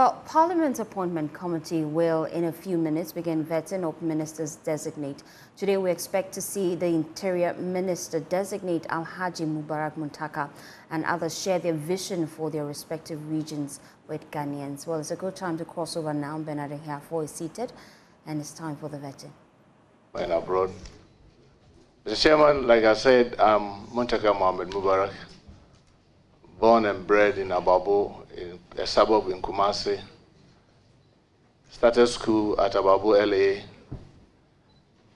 Well, Parliament's Appointment Committee will, in a few minutes, begin vetting of Ministers-designate. Today, we expect to see the Interior Minister-designate Alhaji Mubarak Muntaka and others share their vision for their respective regions with Ghanaians. Well, it's a good time to cross over now. Bernard Hiafo is seated, and it's time for the vetting. And abroad. Mr. Chairman, like I said, I'm Muntaka Mohammed-Mubarak, born and bred in Ababo, in a suburb in Kumasi. Started school at Ababo, LA.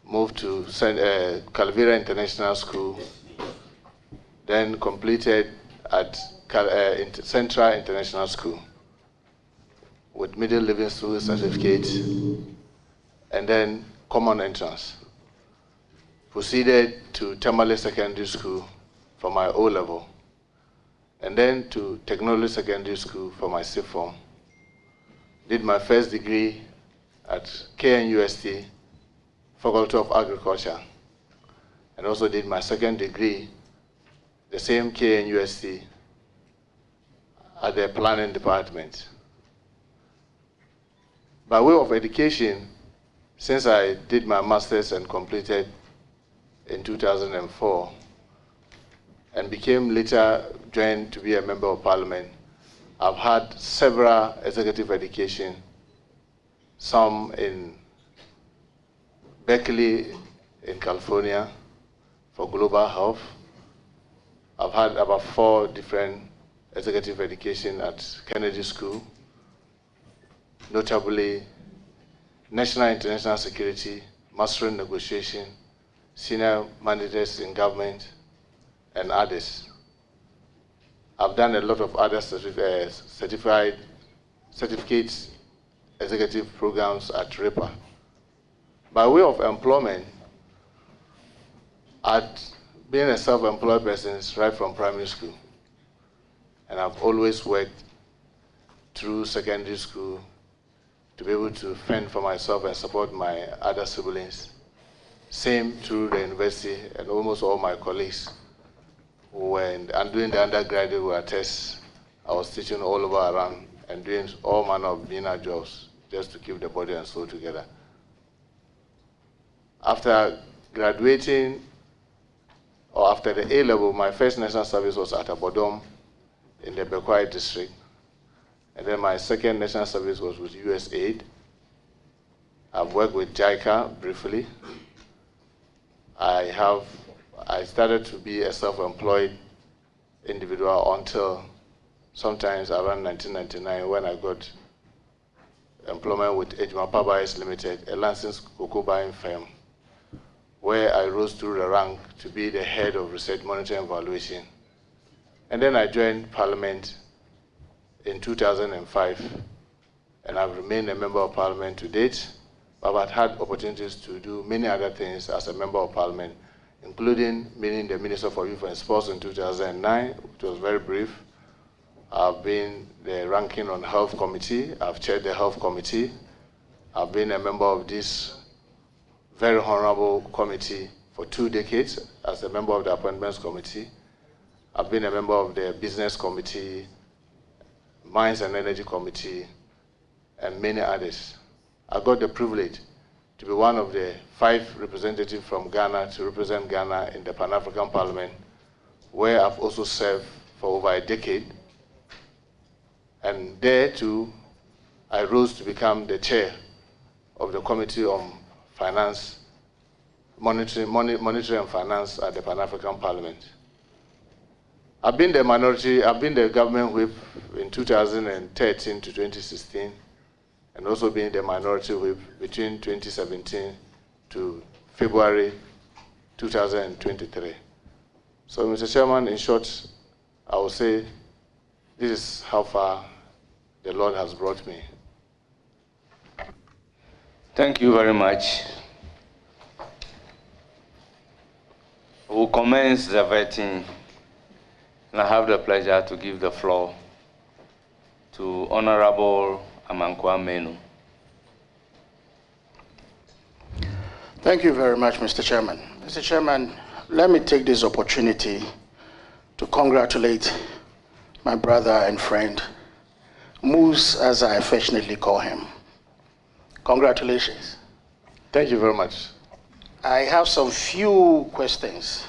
Moved to Calvera International School. Then completed at Central International School with middle living school certificate and then common entrance. Proceeded to Tamale Secondary School for my O-level, and then to Technology Secondary School for my sixth form. Did my first degree at KNUST, Faculty of Agriculture, and also did my second degree, the same KNUST, at the Planning Department. By way of education, since I did my master's and completed in 2004, and became later joined to be a member of parliament, I've had several executive education, some in Berkeley in California for global health. I've had about 4 different executive education at Kennedy School, notably National International Security, Mastering Negotiation, Senior Managers in Government, and others. I've done a lot of other certificate executive programs at RIPA. By way of employment, I've been a self-employed person right from primary school, and I've always worked through secondary school to be able to fend for myself and support my other siblings. Same through the university, and almost all my colleagues who were doing the undergraduate tests. I was teaching all over around and doing all manner of minor jobs just to keep the body and soul together. After graduating, or after the A-level, my first national service was at Abodom in the Bekwai district. And then my second national service was with USAID. I've worked with JICA briefly. I started to be a self-employed individual until sometimes around 1999 when I got employment with Ejima Pabais Limited, a licensed cocoa buying firm, where I rose through the rank to be the head of research monitoring and evaluation. And then I joined Parliament in 2005, and I've remained a member of Parliament to date. But I've had opportunities to do many other things as a member of Parliament, including being the Minister for Youth and Sports in 2009, which was very brief. I've been the ranking on Health Committee. I've chaired the Health Committee. I've been a member of this very honorable committee for 2 decades as a member of the Appointments Committee. I've been a member of the Business Committee, Mines and Energy Committee, and many others. I got the privilege to be one of the 5 representatives from Ghana to represent Ghana in the Pan-African Parliament, where I've also served for over a decade. And there too, I rose to become the chair of the Committee on Finance, Monetary and Finance at the Pan-African Parliament. I've been the government whip in 2013 to 2016, and also being the minority whip between 2017 to February 2023. So, Mr. Chairman, in short, I will say this is how far the Lord has brought me. Thank you very much. We'll commence the vetting, and I have the pleasure to give the floor to Honorable Amankwa Menu. Thank you very much, Mr. Chairman. Mr. Chairman, let me take this opportunity to congratulate my brother and friend, Moose, as I affectionately call him. Congratulations. Thank you very much. I have some few questions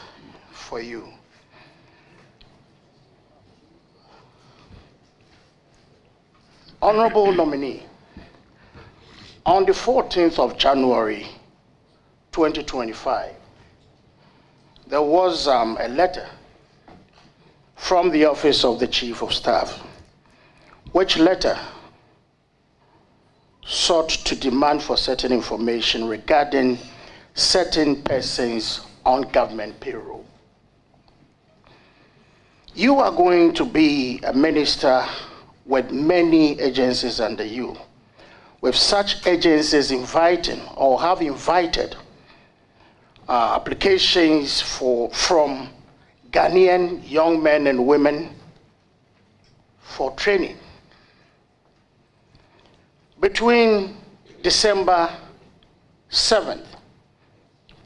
for you. Honorable nominee, on the 14th of January 2025, there was a letter from the Office of the Chief of Staff, which letter sought to demand for certain information regarding certain persons on government payroll. You are going to be a minister with many agencies under you, with such agencies inviting or have invited applications from Ghanaian young men and women for training. Between December 7th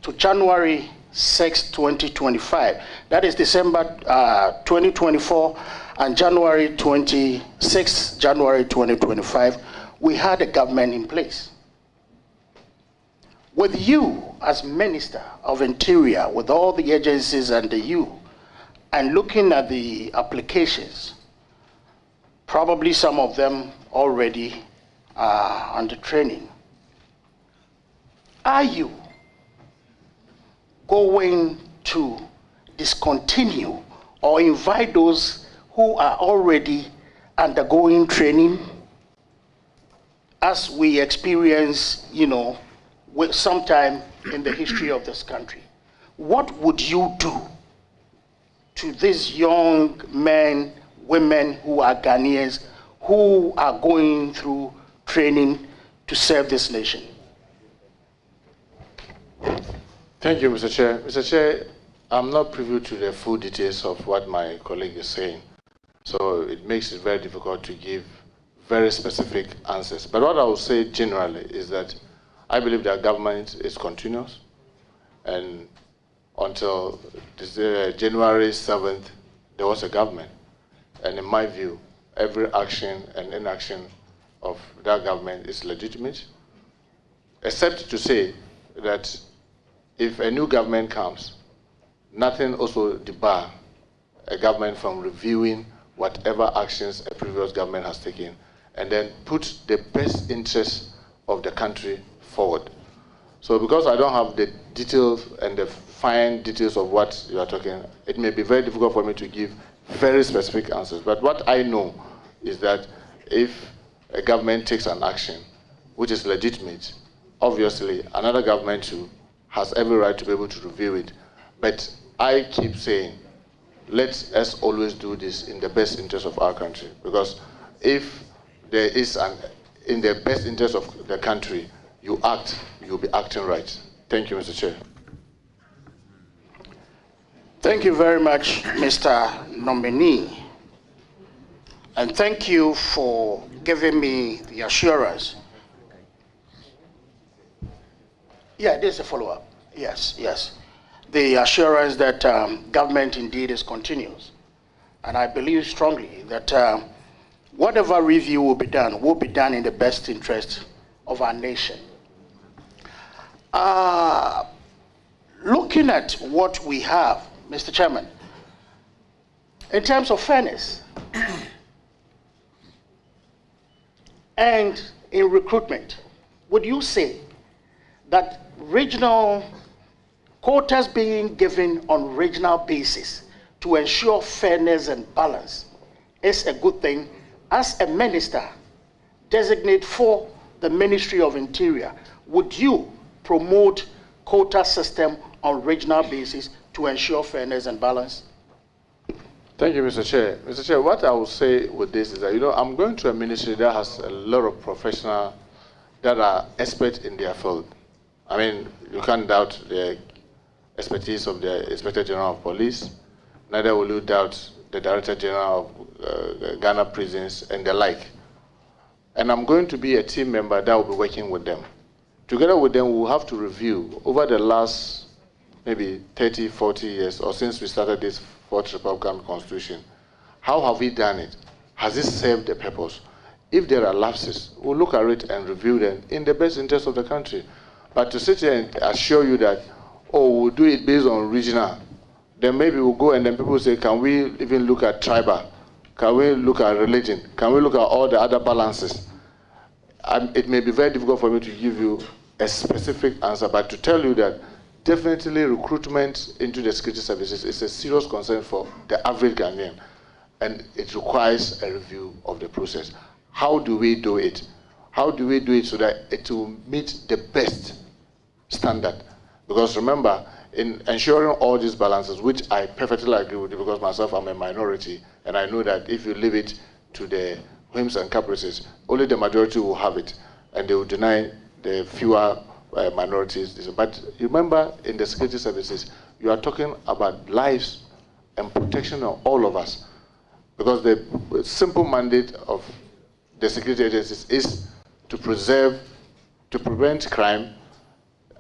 to January 6, 2025, that is December 2024 and January 26, January 2025, we had a government in place. With you as Minister of Interior, with all the agencies under you, and looking at the applications, probably some of them already under training, are you going to discontinue or invite those who are already undergoing training, as we experience, sometime in the history of this country? What would you do to these young men, women who are Ghanaians, who are going through training to serve this nation? Thank you, Mr. Chair. Mr. Chair, I'm not privy to the full details of what my colleague is saying, so it makes it very difficult to give very specific answers. But what I will say generally is that I believe that government is continuous, and until January 7th, there was a government. And in my view, every action and inaction of that government is legitimate, except to say that if a new government comes, nothing also debar a government from reviewing whatever actions a previous government has taken and then put the best interests of the country forward. So because I don't have the details and the fine details of what you are talking, it may be very difficult for me to give very specific answers. But what I know is that if a government takes an action which is legitimate, obviously another government too has every right to be able to review it. But I keep saying, let us always do this in the best interest of our country, because if there is in the best interest of the country, you act, you'll be acting right. Thank you, Mr. Chair. Thank you very much, Mr. Nominee. And thank you for giving me the assurance. Yeah, there's a follow-up. Yes. The assurance that government indeed is continuous. And I believe strongly that whatever review will be done in the best interest of our nation. Looking at what we have, Mr. Chairman, in terms of fairness and in recruitment, would you say that regional quotas being given on regional basis to ensure fairness and balance is a good thing? As a minister-designate for the Ministry of Interior, would you promote quota system on regional basis to ensure fairness and balance? Thank you, Mr. Chair. Mr. Chair, what I will say with this is that, I'm going to a ministry that has a lot of professionals that are experts in their field. I mean, you can't doubt the expertise of the Inspector General of Police, neither will you doubt the Director General of Ghana Prisons and the like. And I'm going to be a team member that will be working with them. Together with them, we'll have to review over the last maybe 30, 40 years, or since we started this Fourth Republican Constitution, how have we done it? Has it served the purpose? If there are lapses, we'll look at it and review them in the best interest of the country. But to sit here and assure you that, oh, we'll do it based on regional, then maybe we'll go and then people say, can we even look at tribal? Can we look at religion? Can we look at all the other balances? It may be very difficult for me to give you a specific answer, but to tell you that definitely recruitment into the security services is a serious concern for the average Ghanaian, and it requires a review of the process. How do we do it? How do we do it so that it will meet the best standard? Because remember, in ensuring all these balances, which I perfectly agree with you because myself I'm a minority, and I know that if you leave it to the whims and caprices, only the majority will have it, and they will deny the fewer minorities. But remember, in the security services, you are talking about lives and protection of all of us, because the simple mandate of the security agencies is to preserve, to prevent crime,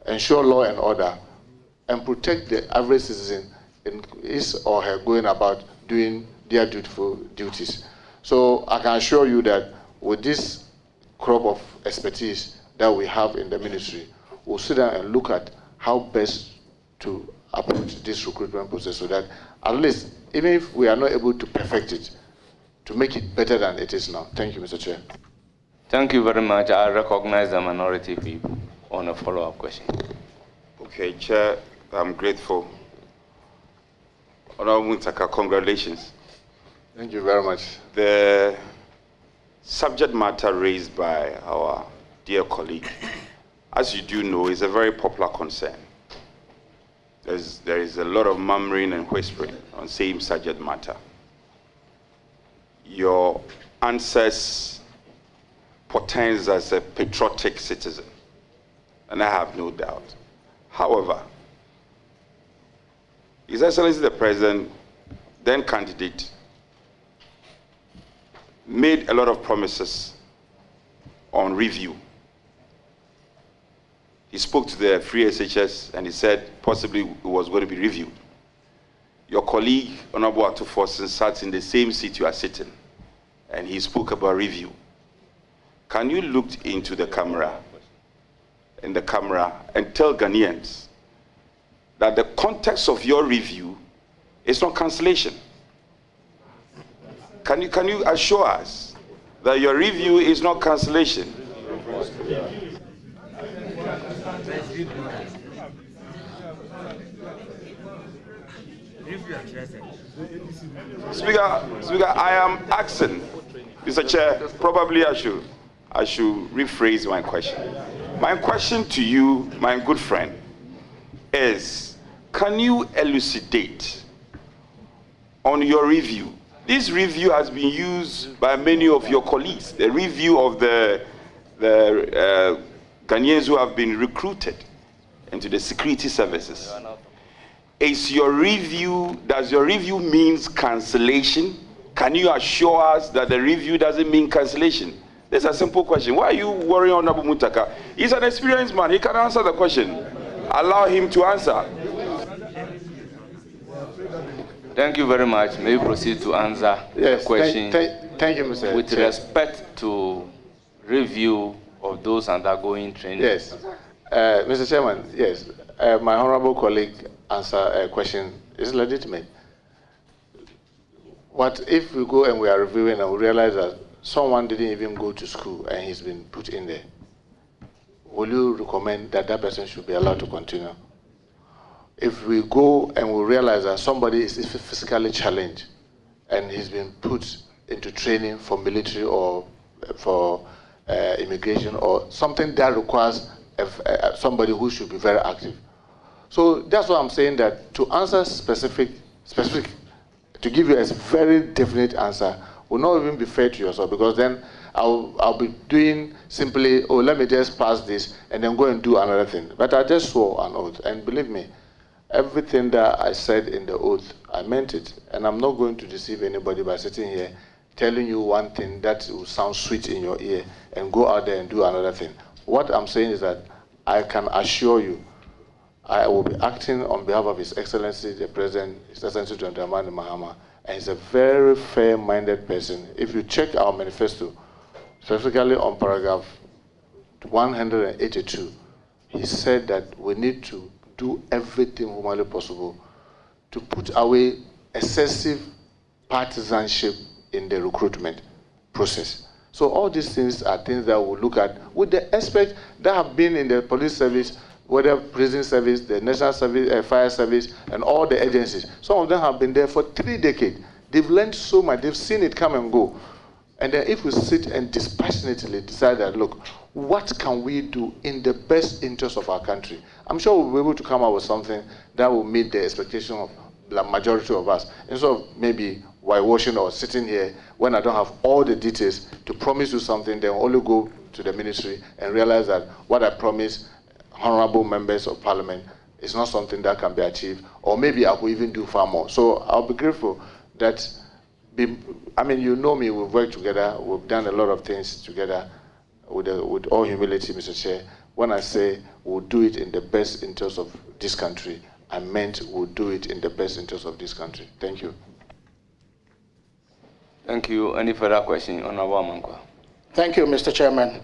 ensure law and order, and protect the average citizen in his or her going about doing their dutiful duties. So I can assure you that with this crop of expertise that we have in the ministry, we'll sit down and look at how best to approach this recruitment process so that at least, even if we are not able to perfect it, to make it better than it is now. Thank you, Mr. Chair. Thank you very much. I recognize the minority people on a follow-up question. Okay, Chair, I'm grateful. Honorable Muntaka, congratulations. Thank you very much. The subject matter raised by our dear colleague, as you do know, is a very popular concern. There is a lot of murmuring and whispering on same subject matter. Your answers portends as a patriotic citizen, and I have no doubt. However, His Excellency the President, then candidate, made a lot of promises on review. He spoke to the free SHS and he said possibly it was going to be reviewed. Your colleague, Honorable Atufosin, sat in the same seat you are sitting, and he spoke about review. Can you look into the camera, and tell Ghanaians that the context of your review is not cancellation? Can you assure us that your review is not cancellation? Speaker, I am asking, Mr. Chair, probably I should rephrase my question. My question to you, my good friend, is can you elucidate on your review? This review has been used by many of your colleagues, the review of the Ghanaians who have been recruited into the security services. Does your review means cancellation? Can you assure us that the review doesn't mean cancellation? That's a simple question. Why are you worrying on Abu Muntaka? He's an experienced man. He can answer the question. Allow him to answer. Thank you very much. May we proceed to answer the question. Thank you, Mr. With Chair. respect to review of those undergoing training. Yes. Mr. Chairman, yes. My honorable colleague answer a question is legitimate. What if we go and we are reviewing and we realize that someone didn't even go to school and he's been put in there? Will you recommend that that person should be allowed to continue? If we go and we realize that somebody is physically challenged and he's been put into training for military or for immigration or something that requires somebody who should be very active. So that's why I'm saying that to answer specific, to give you a very definite answer will not even be fair to yourself, because then I'll be doing simply, oh, let me just pass this and then go and do another thing. But I just swore an oath, and believe me, everything that I said in the oath, I meant it. And I'm not going to deceive anybody by sitting here telling you one thing that will sound sweet in your ear and go out there and do another thing. What I'm saying is that I can assure you I will be acting on behalf of His Excellency the President, His Excellency John Dramani Mahama, and he's a very fair-minded person. If you check our manifesto, specifically on paragraph 182, he said that we need to do everything humanly possible to put away excessive partisanship in the recruitment process. So all these things are things that we'll look at with the aspects that have been in the police service, whether prison service, the national service, fire service, and all the agencies. Some of them have been there for 3 decades. They've learned so much. They've seen it come and go. And then if we sit and dispassionately decide that, look, what can we do in the best interest of our country? I'm sure we'll be able to come up with something that will meet the expectation of the majority of us. Instead of maybe whitewashing or sitting here when I don't have all the details to promise you something, then only go to the ministry and realize that what I promised honorable members of parliament is not something that can be achieved, or maybe I could even do far more. So I'll be grateful that, I mean, you know me, we've worked together, we've done a lot of things together with all humility, Mr. Chair. When I say we'll do it in the best interest of this country, I meant we'll do it in the best interest of this country. Thank you. Thank you. Any further question? Honorable Amankwa. Thank you, Mr. Chairman.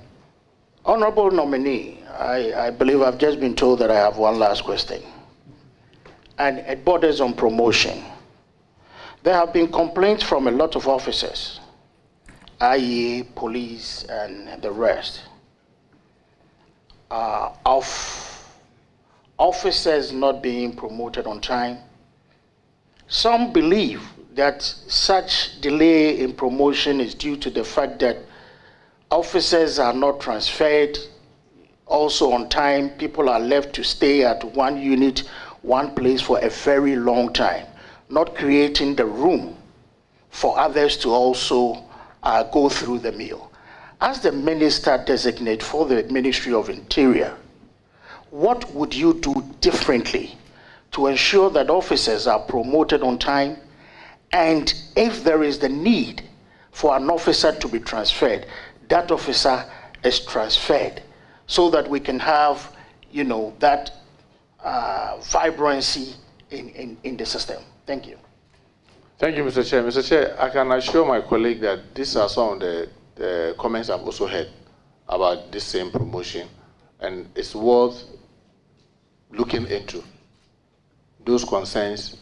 Honorable nominee, I believe I've just been told that I have one last question. And it borders on promotion. There have been complaints from a lot of officers, i.e. police and the rest, of officers not being promoted on time. Some believe that such delay in promotion is due to the fact that officers are not transferred also on time. People are left to stay at one unit, one place for a very long time, not creating the room for others to also go through the meal. As the Minister-designate for the Ministry of Interior, what would you do differently to ensure that officers are promoted on time? And if there is the need for an officer to be transferred, that officer is transferred so that we can have, you know, that vibrancy in the system. Thank you. Thank you, Mr. Chair. Mr. Chair, I can assure my colleague that these are some of the comments I've also heard about this same promotion, and it's worth looking into those concerns.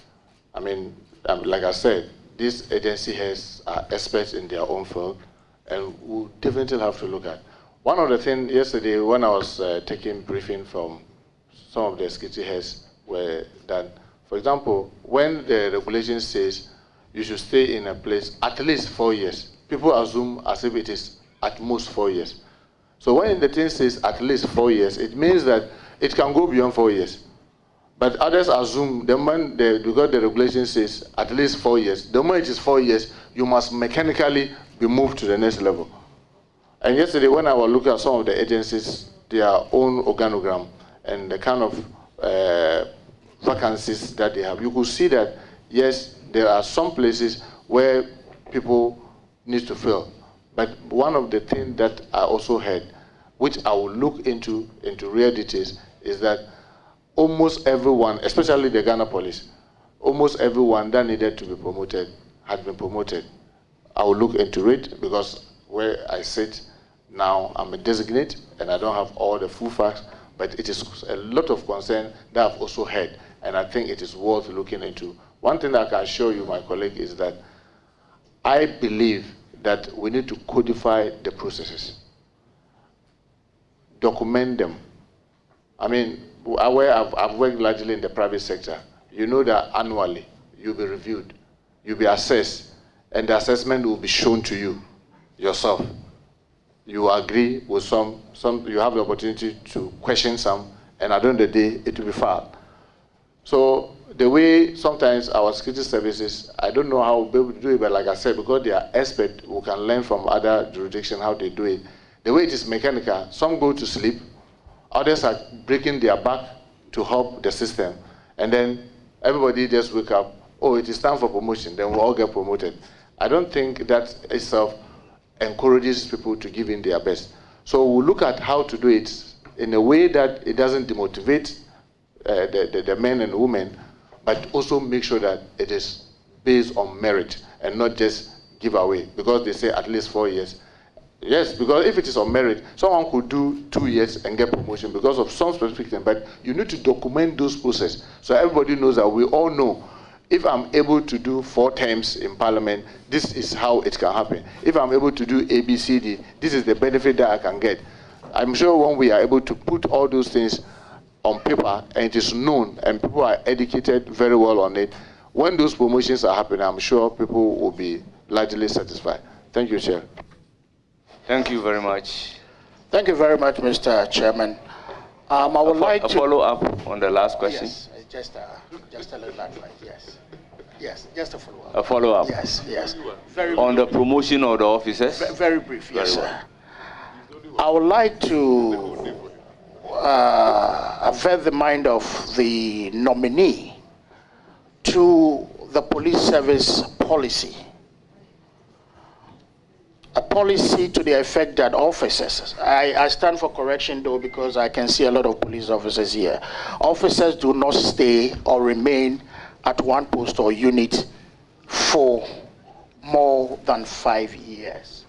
I mean, like I said, this agency heads are experts in their own field, and we'll definitely have to look at. One of the things yesterday when I was taking briefing from some of the security heads were that, for example, when the regulation says you should stay in a place at least 4 years, people assume as if it is at most 4 years. So when the thing says at least 4 years, it means that it can go beyond 4 years. But others assume because the regulation says at least 4 years, the moment it is 4 years, you must mechanically be moved to the next level. And yesterday when I was looking at some of the agencies, their own organogram and the kind of vacancies that they have, you could see that, yes, there are some places where people need to fill. But one of the things that I also heard, which I will look into real details, is that almost everyone, especially the Ghana police, almost everyone that needed to be promoted had been promoted. I will look into it because where I sit now, I'm a designate and I don't have all the full facts, but it is a lot of concern that I've also heard, and I think it is worth looking into. One thing that I can assure you, my colleague, is that I believe that we need to codify the processes, document them. I mean, I've worked largely in the private sector. You know that annually you'll be reviewed, you'll be assessed, and the assessment will be shown to you yourself. You agree with some you have the opportunity to question some, and at the end of the day, it will be filed. So the way sometimes our security services, I don't know how we'll be able to do it, but like I said, because they are experts who can learn from other jurisdictions how they do it, the way it is mechanical, some go to sleep, others are breaking their back to help the system, and then everybody just wake up, oh, it is time for promotion, then we'll all get promoted. I don't think that itself encourages people to give in their best. So we'll look at how to do it in a way that it doesn't demotivate the men and women, but also make sure that it is based on merit and not just give away, because they say at least 4 years. Yes, because if it is on merit, someone could do 2 years and get promotion because of some specific thing, but you need to document those processes so everybody knows that we all know if I'm able to do 4 terms in parliament, this is how it can happen. If I'm able to do A, B, C, D, this is the benefit that I can get. I'm sure when we are able to put all those things on paper and it is known and people are educated very well on it, when those promotions are happening, I'm sure people will be largely satisfied. Thank you, Chair. Thank you very much. Thank you very much, Mr. Chairman. I would like to follow up on the last question. Yes, just a little advice. Yes, yes, just a follow up. A follow up. Yes, yes. Very on the promotion of the officers. Very brief. Yes, sir. I would like to avert the mind of the nominee to the police service policy. A policy to the effect that officers, I stand for correction though because I can see a lot of police officers here. Officers do not stay or remain at one post or unit for more than 5 years.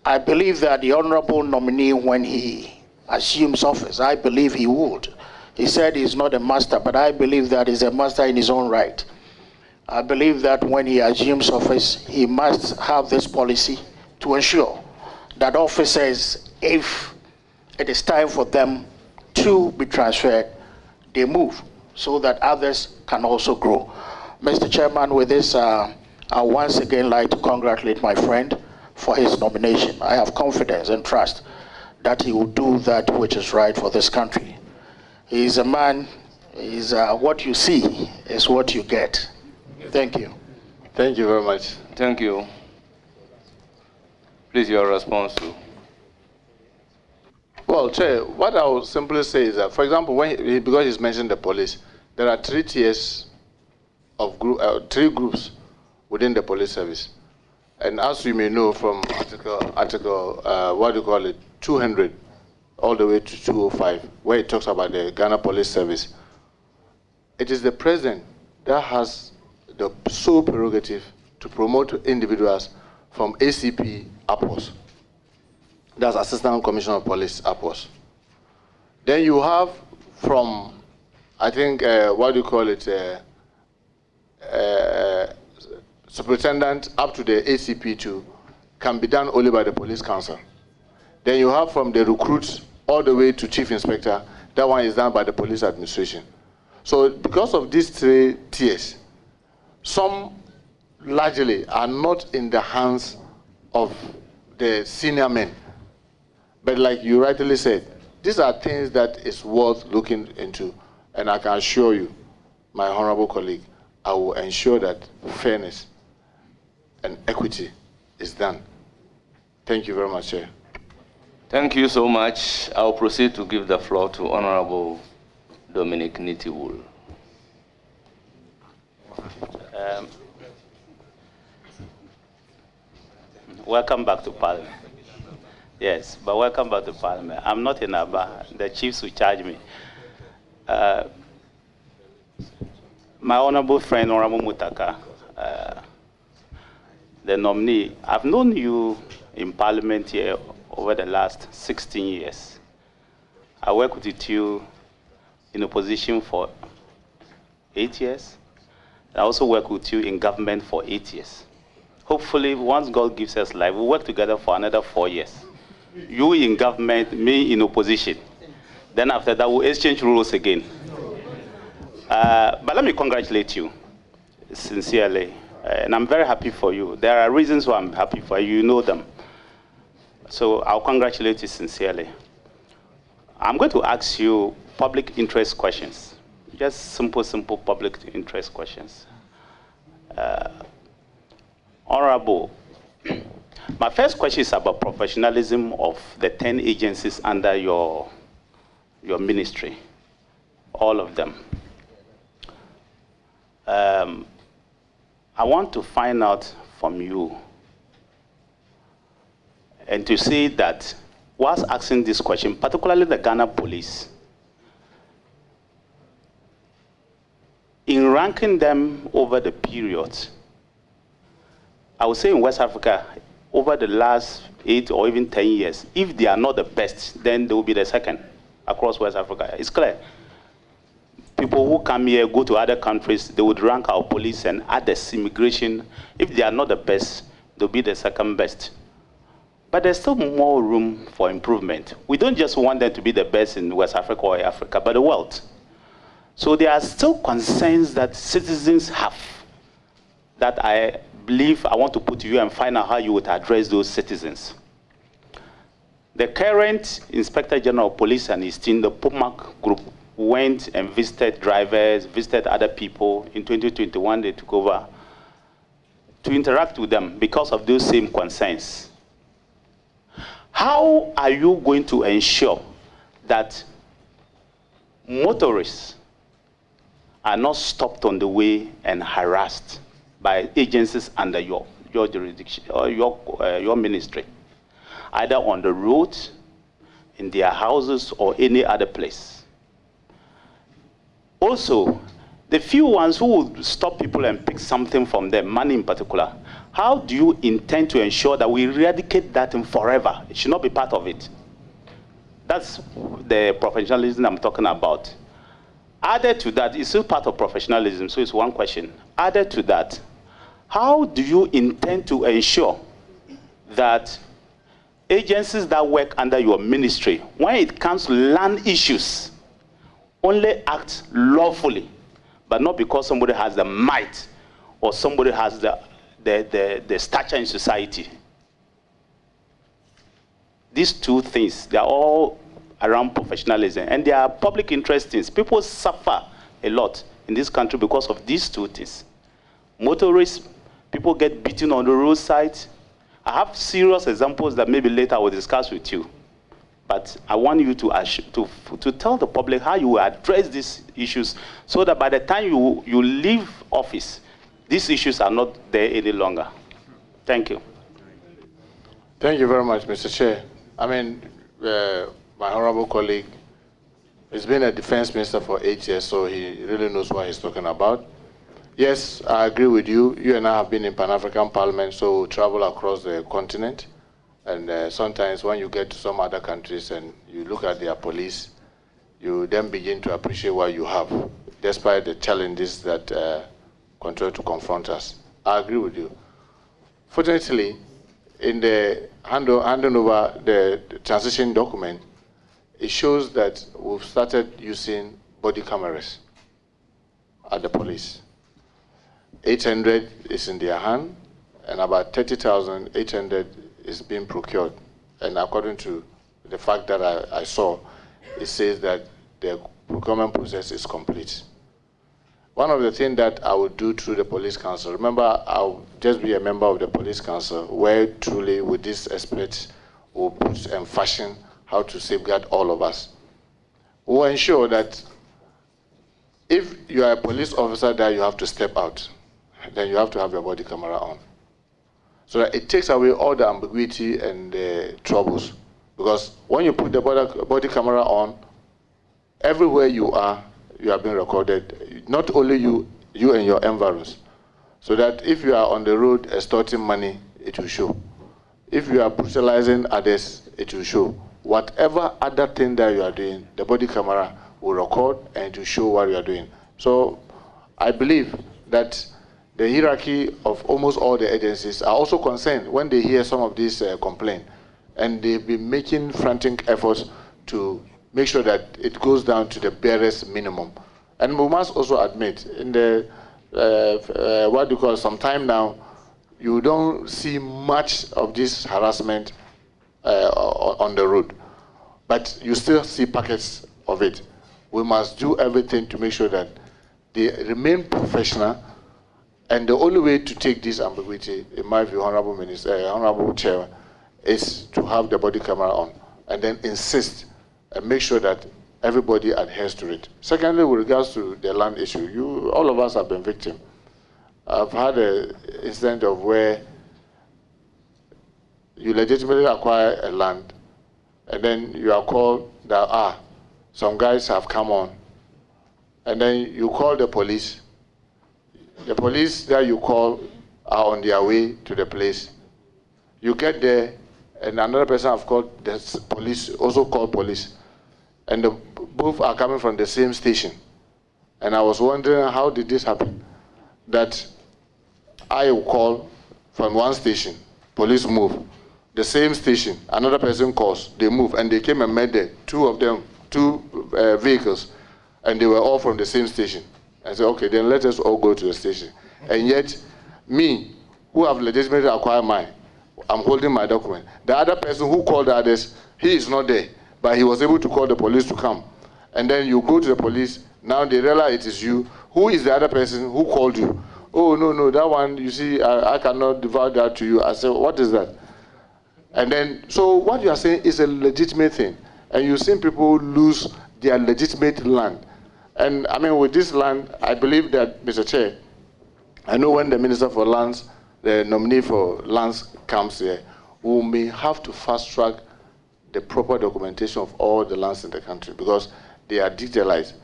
I believe that the honorable nominee, when he assumes office, I believe he would. He said he's not a master, but I believe that he's a master in his own right. I believe that when he assumes office, he must have this policy to ensure that officers, if it is time for them to be transferred, they move so that others can also grow. Mr. Chairman, with this, I once again like to congratulate my friend for his nomination. I have confidence and trust that he will do that which is right for this country. He is a man, what you see is what you get. Thank you. Thank you very much. Thank you. Please, your response to. Well, Chair, what I will simply say is that, for example, because he's mentioned the police, there are 3 tiers of 3 groups within the police service. And as you may know from article 200 all the way to 205, where it talks about the Ghana Police Service, it is the president that has the sole prerogative to promote individuals from ACP upwards. That's Assistant Commissioner of Police upwards. Then you have from, I think, superintendent up to the ACP2 can be done only by the police council. Then you have from the recruits all the way to chief inspector, that one is done by the police administration. So because of these 3 tiers, some largely are not in the hands of the senior men. But like you rightly said, these are things that is worth looking into. And I can assure you, my honorable colleague, I will ensure that fairness and equity is done. Thank you very much, Chair. Thank you so much. I'll proceed to give the floor to Honorable Dominic Nitiwul. Welcome back to Parliament. Yes, but welcome back to Parliament. I'm not in Aba. The chiefs will charge me. My honorable friend, Honorable Muntaka, the nominee, I've known you in Parliament here over the last 16 years. I worked with you in opposition for 8 years. I also worked with you in government for 8 years. Hopefully, once God gives us life, we'll work together for another 4 years. You in government, me in opposition. Then after that, we'll exchange roles again. But let me congratulate you, sincerely. And I'm very happy for you. There are reasons why I'm happy for you. You know them. So I'll congratulate you sincerely. I'm going to ask you public interest questions. Just simple public interest questions. Honorable, my first question is about professionalism of the 10 agencies under your ministry, all of them. I want to find out from you and to say that whilst asking this question, particularly the Ghana Police, in ranking them over the period, I would say in West Africa, over the last 8 or even 10 years, if they are not the best, then they will be the second across West Africa. It's clear. People who come here, go to other countries, they would rank our police and others, immigration. If they are not the best, they'll be the second best. But there's still more room for improvement. We don't just want them to be the best in West Africa or Africa, but the world. So there are still concerns that citizens have that I believe I want to put to you and find out how you would address those citizens. The current Inspector General of Police and his team, the POMAC group, went and visited drivers, visited other people. In 2021, they took over to interact with them because of those same concerns. How are you going to ensure that motorists are not stopped on the way and harassed by agencies under your jurisdiction or your ministry, either on the road, in their houses, or any other place? Also, the few ones who will stop people and pick something from them, money in particular, how do you intend to ensure that we eradicate that thing forever? It should not be part of it. That's the professionalism I'm talking about. Added to that, it's still part of professionalism, so it's one question. Added to that, how do you intend to ensure that agencies that work under your ministry, when it comes to land issues, only act lawfully, but not because somebody has the might or somebody has the stature in society? These two things, they are all around professionalism, and they are public interest things. People suffer a lot in this country because of these two things. Motorists, people get beaten on the roadside. I have serious examples that maybe later I will discuss with you. But I want you to tell the public how you will address these issues so that by the time you leave office, these issues are not there any longer. Thank you. Thank you very much, Mr. Chair. I mean, my honorable colleague has been a defense minister for 8 years, so he really knows what he's talking about. Yes, I agree with you. You and I have been in Pan-African Parliament, so we travel across the continent. And sometimes when you get to some other countries and you look at their police, you then begin to appreciate what you have, despite the challenges that continue to confront us. I agree with you. Fortunately, in the handing over the transition document, it shows that we've started using body cameras at the police. 800 is in their hand, and about 30,800 is being procured. And according to the fact that I saw, it says that the procurement process is complete. One of the things that I would do through the police council, remember, I'll just be a member of the police council, where truly with these experts will put and fashion how to safeguard all of us. We'll ensure that if you are a police officer that you have to step out, then you have to have your body camera on, so that it takes away all the ambiguity and the troubles. Because when you put the body camera on, everywhere you are being recorded, not only you and your environs. So that if you are on the road extorting money, it will show. If you are brutalizing others, it will show. Whatever other thing that you are doing, the body camera will record and it will show what you are doing. So I believe that the hierarchy of almost all the agencies are also concerned when they hear some of these complaints, and they've been making frantic efforts to make sure that it goes down to the barest minimum. And we must also admit, in the what you call some time now, you don't see much of this harassment on the road, but you still see packets of it. We must do everything to make sure that they remain professional. And the only way to take this ambiguity, in my view, Honorable Minister, Honorable Chair, is to have the body camera on and then insist and make sure that everybody adheres to it. Secondly, with regards to the land issue, all of us have been victims. I've had an incident of where you legitimately acquire a land, and then you are called that, some guys have come on, and then you call the police. The police that you call are on their way to the place. You get there, and another person have called the police, also called police. And both are coming from the same station. And I was wondering, how did this happen? That I will call from one station, police move. The same station, another person calls, they move, and they came and met there, two vehicles, and they were all from the same station. I said, okay, then let us all go to the station. And yet, me, who have legitimately acquired mine, I'm holding my document. The other person who called the others, he is not there, but he was able to call the police to come. And then you go to the police, now they realize it is you. Who is the other person who called you? Oh, no, that one, you see, I cannot divulge that to you. I said, what is that? And then, so what you are saying is a legitimate thing. And you've seen people lose their legitimate land. And I mean, with this land, I believe that, Mr. Chair, I know when the Minister for Lands, the nominee for lands comes here, we may have to fast track the proper documentation of all the lands in the country because they are digitalized.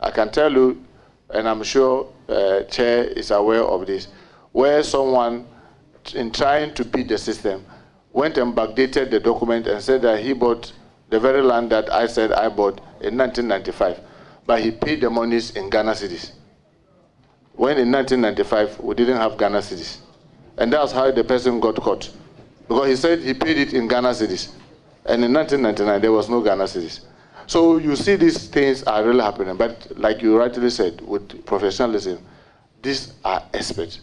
I can tell you, and I'm sure Chair is aware of this, where someone, in trying to beat the system, went and backdated the document and said that he bought the very land that I said I bought in 1995, but he paid the monies in Ghana cedis. When in 1995, we didn't have Ghana cedis. And that's how the person got caught. Because he said he paid it in Ghana cedis. And in 1999, there was no Ghana cedis. So you see these things are really happening. But like you rightly said, with professionalism, these are experts.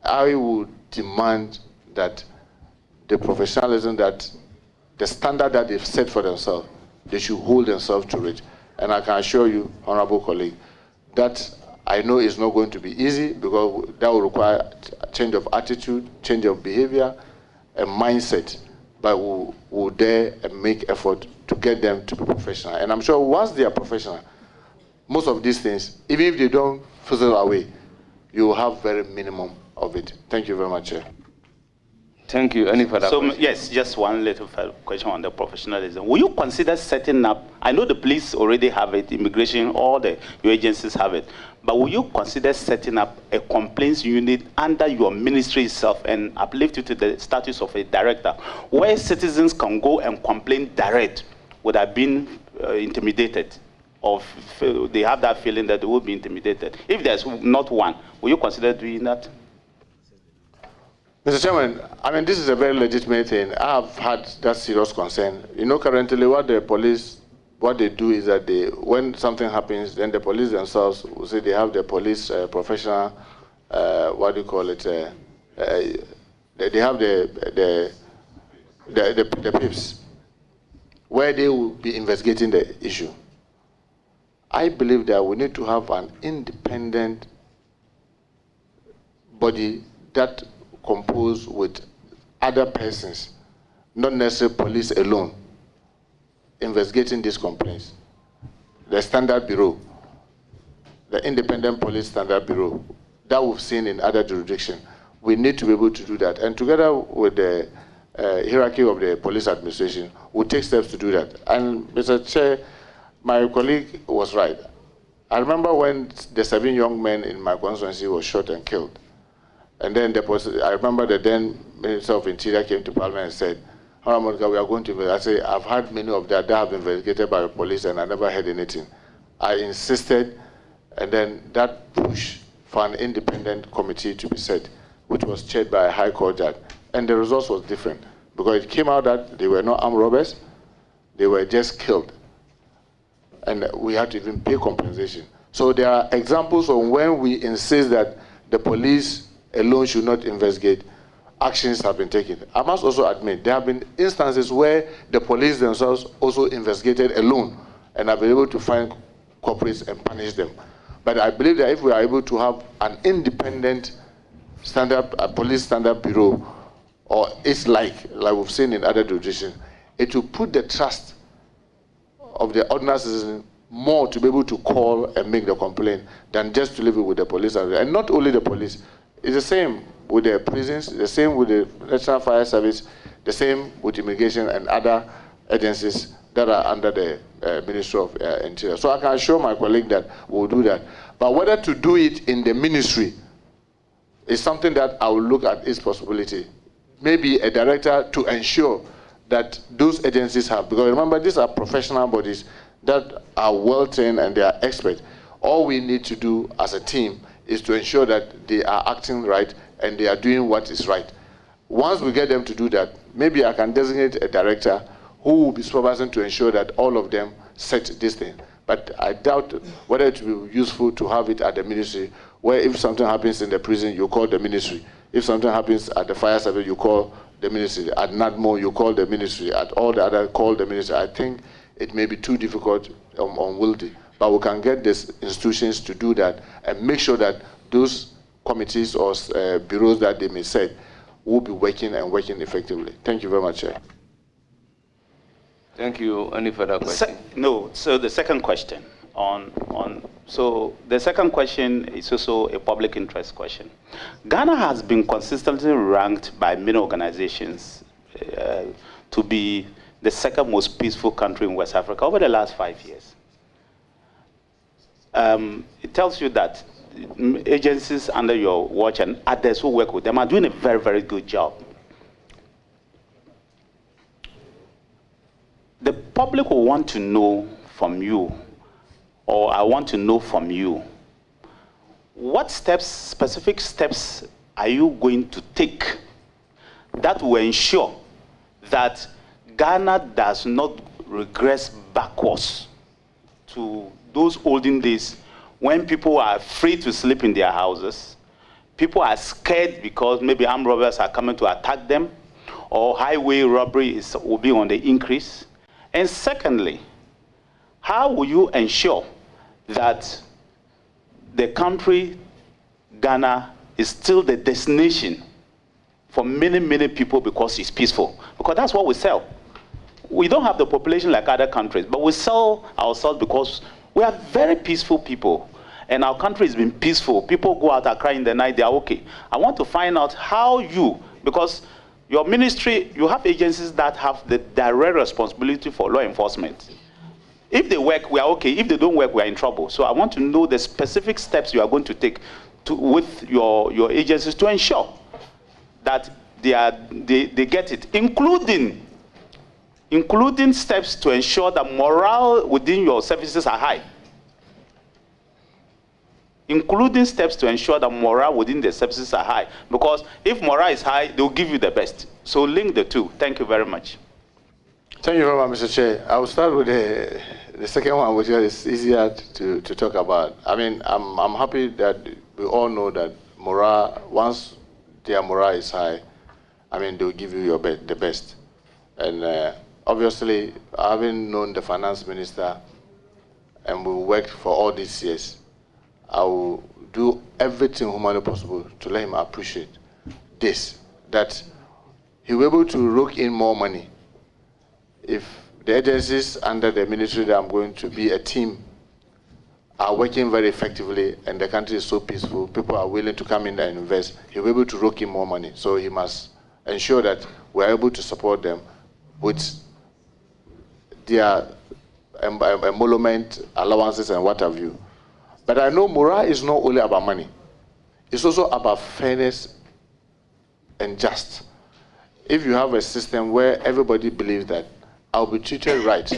I would demand that the professionalism, that the standard that they've set for themselves, they should hold themselves to it. And I can assure you, honorable colleague, that I know it's not going to be easy because that will require a change of attitude, change of behavior, a mindset. But we'll dare and make effort to get them to be professional. And I'm sure once they are professional, most of these things, even if they don't fizzle away, you will have very minimum of it. Thank you very much, Chair. Thank you. Any further questions? Yes, just one little question on the professionalism. Will you consider setting up, I know the police already have it, immigration, all your agencies have it, but will you consider setting up a complaints unit under your ministry itself and uplift you to the status of a director, where citizens can go and complain direct without being intimidated, or they have that feeling that they will be intimidated? If there's not one, will you consider doing that? Mr. Chairman, I mean, this is a very legitimate thing. I have had that serious concern. You know, currently what the police, what they do is that when something happens, then the police themselves will say they have the police professional, what do you call it, they have the PIPs, where they will be investigating the issue. I believe that we need to have an independent body that composed with other persons, not necessarily police alone, investigating these complaints. The Standard Bureau, the Independent Police Standard Bureau, that we've seen in other jurisdictions, we need to be able to do that. And together with the hierarchy of the police administration, we'll take steps to do that. And Mr. Chair, my colleague was right. I remember when the 7 young men in my constituency were shot and killed. And then I remember the then Minister of Interior came to Parliament and said, Honorable Muntaka, we are going to investigate. I say, I've had many of that have been investigated by the police and I never heard anything. I insisted, and then that push for an independent committee to be set, which was chaired by a High Court judge. And the results was different, because it came out that they were not armed robbers, they were just killed. And we had to even pay compensation. So there are examples of when we insist that the police alone should not investigate, actions have been taken. I must also admit, there have been instances where the police themselves also investigated alone and have been able to find culprits and punish them. But I believe that if we are able to have an independent police standard bureau, or it's like we've seen in other jurisdictions, it will put the trust of the ordinary citizen more to be able to call and make the complaint than just to leave it with the police. And not only the police, it's the same with the prisons, the same with the National Fire Service, the same with immigration and other agencies that are under the Ministry of Interior. So I can assure my colleague that we'll do that. But whether to do it in the ministry is something that I will look at its possibility maybe a director to ensure that those agencies have, because remember, these are professional bodies that are well trained and they are experts. All we need to do as a team is to ensure that they are acting right and they are doing what is right. Once we get them to do that, maybe I can designate a director who will be supervising to ensure that all of them set this thing. But I doubt whether it will be useful to have it at the ministry, where if something happens in the prison, you call the ministry. If something happens at the fire service, you call the ministry. At NADMO, you call the ministry. At all the other, call the ministry. I think it may be too difficult, unwieldy. But we can get these institutions to do that and make sure that those committees or bureaus that they may set will be working and working effectively. Thank you very much, Chair. Thank you. Any further questions? No. So the second question so the second question is also a public interest question. Ghana has been consistently ranked by many organizations to be the second most peaceful country in West Africa over the last 5 years. It tells you that agencies under your watch and others who work with them are doing a very, very good job. The public will want to know from you, or I want to know from you, what steps, specific steps, are you going to take that will ensure that Ghana does not regress backwards to those olden days when people are free to sleep in their houses, people are scared because maybe armed robbers are coming to attack them, or highway robbery will be on the increase? And secondly, how will you ensure that the country, Ghana, is still the destination for many, many people because it's peaceful? Because that's what we sell. We don't have the population like other countries, but we sell ourselves because we are very peaceful people. And our country has been peaceful. People go out and cry in the night, they are okay. I want to find out how you, because your ministry, you have agencies that have the direct responsibility for law enforcement. If they work, we are okay. If they don't work, we are in trouble. So I want to know the specific steps you are going to take with your agencies to ensure that they get it, including steps to ensure that morale within your services are high. Including steps to ensure that morale within the services are high. Because if morale is high, they'll give you the best. So link the two. Thank you very much. Thank you very much, Mr. Chair. I will start with the second one, which is easier to talk about. I mean, I'm happy that we all know that morale, once their morale is high, I mean, they'll give you the best. And obviously, having known the finance minister, and we worked for all these years, I will do everything humanly possible to let him appreciate this, that he will be able to rope in more money. If the agencies under the ministry that I'm going to be a team are working very effectively and the country is so peaceful, people are willing to come in and invest, he will be able to rope in more money. So he must ensure that we're able to support them with their emolument allowances and what have you. But I know morale is not only about money. It's also about fairness and just. If you have a system where everybody believes that I'll be treated right,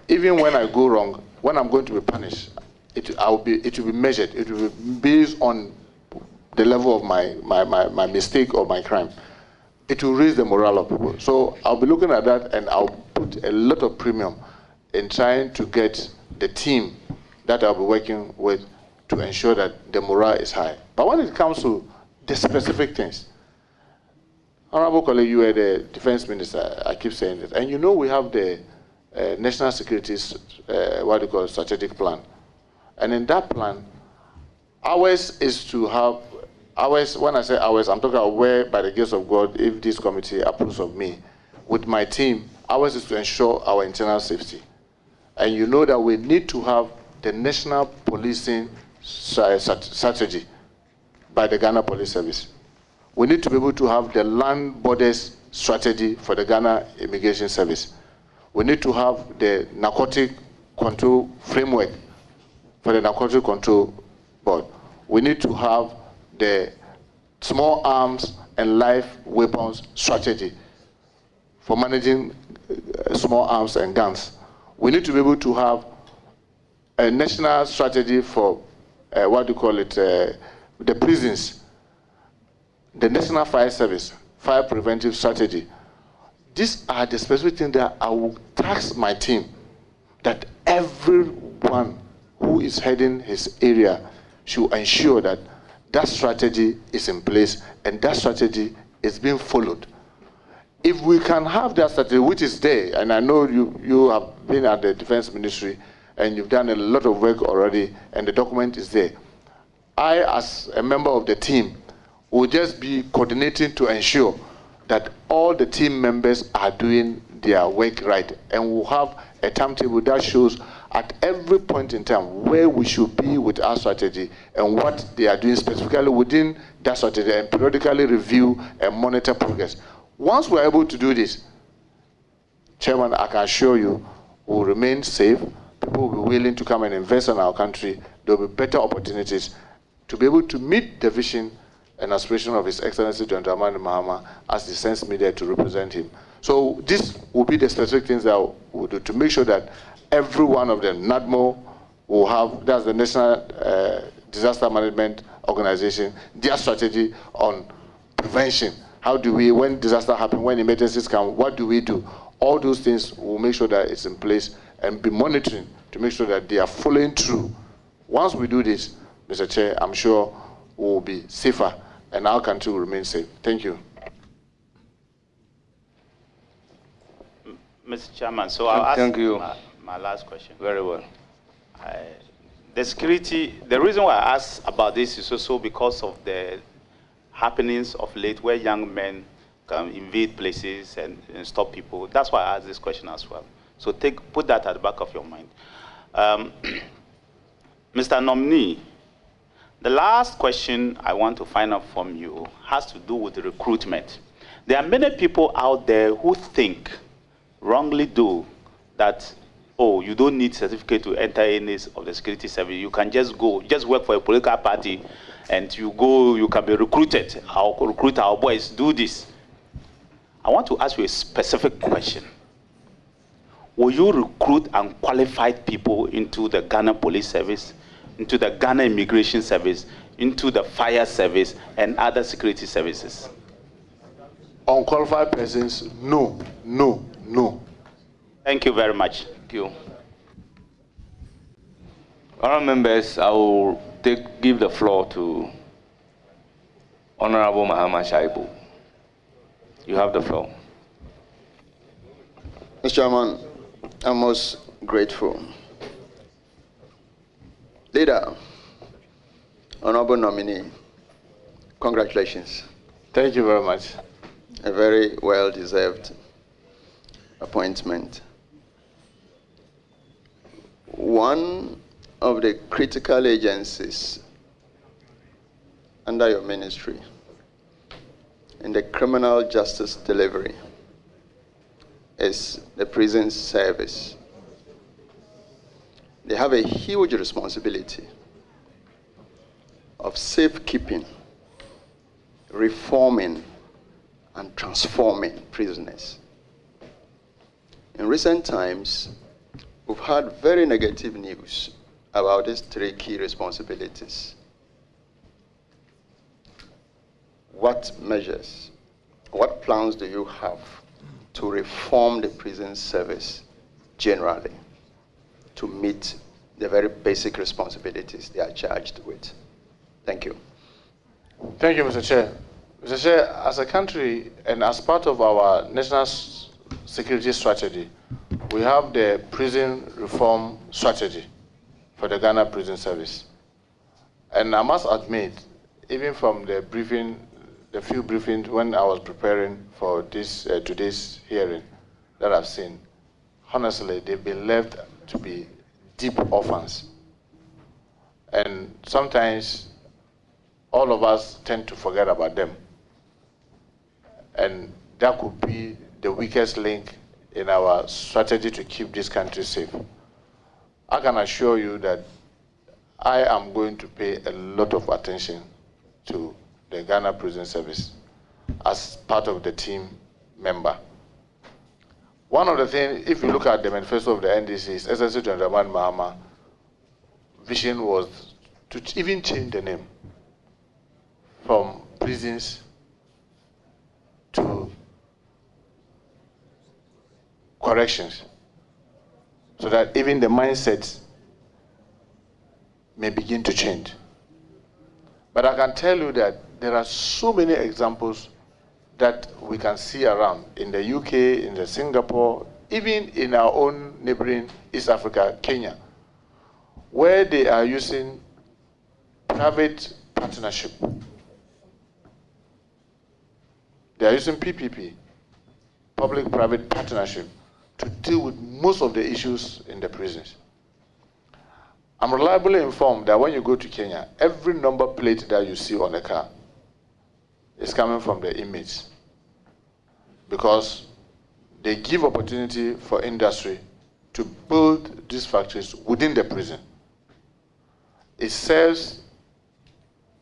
even when I go wrong, when I'm going to be punished, it will be measured. It will be based on the level of my mistake or my crime. It will raise the morale of people. So I'll be looking at that, and I'll put a lot of premium in trying to get the team that I'll be working with to ensure that the morale is high. But when it comes to the specific things, Honorable colleague, you are the defense minister, I keep saying this, and you know we have the national security, strategic plan. And in that plan, ours is to have, ours, when I say ours, I'm talking about where, by the grace of God, if this committee approves of me, with my team, ours is to ensure our internal safety. And you know that we need to have the national policing strategy by the Ghana Police Service. We need to be able to have the land borders strategy for the Ghana Immigration Service. We need to have the narcotic control framework for the Narcotic Control Board. We need to have the small arms and live weapons strategy for managing small arms and guns. We need to be able to have a national strategy for the prisons, the National Fire Service, fire preventive strategy. These are the specific things that I will task my team, that everyone who is heading his area should ensure that that strategy is in place and that strategy is being followed. If we can have that strategy, which is there, and I know you have been at the Defense Ministry and you've done a lot of work already, and the document is there. I, as a member of the team, will just be coordinating to ensure that all the team members are doing their work right, and we'll have a timetable that shows at every point in time where we should be with our strategy and what they are doing specifically within that strategy, and periodically review and monitor progress. Once we're able to do this, Chairman, I can assure you we'll remain safe. People will be willing to come and invest in our country. There will be better opportunities to be able to meet the vision and aspiration of His Excellency John Dramani Mahama as the sense media to represent him. So this will be the specific things that we'll do to make sure that every one of them, NADMO, will have, that's the National Disaster Management Organization, their strategy on prevention. How do we, when disaster happens, when emergencies come, what do we do? All those things will make sure that it's in place and be monitoring to make sure that they are following through. Once we do this, Mr. Chair, I'm sure we'll be safer and our country will remain safe. Thank you. Mr. Chairman, so I'll Thank ask you. My last question. Very well. The security, the reason why I asked about this is also because of the happenings of late where young men can invade places and stop people. That's why I asked this question as well. So put that at the back of your mind. Mr. Nominee, the last question I want to find out from you has to do with recruitment. There are many people out there who think, wrongly do, that, oh, you don't need certificate to enter any of the security service. You can just go, just work for a political party, and you go, you can be recruited. I'll recruit our boys, do this. I want to ask you a specific question. Will you recruit unqualified people into the Ghana Police Service, into the Ghana Immigration Service, into the Fire Service, and other security services? Unqualified persons, no, no, no. Thank you very much. Thank you. Honourable members, I will give the floor to Honourable Mahama Shaibu. You have the floor. Mr. Chairman, I'm most grateful. Leader, Honourable Nominee, congratulations. Thank you very much. A very well-deserved appointment. One of the critical agencies under your ministry in the criminal justice delivery is the prison service. They have a huge responsibility of safekeeping, reforming, and transforming prisoners. In recent times, we've had very negative news about these three key responsibilities. What measures, what plans do you have to reform the prison service generally to meet the very basic responsibilities they are charged with? Thank you. Thank you, Mr. Chair. Mr. Chair, as a country and as part of our national security strategy, we have the prison reform strategy for the Ghana Prison Service. And I must admit, even from the briefing, the few briefings when I was preparing for this today's hearing that I've seen, honestly, they've been left to be deep orphans. And sometimes all of us tend to forget about them. And that could be the weakest link in our strategy to keep this country safe. I can assure you that I am going to pay a lot of attention to the Ghana Prison Service. as part of the team member. One of the things, if you look at the manifesto of the NDC's Excellency John Dramani Mahama, vision was to even change the name from prisons to corrections, so that even the mindset may begin to change. But I can tell you that there are so many examples that we can see around in the UK, in the Singapore, even in our own neighboring East Africa, Kenya, where they are using private partnership. They are using PPP, public-private partnership, to deal with most of the issues in the prisons. I'm reliably informed that when you go to Kenya, every number plate that you see on the car is coming from the inmates, because they give opportunity for industry to build these factories within the prison. It serves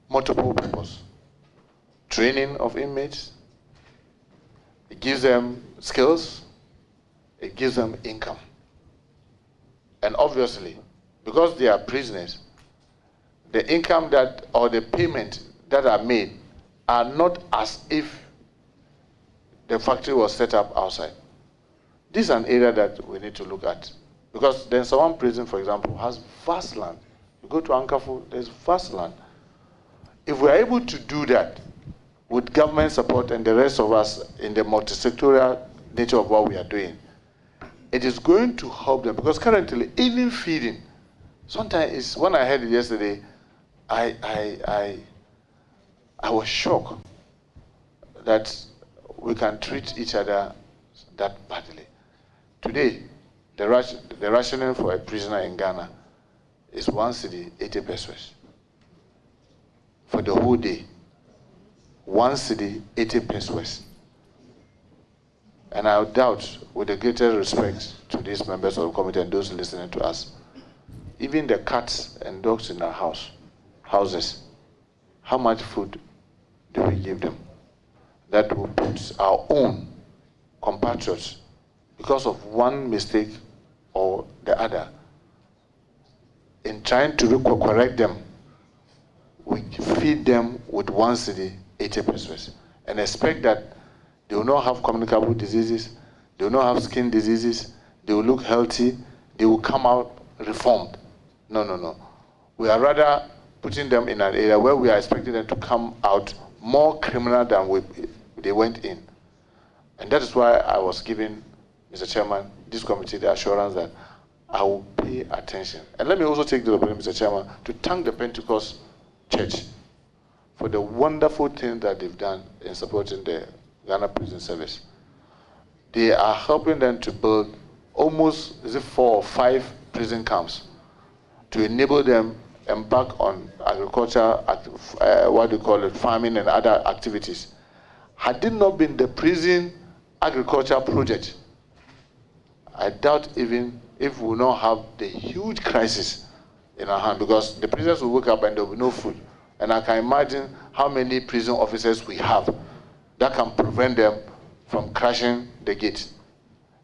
multiple purposes: training of inmates, it gives them skills, it gives them income. And obviously, because they are prisoners, the income that, or the payment that are made are not as if the factory was set up outside. This is an area that we need to look at, because then someone prison, for example, has vast land. You go to Ankafu, there's vast land. If we're able to do that with government support and the rest of us in the multi-sectorial nature of what we are doing, it is going to help them, because currently, even feeding, sometimes when I heard it yesterday, I was shocked that we can treat each other that badly. Today, the rationing for a prisoner in Ghana is 1 cedi, 80 pesos. For the whole day, 1 cedi, 80 pesos. And I doubt, with the greatest respect to these members of the committee and those listening to us, even the cats and dogs in our houses, how much food do we give them? That will put our own compatriots, because of one mistake or the other, in trying to correct them, we feed them with 1 cedi, 80 pesos, and expect that they will not have communicable diseases, they will not have skin diseases, they will look healthy, they will come out reformed. No, no, no. We are rather putting them in an area where we are expecting them to come out more criminal than they went in. And that is why I was giving, Mr. Chairman, this committee the assurance that I will pay attention. And let me also take the opportunity, Mr. Chairman, to thank the Pentecost Church for the wonderful thing that they've done in supporting the Ghana Prison Service. They are helping them to build almost 4 or 5 prison camps to enable them embark on agriculture, what do you call it, farming and other activities. Had it not been the prison agriculture project, I doubt even if we will not have the huge crisis in our hand, because the prisoners will wake up and there will be no food. And I can imagine how many prison officers we have that can prevent them from crashing the gate.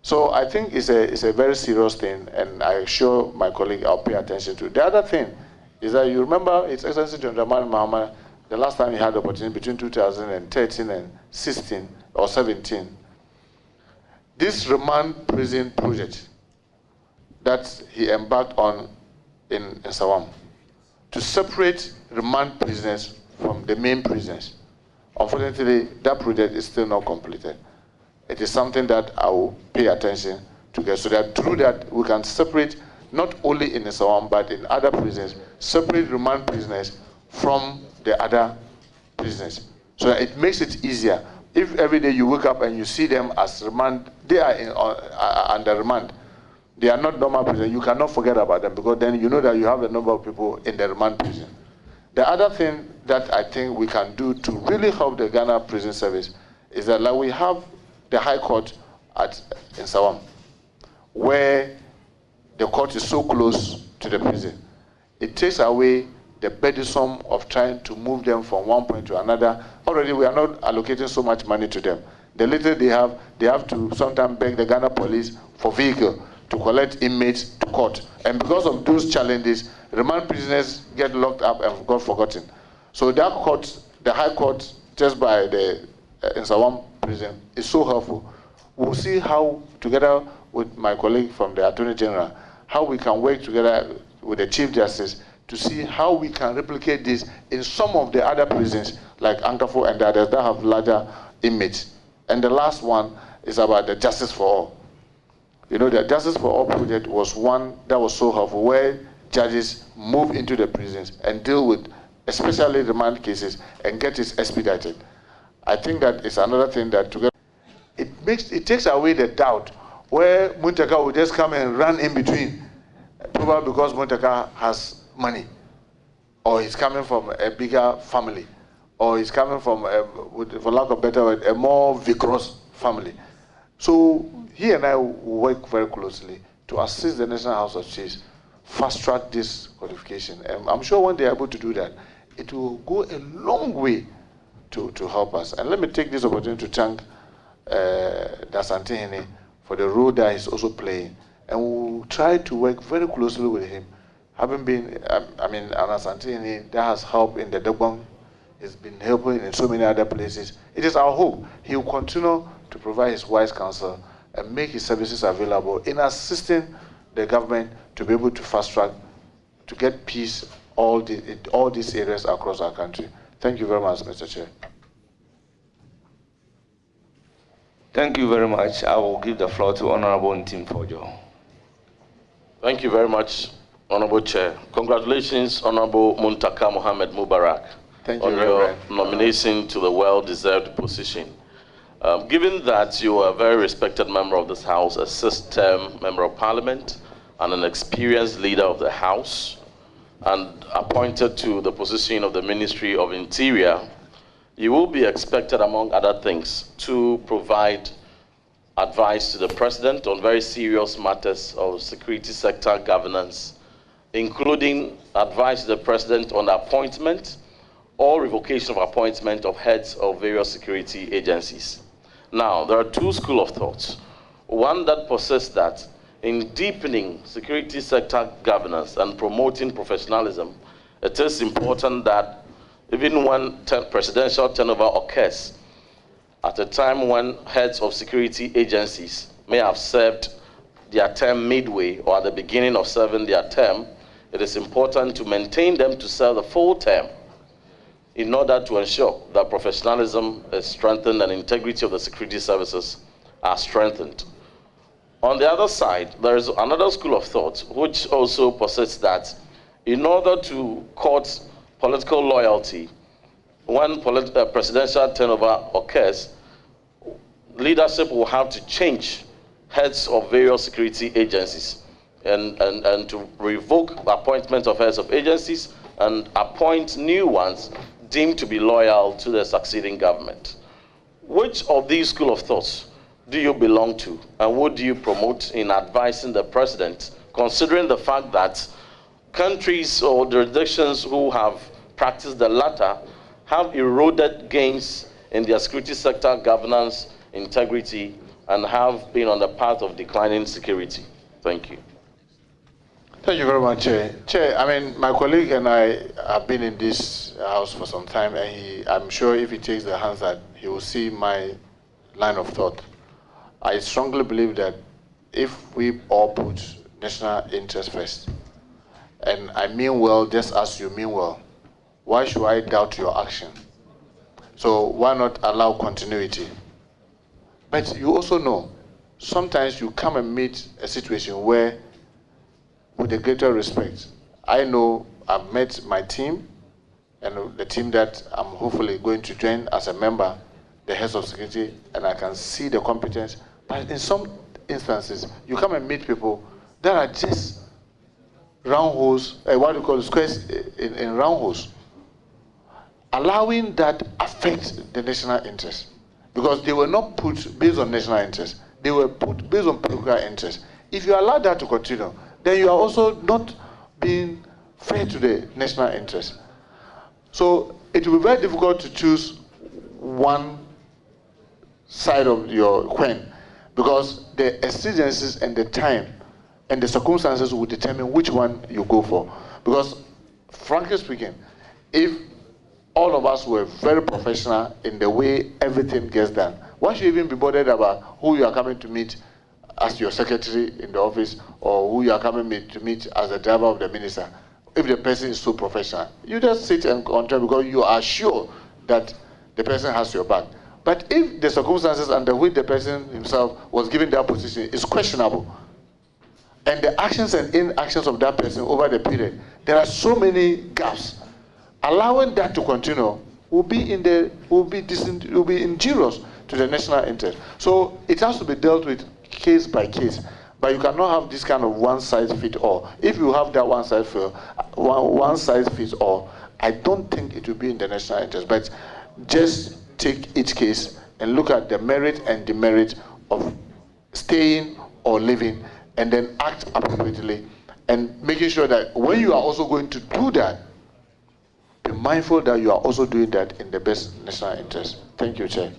So I think it's a very serious thing, and I assure my colleague I'll pay attention to. The other thing is that you remember His Excellency John Dramani Mahama, the last time he had the opportunity between 2013 and 16 or 17, this remand prison project that he embarked on in Sawam, to separate remand prisoners from the main prisoners. Unfortunately, that project is still not completed. It is something that I will pay attention to get, so that through that we can separate, not only in Sawam but in other prisons, separate remand prisoners from the other prisoners, so that it makes it easier. If every day you wake up and you see them as remand, they are under remand. They are not normal prisoners. You cannot forget about them, because then you know that you have a number of people in the remand prison. The other thing that I think we can do to really help the Ghana Prison Service is that, like, we have the High Court in Sawam, where the court is so close to the prison. It takes away the burdensome of trying to move them from one point to another. Already we are not allocating so much money to them. The little they have to sometimes beg the Ghana police for vehicle to collect inmates to court. And because of those challenges, remand prisoners get locked up and got forgotten. So that court, the High Court, just by the Nsawam prison, is so helpful. We'll see how, together with my colleague from the Attorney General, how we can work together with the Chief Justice to see how we can replicate this in some of the other prisons, like Ankafo and the others that have larger inmates. And the last one is about the Justice for All. You know, the Justice for All project was one that was so helpful, where judges move into the prisons and deal with especially remand cases and get it expedited. I think that is another thing that together, it takes away the doubt where Muntaka will just come and run in between, probably because Muntaka has money, or he's coming from a bigger family, or he's coming from, for lack of a better word, a more vigorous family. So he and I will work very closely to assist the National House of Chiefs fast track this codification. And I'm sure when they're able to do that, it will go a long way to help us. And let me take this opportunity to thank Dasantehene for the role that he's also playing. And we'll try to work very closely with him. Having been, Dasantehene, that has helped in the Dogbon, he's been helping in so many other places. It is our hope he will continue to provide his wise counsel and make his services available in assisting the government to be able to fast track, to get peace in all these areas across our country. Thank you very much, Mr. Chair. Thank you very much. I will give the floor to Honorable Ntim Fojo. Thank you very much, Honorable Chair. Congratulations, Honorable Muntaka Mohammed-Mubarak, on your nomination to the well-deserved position. Given that you are a very respected member of this House, a sixth-term member of Parliament, and an experienced leader of the House, and appointed to the position of the Ministry of Interior, you will be expected, among other things, to provide advice to the President on very serious matters of security sector governance, including advice to the President on the appointment or revocation of appointment of heads of various security agencies. Now, there are two schools of thought. One that posits that in deepening security sector governance and promoting professionalism, it is important that even when presidential turnover occurs, at a time when heads of security agencies may have served their term midway or at the beginning of serving their term, it is important to maintain them to serve the full term in order to ensure that professionalism is strengthened and integrity of the security services are strengthened. On the other side, there is another school of thought which also posits that in order to court political loyalty, when presidential turnover occurs, leadership will have to change heads of various security agencies and to revoke appointment of heads of agencies and appoint new ones deemed to be loyal to the succeeding government. Which of these school of thoughts do you belong to, and what do you promote in advising the President, considering the fact that countries or jurisdictions who have practiced the latter have eroded gains in their security sector governance, integrity, and have been on the path of declining security? Thank you. Thank you very much, Chair. Chair, my colleague and I have been in this house for some time, and I'm sure if he takes the hands that he will see my line of thought. I strongly believe that if we all put national interest first, and I mean well just as you mean well, why should I doubt your action? So why not allow continuity? But you also know, sometimes you come and meet a situation where, with a greater respect, I know I've met my team, and the team that I'm hopefully going to join as a member, the heads of security, and I can see the competence. But in some instances, you come and meet people that are just round holes, what do you call it, squares in round holes. Allowing that affect the national interest. Because they were not put based on national interest. They were put based on political interest. If you allow that to continue, then you are also not being fair to the national interest. So it will be very difficult to choose one side of your coin, because the exigencies and the time and the circumstances will determine which one you go for. Because frankly speaking, if all of us were very professional in the way everything gets done, why should you even be bothered about who you are coming to meet as your secretary in the office, or who you are coming to meet as the driver of the minister? If the person is so professional, you just sit and contract because you are sure that the person has your back. But if the circumstances under which the person himself was given that position is questionable, and the actions and inactions of that person over the period, there are so many gaps, allowing that to continue will be injurious to the national interest. So it has to be dealt with case by case. But you cannot have this kind of one size fits all. If you have that one size fits all, I don't think it will be in the national interest. But just take each case and look at the merit and demerit of staying or leaving, and then act appropriately, and making sure that when you are also going to do that, be mindful that you are also doing that in the best national interest. Thank you, Chair.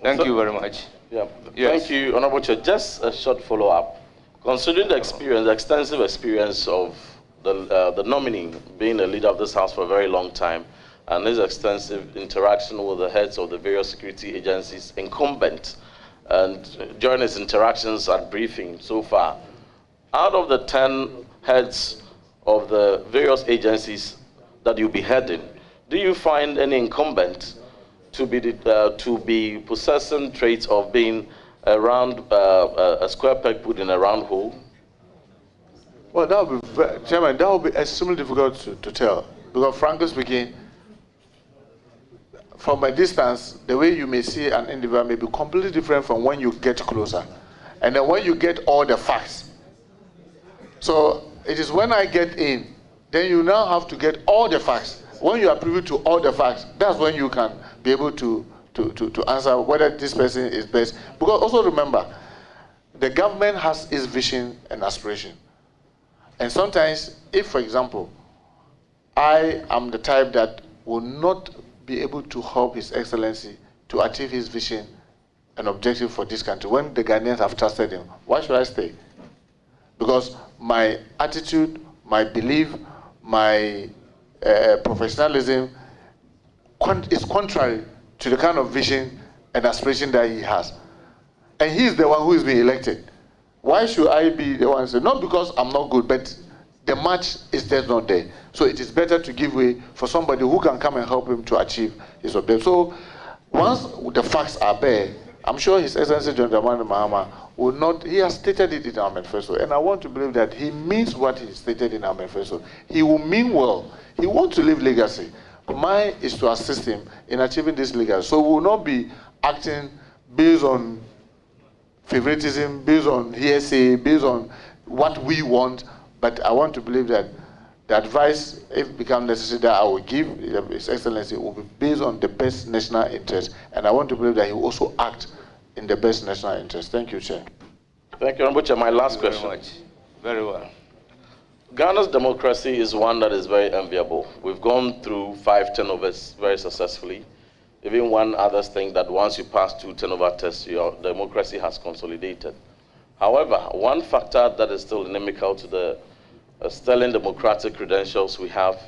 Thank you very much. Yeah. Yes. Thank you, Honorable Chair. Just a short follow-up. Considering the experience, the extensive experience of the nominee being a leader of this House for a very long time, and his extensive interaction with the heads of the various security agencies incumbent, and during his interactions at briefing so far, out of the 10 heads of the various agencies that you'll be heading, do you find any incumbent to be possessing traits of being around a square peg put in a round hole? Well, that would be, Chairman, that would be extremely difficult to tell, because frankly speaking, from a distance, the way you may see an individual may be completely different from when you get closer, and then when you get all the facts. So it is when I get in, then you now have to get all the facts. When you are privy to all the facts, that's when you can be able to answer whether this person is best. Because also remember, the government has its vision and aspiration. And sometimes, if, for example, I am the type that will not be able to help His Excellency to achieve his vision and objective for this country, when the Ghanaians have trusted him, why should I stay? Because my attitude, my belief, my professionalism is contrary to the kind of vision and aspiration that he has. And he is the one who is being elected. Why should I be the one to say, not because I'm not good, but the match is just not there. So it is better to give way for somebody who can come and help him to achieve his objective. So once the facts are bare, I'm sure His Excellency John Dramani Mahama will not, he has stated it in our manifesto, and I want to believe that he means what he stated in our manifesto. He will mean well. He wants to leave legacy. Mine is to assist him in achieving this legacy. So we will not be acting based on favoritism, based on hearsay, based on what we want, but I want to believe that the advice, if it becomes necessary, that I will give His Excellency will be based on the best national interest, and I want to believe that he will also act in the best national interest. Thank you, Chair. Thank you, Honorable Chair. My last question. Very much. Very well. Ghana's democracy is one that is very enviable. We've gone through 5 turnovers very successfully. Even one other thing that once you pass 2 turnover tests, your democracy has consolidated. However, one factor that is still inimical to the sterling democratic credentials we have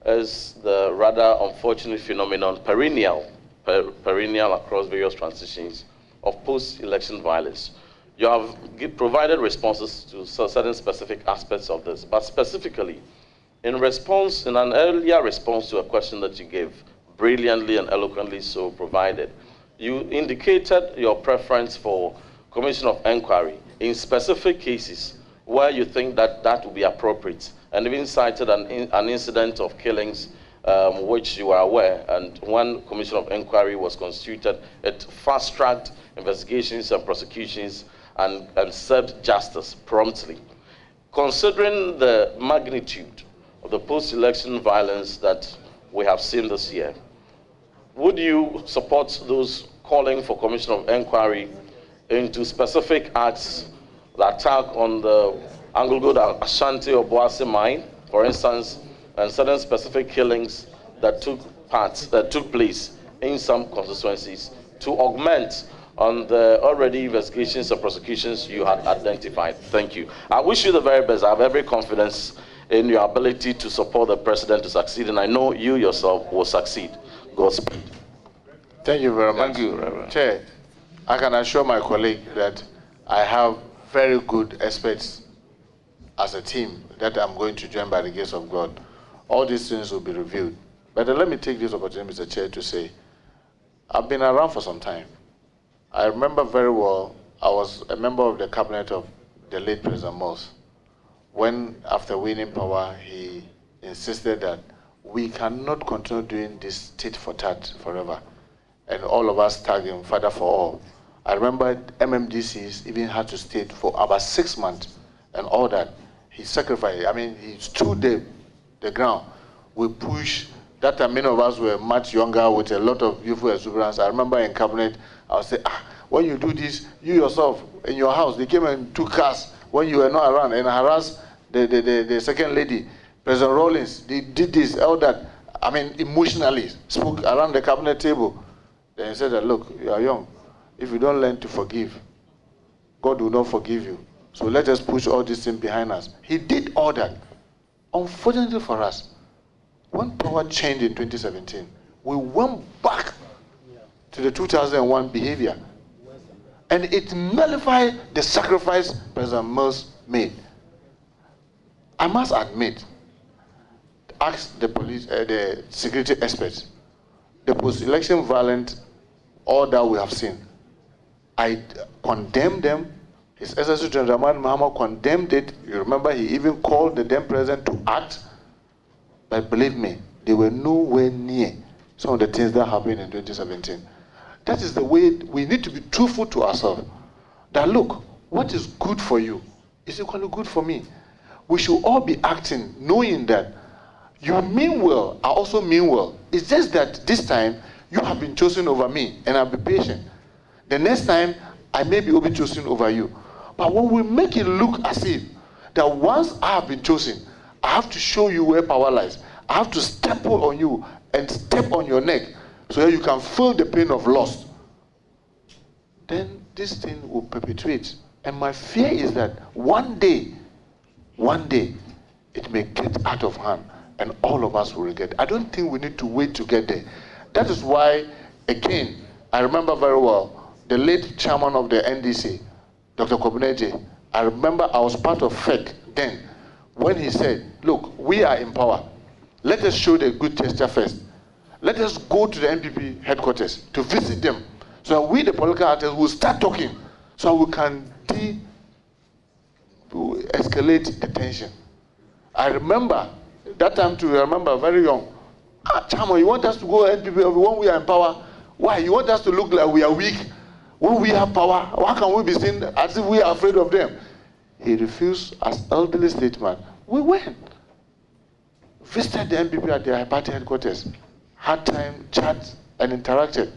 is the rather unfortunate phenomenon, perennial across various transitions, of post-election violence. You have provided responses to certain specific aspects of this, but specifically, in an earlier response to a question that you gave, brilliantly and eloquently so provided, you indicated your preference for Commission of Inquiry in specific cases where you think that would be appropriate, and even cited an incident of killings which you are aware, and one Commission of Inquiry was constituted. It fast-tracked investigations and prosecutions and served justice promptly. Considering the magnitude of the post-election violence that we have seen this year, would you support those calling for Commission of Inquiry into specific acts, the attack on the Anglo-Ashanti or Boase mine, for instance, and certain specific killings that took place in some constituencies to augment on the already investigations and prosecutions you had identified. Thank you. I wish you the very best. I have every confidence in your ability to support the president to succeed, and I know you yourself will succeed. Godspeed. Thank you very much. Thank you, Reverend. Chair, I can assure my colleague that I have very good experts as a team that I'm going to join by the grace of God. All these things will be reviewed. But let me take this opportunity, Mr. Chair, to say, I've been around for some time. I remember very well, I was a member of the cabinet of the late President Moss, when after winning power, he insisted that we cannot continue doing this tit for tat forever. And all of us tagged him, Father for all. I remember MMDCs even had to stay for about 6 months and all that. He sacrificed, I mean, he stood the ground. We pushed. That time, many of us were much younger with a lot of youthful exuberance. I remember in cabinet, I would say, when you do this, you yourself, in your house, they came and took cars when you were not around and harassed the second lady, President Rawlings. They did this, all that. I mean, emotionally, spoke around the cabinet table. Then he said that, look, you are young. If you don't learn to forgive, God will not forgive you. So let us push all these things behind us. He did all that. Unfortunately for us, when power changed in 2017, we went back to the 2001 behavior. And it nullified the sacrifice President Mills made. I must admit, ask the police, the security experts, the post-election violence, all that we have seen. I condemn them. His Excellency General Muhammad condemned it. You remember he even called the then president to act. But believe me, they were nowhere near some of the things that happened in 2017. That is the way we need to be truthful to ourselves. That look, what is good for you is equally good for me. We should all be acting knowing that you mean well, I also mean well. It's just that this time you have been chosen over me and I'll be patient. The next time I may be chosen over you. But when we make it look as if that once I have been chosen, I have to show you where power lies. I have to step on you and step on your neck so that you can feel the pain of loss. Then this thing will perpetuate. And my fear is that one day, it may get out of hand and all of us will regret. I don't think we need to wait to get there. That is why, again, I remember very well, the late chairman of the NDC, Dr. Kobuneje, I remember I was part of FEC then, when he said, look, we are in power. Let us show the good gesture first. Let us go to the NPP headquarters to visit them so that we, the political actors, will start talking so we can de-escalate the tension. I remember, that time too, I remember very young. Chama, you want us to go NPP when we are in power? Why? You want us to look like we are weak? When we have power, why can we be seen as if we are afraid of them? He refused as elderly statesman. We went. Visited the NPP at their party headquarters. Had time, chat, and interacted.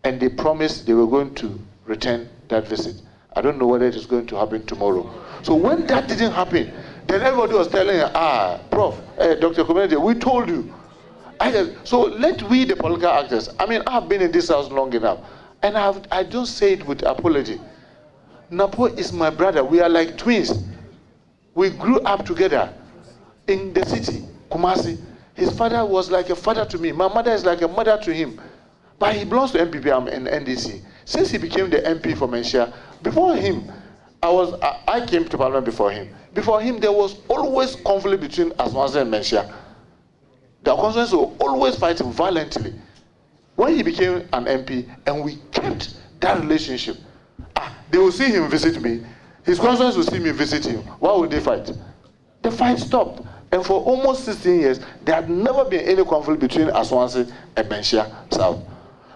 And they promised they were going to return that visit. I don't know whether it is going to happen tomorrow. So when that didn't happen, then everybody was telling her, Prof, Dr. Kobuneje, we told you. So let we, the political actors, I mean, I've been in this house long enough, and I don't say it with apology. Napo is my brother. We are like twins. We grew up together in the city, Kumasi. His father was like a father to me. My mother is like a mother to him. But he belongs to NPP and NDC. Since he became the MP for Menchia, before him, I came to Parliament before him. Before him, there was always conflict between Aswanse and Menchia. The constituents were always fighting violently. When he became an MP, and we kept that relationship, they will see him visit me. His constituents will see me visit him. Why would they fight? The fight stopped. And for almost 16 years, there had never been any conflict between Aswanse and Menchia South.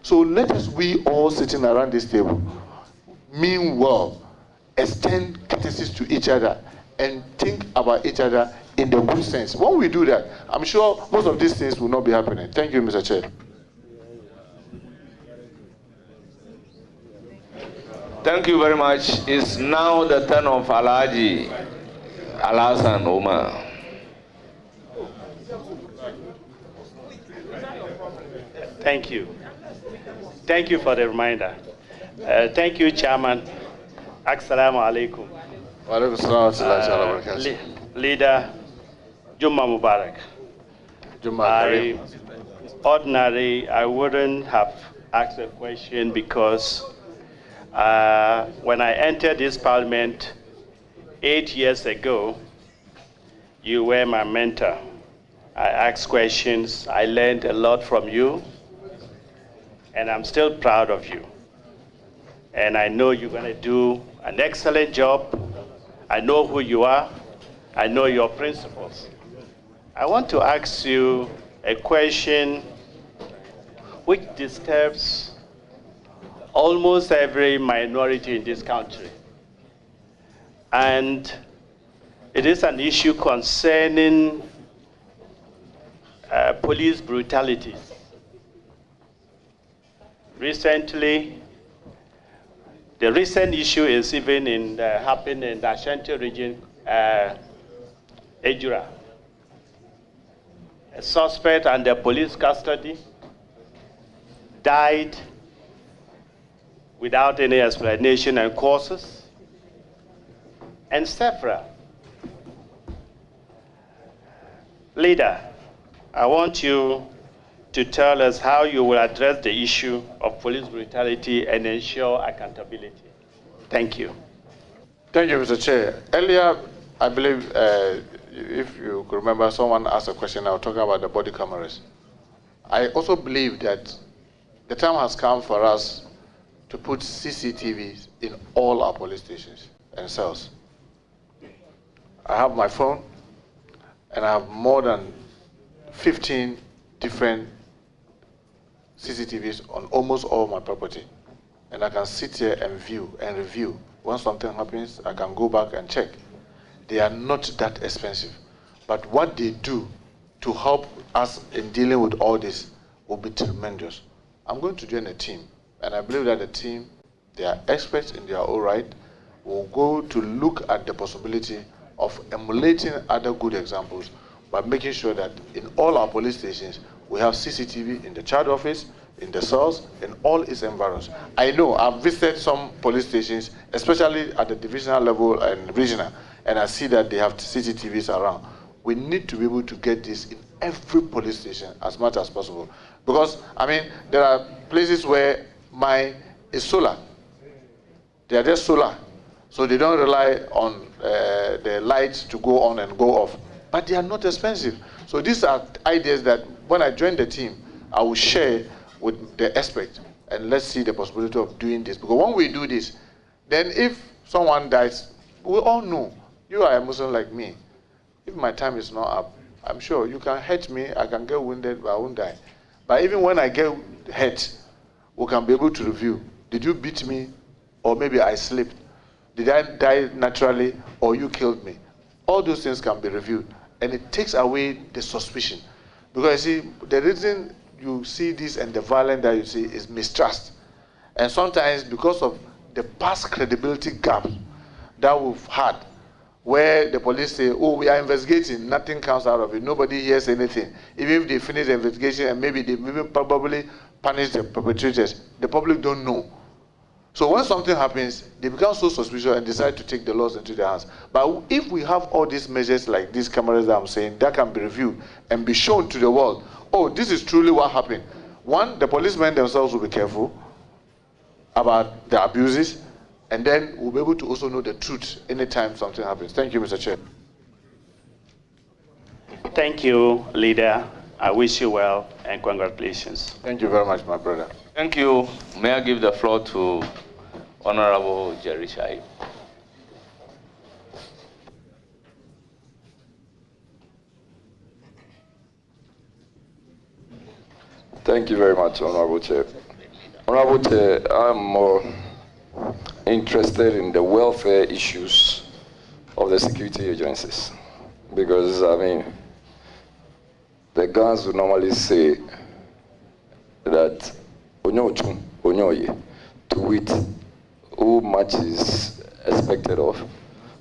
So let us, we all sitting around this table, mean well, extend courtesies to each other, and think about each other in the good sense. When we do that, I'm sure most of these things will not be happening. Thank you, Mr. Chair. Thank you very much. It's now the turn of Alhaji Alhassan Omar. Thank you. Thank you for the reminder. Thank you, Chairman. Assalamu alaikum. Leader Juma Mubarak. Ordinarily, I wouldn't have asked a question because when I entered this parliament 8 years ago, you were my mentor. I asked questions, I learned a lot from you, and I'm still proud of you. And I know you're going to do an excellent job. I know who you are. I know your principles. I want to ask you a question which disturbs almost every minority in this country. And it is an issue concerning police brutality. Recently, the recent issue is even happened in the Ashanti region, Ejura. A suspect under police custody died without any explanation and causes, and several. Leader, I want you to tell us how you will address the issue of police brutality and ensure accountability. Thank you. Thank you, Mr. Chair. Earlier, I believe, if you could remember, someone asked a question. I was talking about the body cameras. I also believe that the time has come for us to put CCTVs in all our police stations and cells. I have my phone, and I have more than 15 different CCTVs on almost all my property. And I can sit here and view and review. When something happens, I can go back and check. They are not that expensive. But what they do to help us in dealing with all this will be tremendous. I'm going to join a team, and I believe that the team, they are experts in their own right, will go to look at the possibility of emulating other good examples by making sure that in all our police stations, we have CCTV in the child office, in the cells, in all its environs. I know I've visited some police stations, especially at the divisional level and regional, and I see that they have CCTVs around. We need to be able to get this in every police station as much as possible. Because, I mean, there are places where mine is solar. They are just solar. So they don't rely on the lights to go on and go off. But they are not expensive. So these are ideas that when I join the team, I will share with the experts, and let's see the possibility of doing this. Because when we do this, then if someone dies, we all know, you are a Muslim like me. If my time is not up, I'm sure you can hurt me, I can get wounded, but I won't die. But even when I get hurt, we can be able to review. Did you beat me? Or maybe I slipped? Did I die naturally? Or you killed me? All those things can be reviewed. And it takes away the suspicion. Because you see, the reason you see this and the violence that you see is mistrust. And sometimes because of the past credibility gap that we've had, where the police say, oh, we are investigating, nothing comes out of it, nobody hears anything. Even if they finish the investigation and maybe they even probably punish the perpetrators, the public don't know. So when something happens, they become so suspicious and decide to take the laws into their hands. But if we have all these measures like these cameras that I'm saying, that can be reviewed and be shown to the world, oh, this is truly what happened. One, the policemen themselves will be careful about the abuses, and then we'll be able to also know the truth anytime something happens. Thank you, Mr. Chair. Thank you, Leader. I wish you well and congratulations. Thank you very much, my brother. Thank you. May I give the floor to Honorable Jerry Shai. Thank you very much, Honorable Chair. Honorable Chair, I'm more interested in the welfare issues of the security agencies. Because, I mean, the guns would normally say that onyochun, onyoye, to wit, who much is expected of,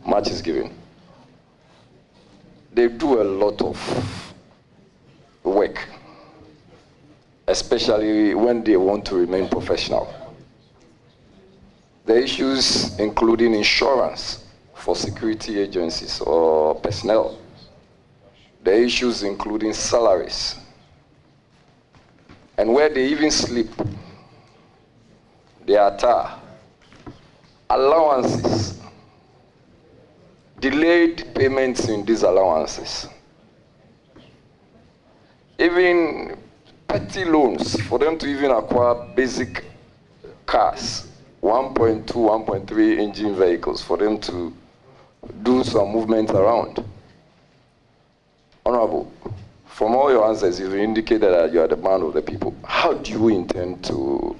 much is given. They do a lot of work. especially when they want to remain professional. The issues including insurance for security agencies or personnel. The issues including salaries. And where they even sleep, their attire, allowances, delayed payments in these allowances, even petty loans for them to even acquire basic cars, 1.2, 1.3 engine vehicles for them to do some movement around. Honorable, from all your answers, you've indicated that you are the man of the people. How do you intend to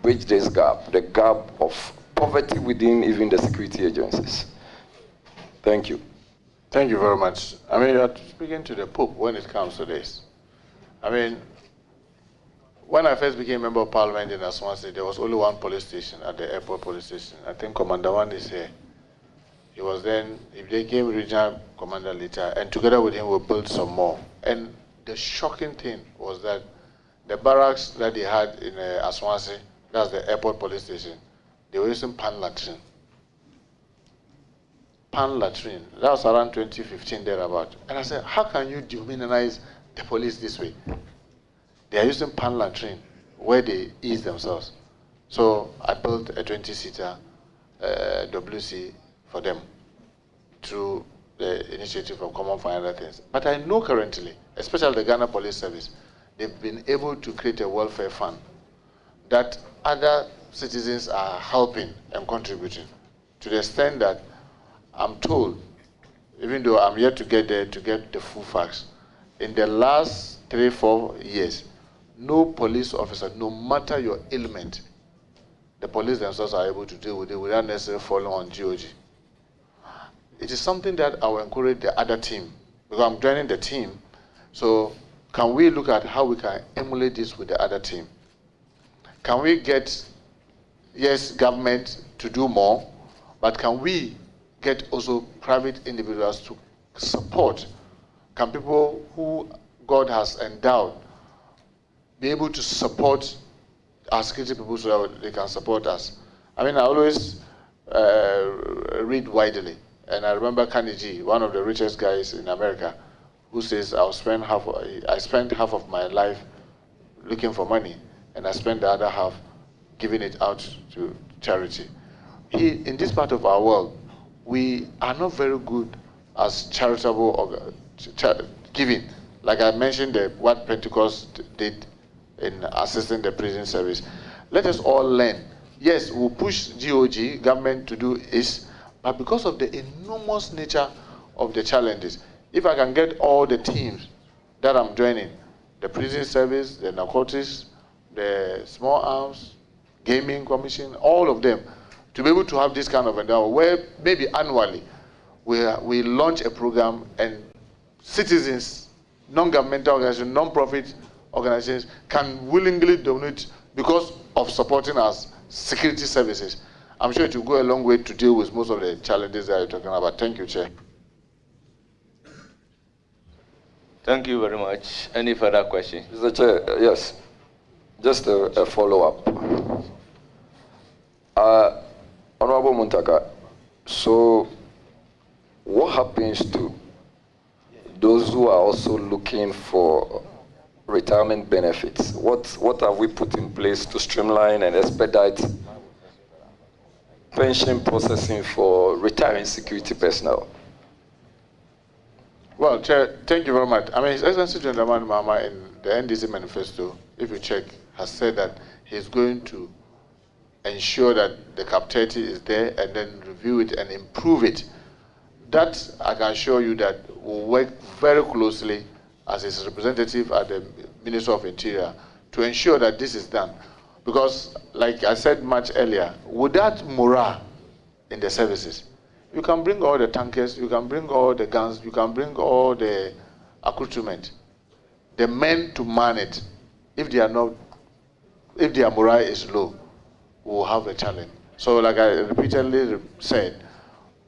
bridge this gap, the gap of poverty within even the security agencies? Thank you. Thank you very much. I mean, you're speaking to the Pope when it comes to this. I mean, when I first became member of parliament in Aswansi, there was only one police station at the airport police station. I think Commander One is here. He was then, he became regional commander later, and together with him we built some more. And the shocking thing was that the barracks that they had in Aswansi, that's the airport police station, they were using pan latrine. Pan latrine. That was around 2015 thereabout. And I said, how can you dehumanize the police this way? They are using pan latrine where they ease themselves. So I built a 20-seater WC for them through the initiative of Common for Other Things. But I know currently, especially the Ghana Police Service, they've been able to create a welfare fund that other citizens are helping and contributing, to the extent that I'm told, even though I'm yet to get there to get the full facts, in the last 3-4 years, no police officer, no matter your ailment, the police themselves are able to deal with it without necessarily falling on GOG. It is something that I will encourage the other team, because I'm joining the team. So can we look at how we can emulate this with the other team? Can we get, yes, government to do more, but can we get also private individuals to support? Can people who God has endowed be able to support our security people so that they can support us? I mean, I always read widely. And I remember Carnegie, one of the richest guys in America, who says, I spent half of my life looking for money, and I spent the other half giving it out to charity. In this part of our world, we are not very good as charitable giving. Like I mentioned, what Pentecost did in assisting the prison service. Let us all learn. Yes, we'll push GOG, government, to do this, but because of the enormous nature of the challenges, if I can get all the teams that I'm joining, the prison service, the narcotics, the small arms, gaming commission, all of them, to be able to have this kind of endowment, where maybe annually we launch a program and citizens, non-governmental organizations, non-profit organizations can willingly donate because of supporting us security services. I'm sure it will go a long way to deal with most of the challenges that you're talking about. Thank you, Chair. Thank you very much. Any further questions? Mr. Chair, yes. Just a follow-up. Honorable Muntaka, so what happens to those who are also looking for retirement benefits? What have we put in place to streamline and expedite pension processing for retiring security personnel? Well, Chair, thank you very much. I mean, His Excellency General Mahama in the NDC manifesto, if you check, has said that he's going to ensure that the captivity is there and then review it and improve it. That, I can assure you, that will work very closely as his representative at the Minister of Interior to ensure that this is done. Because, like I said much earlier, without morale in the services, you can bring all the tankers, you can bring all the guns, you can bring all the accoutrement. The men to man it, if their morale is low, we will have a challenge. So, like I repeatedly said,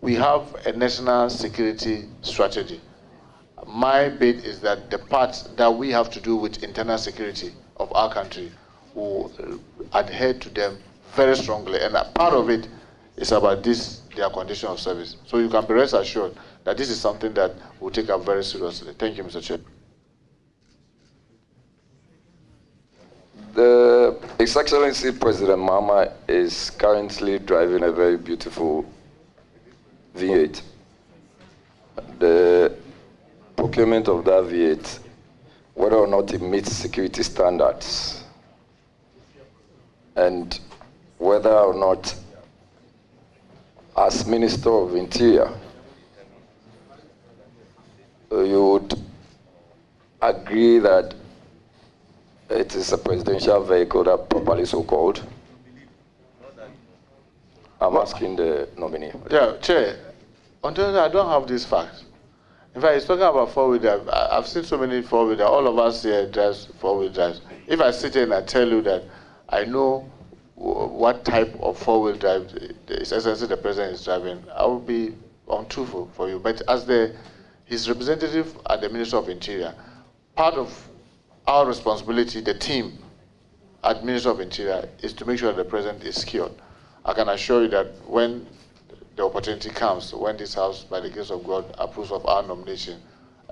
we have a national security strategy. my bid is that the parts that we have to do with internal security of our country will adhere to them very strongly. And a part of it is about this, their condition of service. So you can be rest assured that this is something that we'll take up very seriously. Thank you, Mr. Chair. His Excellency President Mahama is currently driving a very beautiful V8. The procurement of that V8, whether or not it meets security standards, and whether or not, as Minister of Interior, you would agree that it is a presidential vehicle that properly so-called. I'm asking the nominee. Yeah, Chair, until I don't have this fact. In fact, he's talking about four-wheel drive. I've seen so many four-wheel drive. All of us here drive four-wheel drives. If I sit here and I tell you that I know what type of four-wheel drive His Excellency the President is driving, I will be untruthful for you. But as his representative at the Ministry of Interior, part of our responsibility, the team at Ministry of Interior, is to make sure that the President is secured. I can assure you that when the opportunity comes, when this House, by the grace of God, approves of our nomination,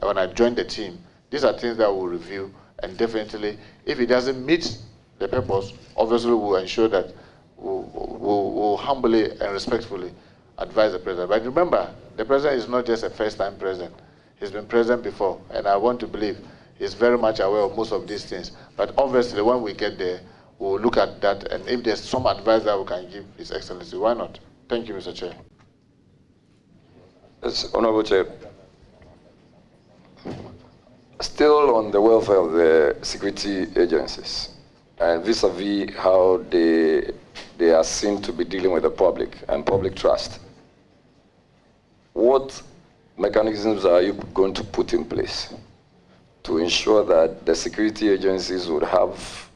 when I join the team, these are things that we'll review, and definitely, if it doesn't meet the purpose, obviously we'll ensure that we'll humbly and respectfully advise the President. But remember, the President is not just a first-time President. He's been President before, and I want to believe he's very much aware of most of these things. But obviously, when we get there, we'll look at that, and if there's some advice that we can give His Excellency, why not? Thank you, Mr. Chair. Yes, Honorable Chair. Still on the welfare of the security agencies, and vis-a-vis how they are seen to be dealing with the public and public trust, what mechanisms are you going to put in place to ensure that the security agencies would have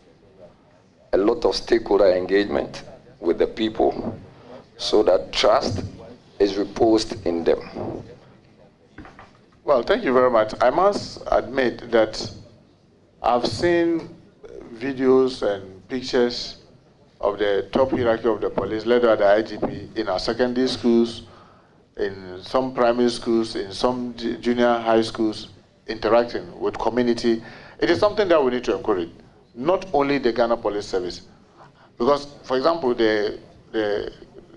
a lot of stakeholder engagement with the people so that trust is reposed in them? Well, thank you very much. I must admit that I've seen videos and pictures of the top hierarchy of the police, led by the IGP, in our secondary schools, in some primary schools, in some junior high schools, interacting with community. It is something that we need to encourage, not only the Ghana Police Service. Because, for example, the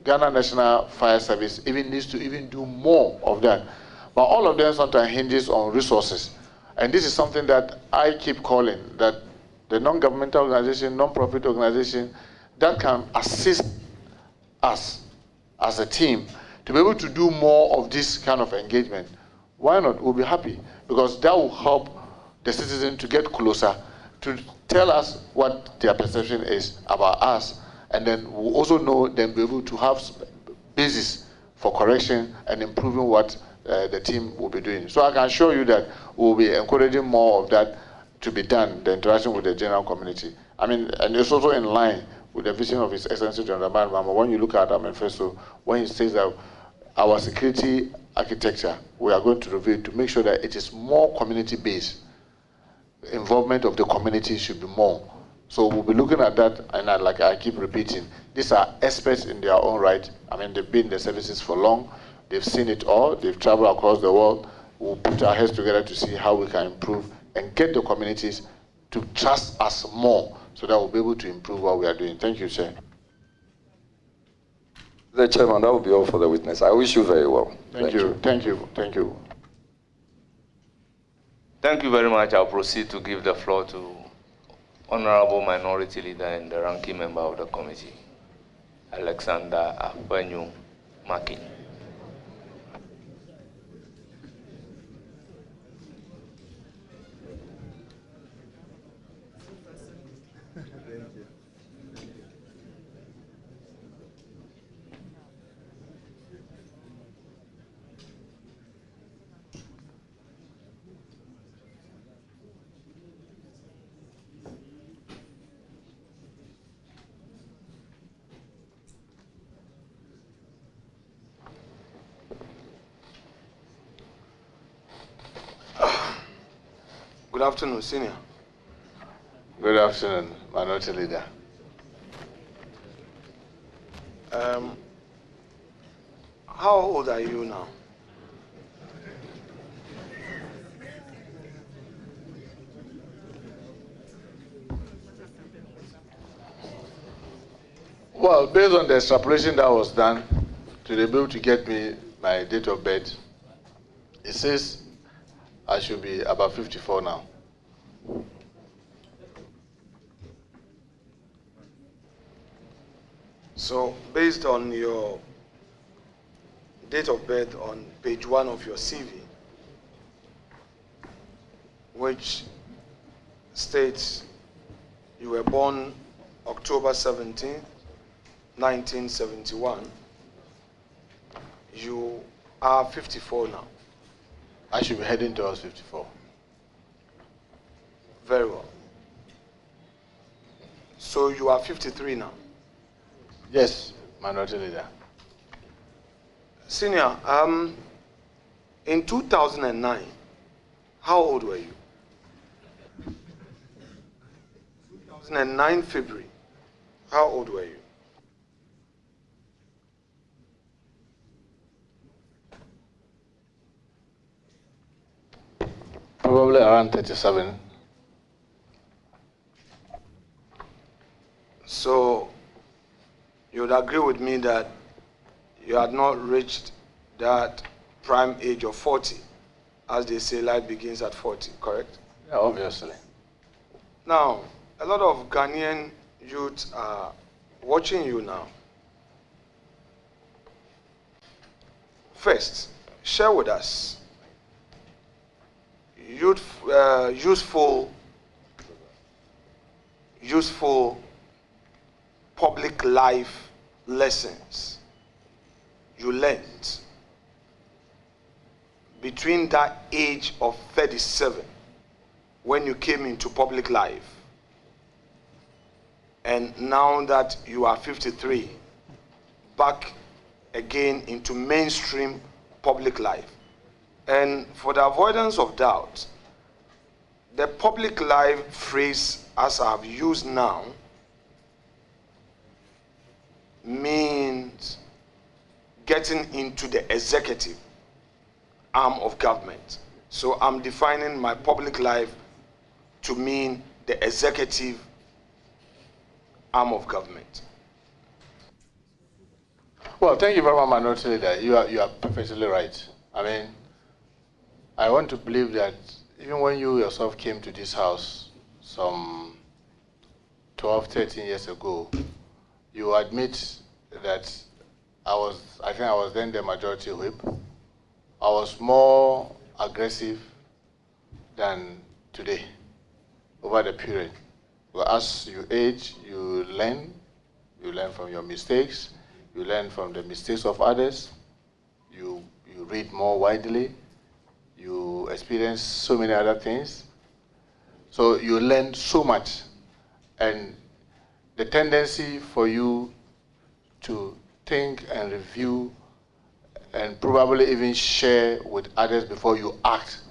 Ghana National Fire Service even needs to even do more of that. But all of them sometimes hinges on resources. And this is something that I keep calling, that the non-governmental organization, non-profit organization, that can assist us as a team to be able to do more of this kind of engagement. Why not? We'll be happy, because that will help the citizen to get closer, to tell us what their perception is about us, and then we'll also know, then be able to have basis for correction and improving what the team will be doing. So I can assure you that we'll be encouraging more of that to be done, the interaction with the general community. I mean, and it's also in line with the vision of His Excellency John Dramani Mahama. When you look at our manifesto, when he says that our security architecture, we are going to review to make sure that it is more community-based. Involvement of the community should be more. So we'll be looking at that, and like I keep repeating, these are experts in their own right. I mean, they've been in the services for long. They've seen it all. They've traveled across the world. We'll put our heads together to see how we can improve and get the communities to trust us more, so that we'll be able to improve what we are doing. Thank you, Chair. The Chairman, that will be all for the witness. I wish you very well. Thank you. Thank you. Thank you. Thank you very much. I'll proceed to give the floor to Honorable Minority Leader and the ranking member of the committee, Alexander Akpanyu-Maki. Good afternoon, Senior. Good afternoon, Minority Leader. How old are you now? Well, based on the extrapolation that was done to be able to get me my date of birth, it says I should be about 54 now. So, based on your date of birth on page 1 of your CV, which states you were born October 17, 1971, you are 54 now. I should be heading towards 54. Very well. So you are 53 now? Yes, Minority Leader. Senior, in 2009, how old were you? 2009 February, how old were you? Probably around 37. So you would agree with me that you had not reached that prime age of 40. As they say, life begins at 40, correct? Yeah, obviously. Now, a lot of Ghanaian youth are watching you now. First, share with us useful public life lessons you learned between that age of 37 when you came into public life and now that you are 53 back again into mainstream public life. And for the avoidance of doubt, the public life phrase as I've used now means getting into the executive arm of government. So I'm defining my public life to mean the executive arm of government. Well, thank you very much, Minority Leader. You are perfectly right. I mean, I want to believe that even when you yourself came to this house some 12, 13 years ago, you admit that I think I was then the majority whip. I was more aggressive than today over the period. But as you age, you learn from your mistakes, you learn from the mistakes of others, you read more widely, you experience so many other things. So you learn so much. And the tendency for you to think and review and probably even share with others before you act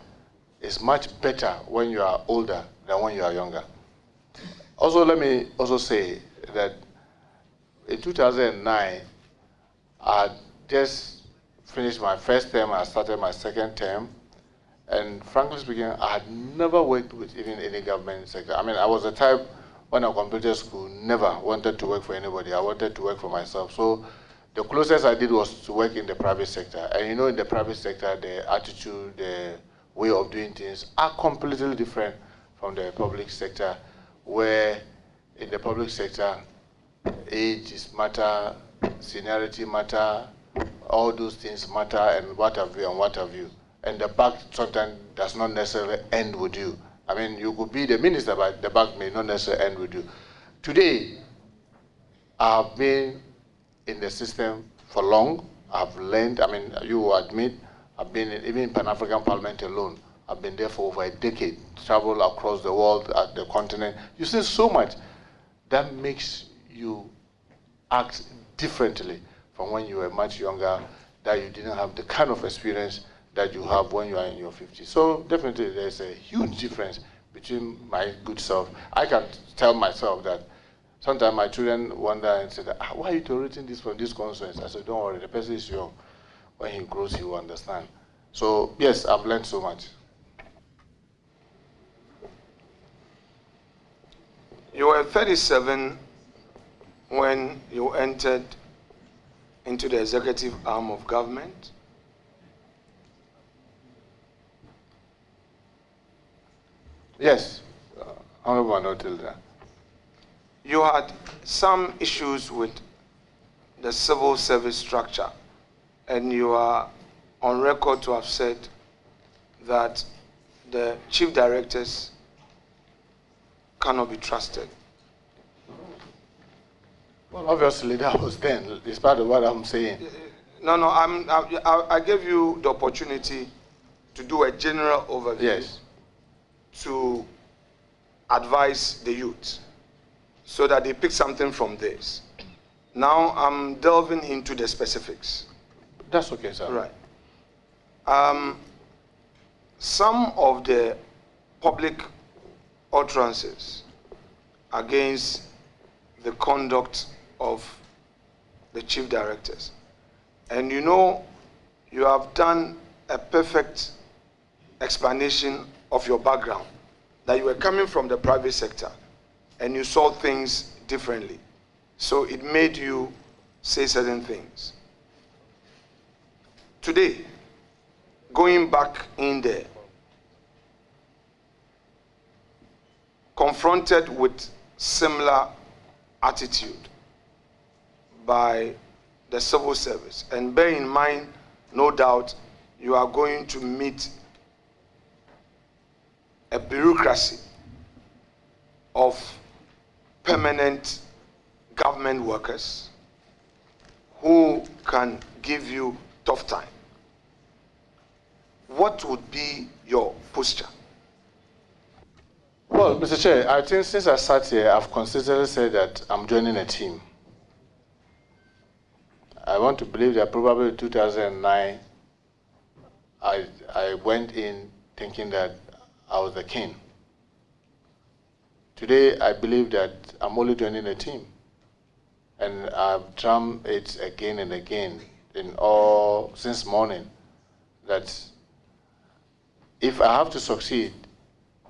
is much better when you are older than when you are younger. Also, let me also say that in 2009, I had just finished my first term, I started my second term, and frankly speaking, I had never worked with even any government sector. I mean, I was the type, when I completed school, never wanted to work for anybody. I wanted to work for myself. So the closest I did was to work in the private sector. And you know, in the private sector, the attitude, the way of doing things are completely different from the public sector, where in the public sector, age is matter, seniority matter, all those things matter, and what have you and what have you. And the buck sometimes does not necessarily end with you. I mean, you could be the minister, but the buck may not necessarily end with you. Today, I've been in the system for long. I've learned, I mean, you will admit, I've been even in Pan-African Parliament alone. I've been there for over a decade, traveled across the world, at the continent. You see so much that makes you act differently from when you were much younger, that you didn't have the kind of experience that you have when you are in your 50s. So definitely there's a huge difference between my good self. I can tell myself that sometimes my children wonder and say, why are you tolerating this from this conference? I said, don't worry, the person is young. When he grows, he will understand. So, yes, I've learned so much. You were 37 when you entered into the executive arm of government. Yes, Honorable Anotilda. You had some issues with the civil service structure, and you are on record to have said that the chief directors cannot be trusted. Well, obviously, that was then. It's part of what I'm saying. No, I gave you the opportunity to do a general overview. Yes. To advise the youth so that they pick something from this. Now I'm delving into the specifics. That's okay, sir. Right. Some of the public utterances against the conduct of the chief directors. And you know, you have done a perfect explanation of your background, that you were coming from the private sector and you saw things differently. So it made you say certain things. Today, going back in there, confronted with similar attitude by the civil service, and bear in mind, no doubt, you are going to meet a bureaucracy of permanent government workers who can give you tough time. What would be your posture? Well, Mr. Chair, I think since I sat here, I've consistently said that I'm joining a team. I want to believe that probably in 2009, I went in thinking that I was the king. Today, I believe that I'm only joining a team. And I've drummed it again and again since morning that if I have to succeed,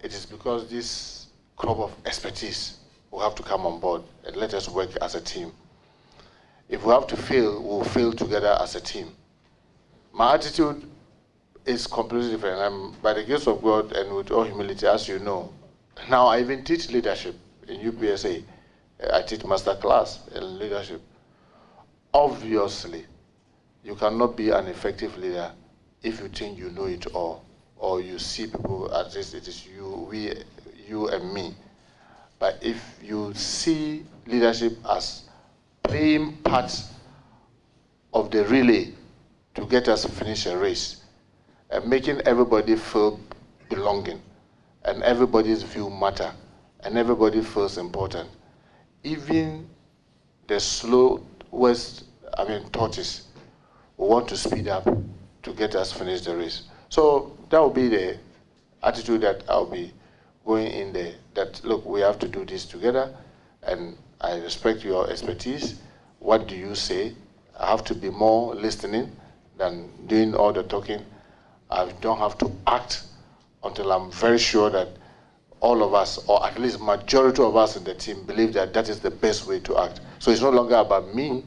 it is because this crop of expertise will have to come on board and let us work as a team. If we have to fail, we'll fail together as a team. My attitude is completely different. By the grace of God and with all humility, as you know, now I even teach leadership in UPSA. I teach master class in leadership. Obviously, you cannot be an effective leader if you think you know it all, or you see people as if it is you and me. But if you see leadership as playing parts of the relay to get us to finish a race, and making everybody feel belonging, and everybody's view matter, and everybody feels important. Even the slowest, tortoise will want to speed up to get us finish the race. So that will be the attitude that I'll be going in there, that look, we have to do this together, and I respect your expertise. What do you say? I have to be more listening than doing all the talking. I don't have to act until I'm very sure that all of us, or at least majority of us in the team, believe that that is the best way to act. So it's no longer about me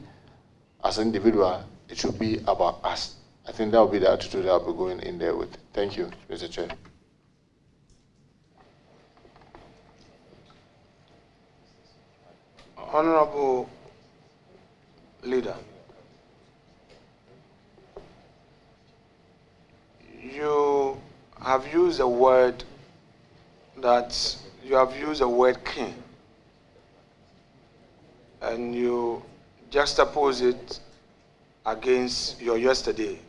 as an individual, it should be about us. I think that will be the attitude I'll be going in there with. Thank you, Mr. Chair. Honorable Leader, you have used a word king, and you juxtapose it against your yesterday.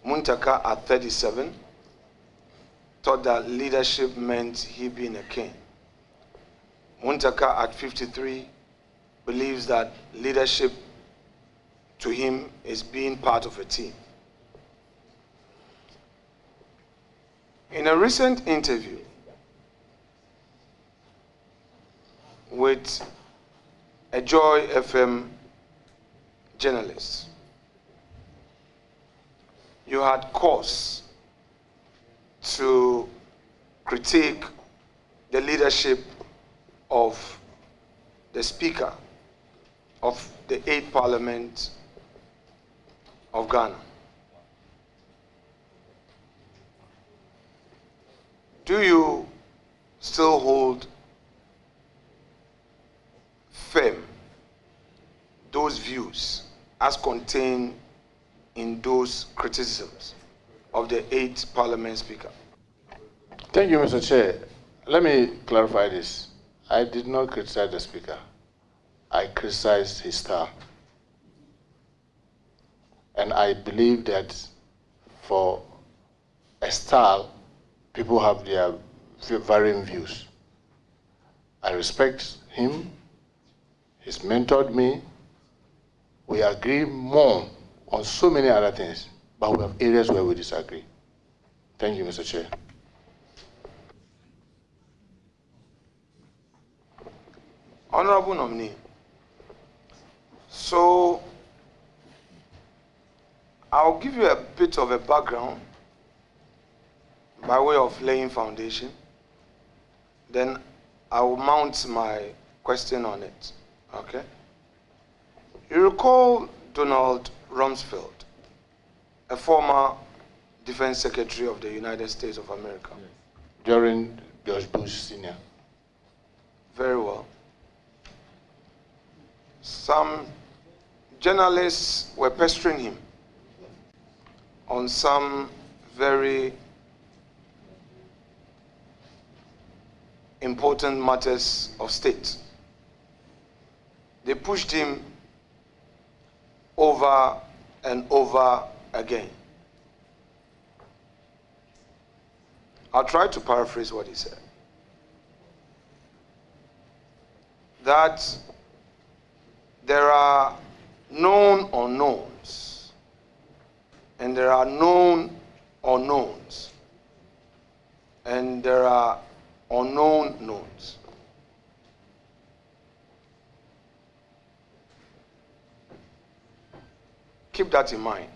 Muntaka at 37 thought that leadership meant he being a king. Muntaka at 53 believes that leadership to him is being part of a team. In a recent interview, with a Joy FM journalist. You had cause to critique the leadership of the Speaker of the 8th Parliament of Ghana. Do you still hold firm those views as contained in those criticisms of the 8th Parliament Speaker? Thank you, Mr. Chair. Let me clarify this. I did not criticize the Speaker. I criticized his style. And I believe that for a style, people have their varying views. I respect him. He's mentored me. We agree more on so many other things, but we have areas where we disagree. Thank you, Mr. Chair. Honorable nominee, so I'll give you a bit of a background by way of laying foundation. Then I will mount my question on it. Okay? You recall Donald Rumsfeld, a former Defense Secretary of the United States of America. During George Bush Sr. Very well. Some journalists were pestering him on some very important matters of state. They pushed him over and over again. I'll try to paraphrase what he said. That there are known unknowns, and there are known unknowns, and there are unknown knowns. Keep that in mind.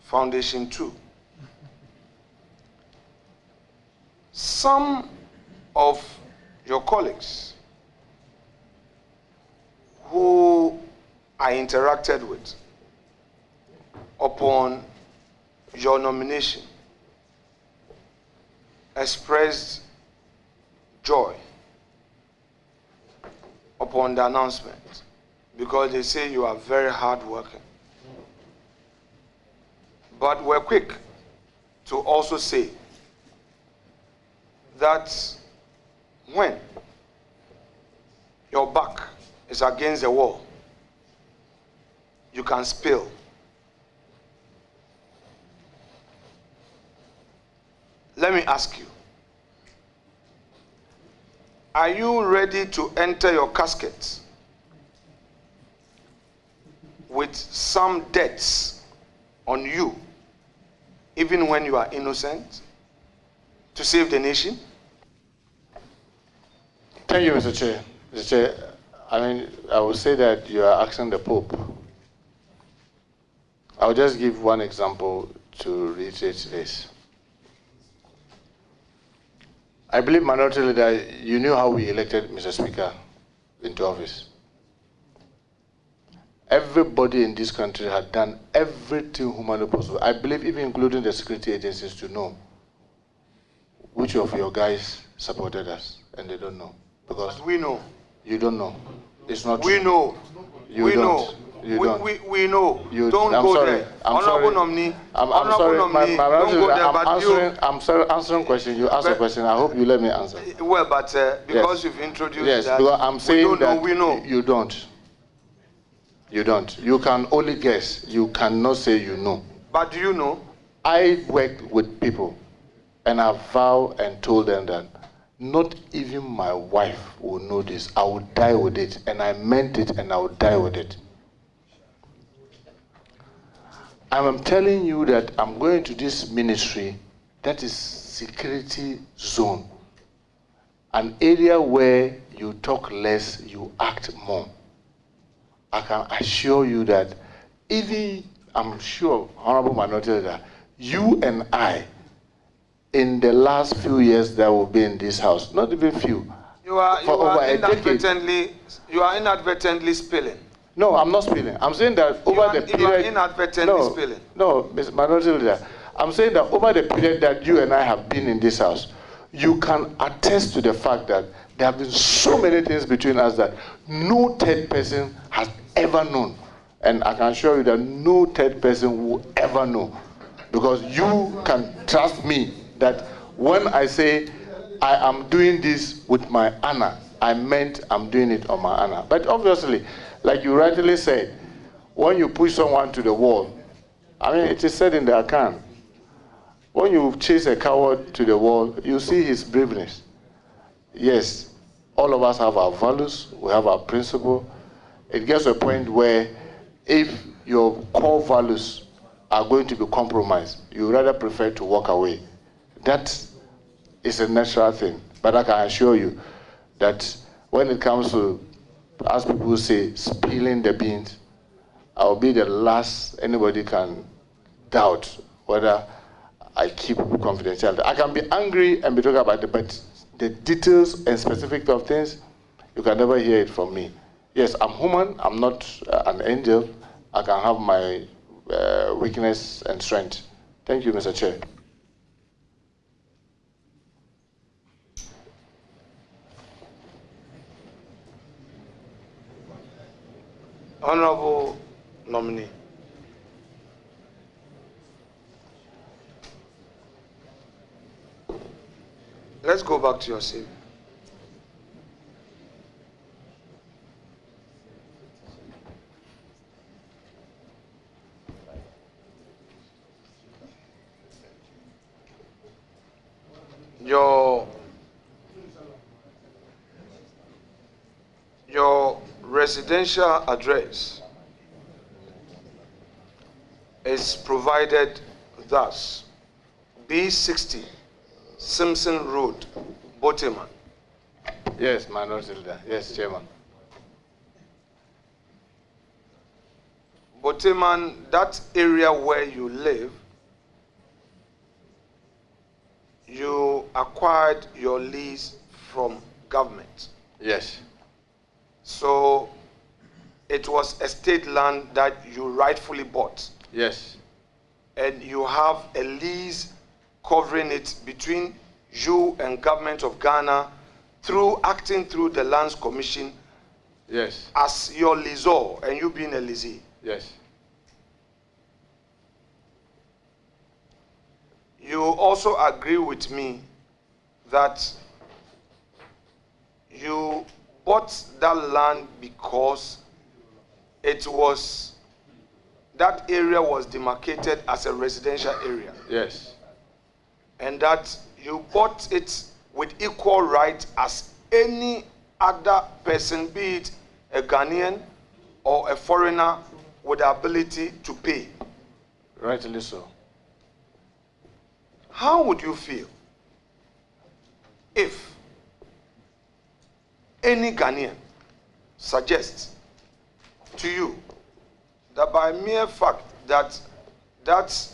Foundation 2. Some of your colleagues who I interacted with upon your nomination expressed joy upon the announcement because they say you are very hardworking. But we're quick to also say that when your back is against the wall, you can spill. Let me ask you, are you ready to enter your casket with some debts on you, even when you are innocent, to save the nation? Thank you, Mr. Chair. Mr. Chair, I would say that you are asking the Pope. I'll just give one example to reiterate this. I believe, Minority Leader, you knew how we elected Mr. Speaker into office. Everybody in this country had done everything humanly possible. I believe even including the security agencies to know which of your guys supported us, and they don't know. Because we know. You don't know. It's not we true. Know. You we don't. know. You don't. We know. You, don't I'm go sorry. there. I'm Honorable sorry. nominee. I'm Honorable sorry. nominee. Don't go there. I'm sorry, answering question. You asked a question. I hope you let me answer. Well, but because yes. you've introduced yes, that, because I'm saying we don't that know. We know. You don't. You don't. You can only guess. You cannot say you know. But do you know? I work with people, and I vow and told them that not even my wife will know this. I will die with it, and I meant it, and I will die with it. I'm telling you that I'm going to this ministry that is security zone. an area where you talk less, you act more. I can assure you that even, I'm sure, Honorable Minority Leader, you and I, in the last few years that will be in this house, not even few, you are inadvertently spilling. No, I'm not spilling. I'm saying that over the period... You are inadvertently spilling. No, Mr. Minority Leader, I'm saying that over the period that you and I have been in this house, you can attest to the fact that there have been so many things between us that no third person has ever known. And I can assure you that no third person will ever know. Because you can trust me that when I say I am doing this with my honor, I meant I'm doing it on my honor. But obviously, like you rightly said, when you push someone to the wall, I mean, it is said in the account, when you chase a coward to the wall, you see his braveness. Yes, all of us have our values, we have our principle. It gets to a point where if your core values are going to be compromised, you rather prefer to walk away. That is a natural thing. But I can assure you that when it comes to, as people say, spilling the beans, I'll be the last anybody can doubt whether I keep confidentiality. I can be angry and be talking about it, but the details and specifics of things, you can never hear it from me. Yes, I'm human, I'm not an angel. I can have my weakness and strength. Thank you, Mr. Chair. Honorable nominee. Let's go back to your seat. Your residential address is provided thus: B60 Simpson Road, Boteman. Yes, Minority Leader. Yes, Chairman. Boteman, that area where you live, you acquired your lease from government. Yes. So it was estate land that you rightfully bought. Yes. And you have a lease covering it between you and government of Ghana through acting through the Lands Commission. Yes. As your leaseor and you being a leasee. Yes. You also agree with me that you bought that land because that area was demarcated as a residential area. Yes. And that you bought it with equal right as any other person, be it a Ghanaian or a foreigner with the ability to pay. Rightly so. How would you feel if any Ghanaian suggests to you that by mere fact that that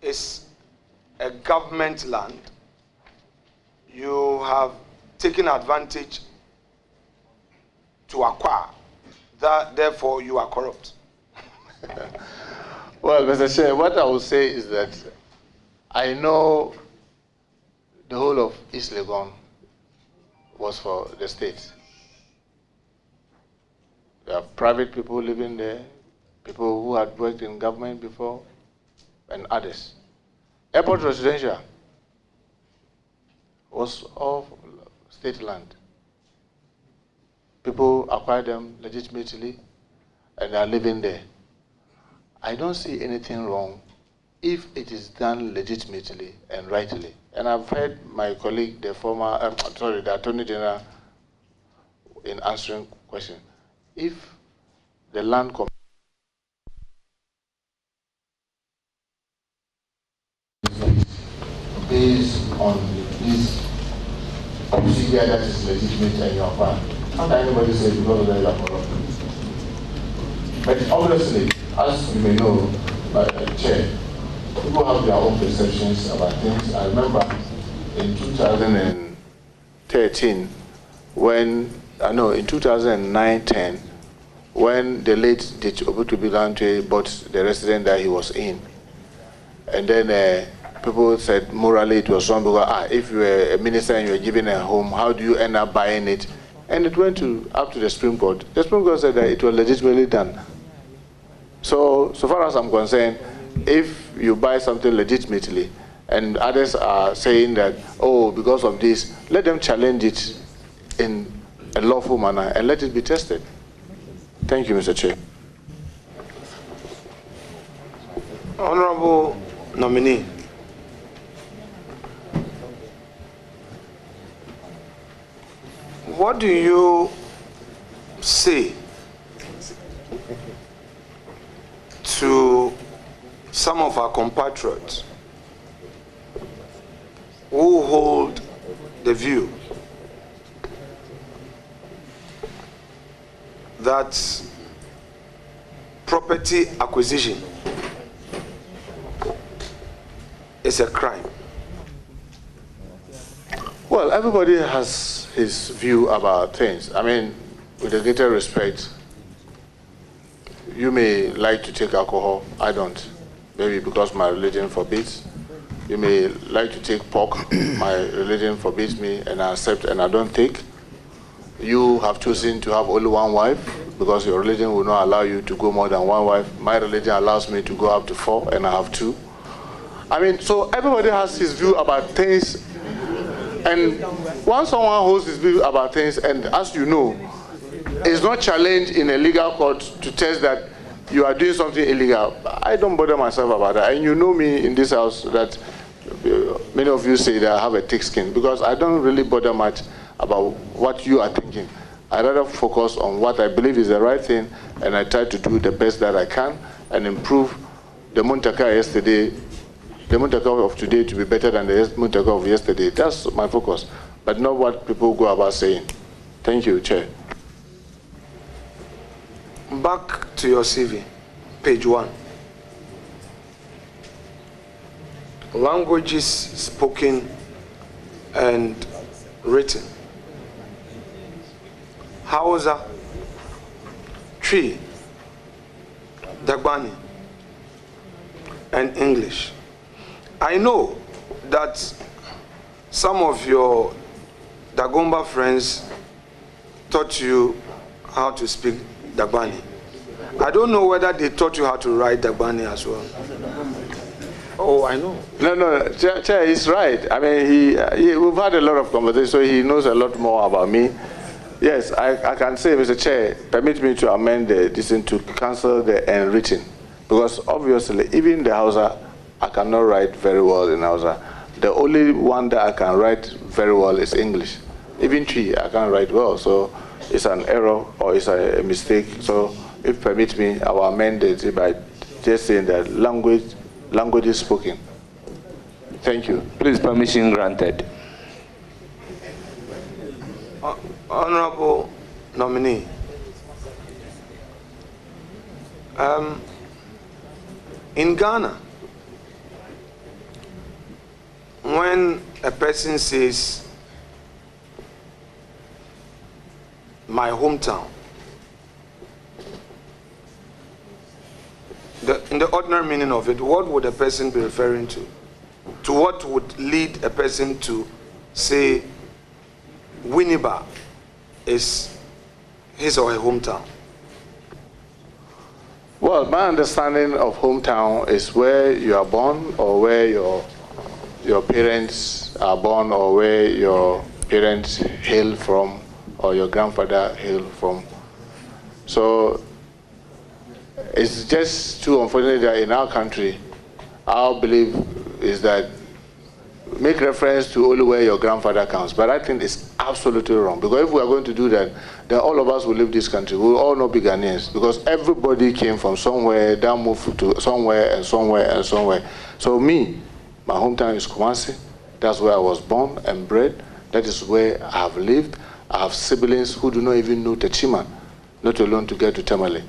is a government land, you have taken advantage to acquire, that therefore you are corrupt? Well, Mr. Chair, what I will say is that I know the whole of East Legon was for the state. There are private people living there, people who had worked in government before, and others. Airport Residential was all state land. People acquired them legitimately and are living there. I don't see anything wrong if it is done legitimately and rightly. And I've heard my colleague, the Attorney General, in answering question. If the land commission based on this procedure that is legitimate and you are fine. How can anybody say because of that you are corrupt? But obviously, as you may know, Chair, people have their own perceptions about things. I remember in 2013, when, in 2009-10, when the late Obutubilante bought the residence that he was in. And then people said morally it was wrong because if you were a minister and you were given a home, how do you end up buying it? And it went up to the Supreme Court. The Supreme Court said that it was legitimately done. So far as I'm concerned, if you buy something legitimately and others are saying that, oh, because of this, let them challenge it in a lawful manner and let it be tested. Thank you, Mr. Chair. Honorable nominee. What do you say to some of our compatriots who hold the view that property acquisition is a crime? Well, everybody has his view about things. I mean, with a greater respect, you may like to take alcohol. I don't. Maybe because my religion forbids. You may like to take pork. My religion forbids me, and I accept and I don't take. You have chosen to have only one wife because your religion will not allow you to go more than one wife. My religion allows me to go up to 4, and I have 2. I mean, so everybody has his view about things. And once someone holds his view about things, and as you know, it's not challenged in a legal court to test that you are doing something illegal, I don't bother myself about that. And you know me in this house that many of you say that I have a thick skin because I don't really bother much about what you are thinking. I rather focus on what I believe is the right thing, and I try to do the best that I can and improve the Muntaka yesterday, the Muntaka of today to be better than the Muntaka of yesterday. That's my focus, but not what people go about saying. Thank you, Chair. Back to your CV, page 1. Languages spoken and written. Hausa, Twi, Dagbani, and English. I know that some of your Dagomba friends taught you how to speak Dagbani. I don't know whether they taught you how to write Dagbani as well. Oh, I know. No, Chair is right. I mean, we've had a lot of conversation, so he knows a lot more about me. Yes, I can say, Mr. Chair, permit me to amend this to cancel the unwritten. Because obviously, even the Hausa, I cannot write very well in Hausa. The only one that I can write very well is English. Even Twi, I can't write well. So it's an error or it's a mistake. So if permit me, I will amend it by just saying that language is spoken. Thank you. Please, permission granted. Honorable nominee, in Ghana, when a person says, my hometown, in the ordinary meaning of it, what would a person be referring to? To what would lead a person to say Winneba is his or her hometown? Well, my understanding of hometown is where you are born or where your parents are born or where your parents hail from or your grandfather hail from. So it's just too unfortunate that in our country, our belief is that make reference to only where your grandfather comes. But I think it's absolutely wrong. Because if we are going to do that, then all of us will leave this country. We will all not be Ghanaians. Because everybody came from somewhere, then moved to somewhere and somewhere and somewhere. So me, my hometown is Kumasi. That's where I was born and bred. That is where I have lived. I have siblings who do not even know Techima, not alone to get to Tamale.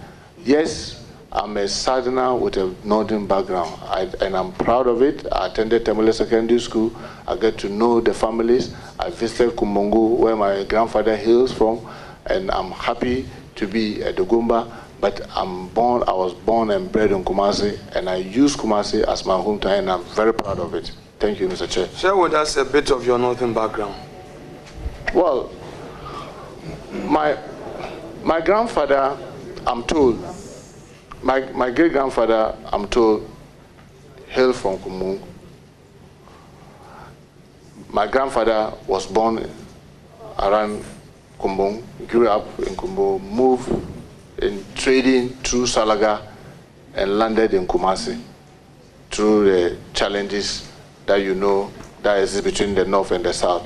Yes, I'm a Southerner with a northern background, and I'm proud of it. I attended Tamale Secondary School. I get to know the families. I visited Kumbongo, where my grandfather hails from, and I'm happy to be at the Gumba. But I was born and bred in Kumasi, and I use Kumasi as my hometown, and I'm very proud of it. Thank you, Mr. Chair. Share with us a bit of your northern background. Well, my grandfather, I'm told, my great-grandfather, I'm told, hailed from Kumbung. My grandfather was born around Kumbung, grew up in Kumbung, moved in trading through Salaga and landed in Kumasi through the challenges that you know that exist between the north and the south.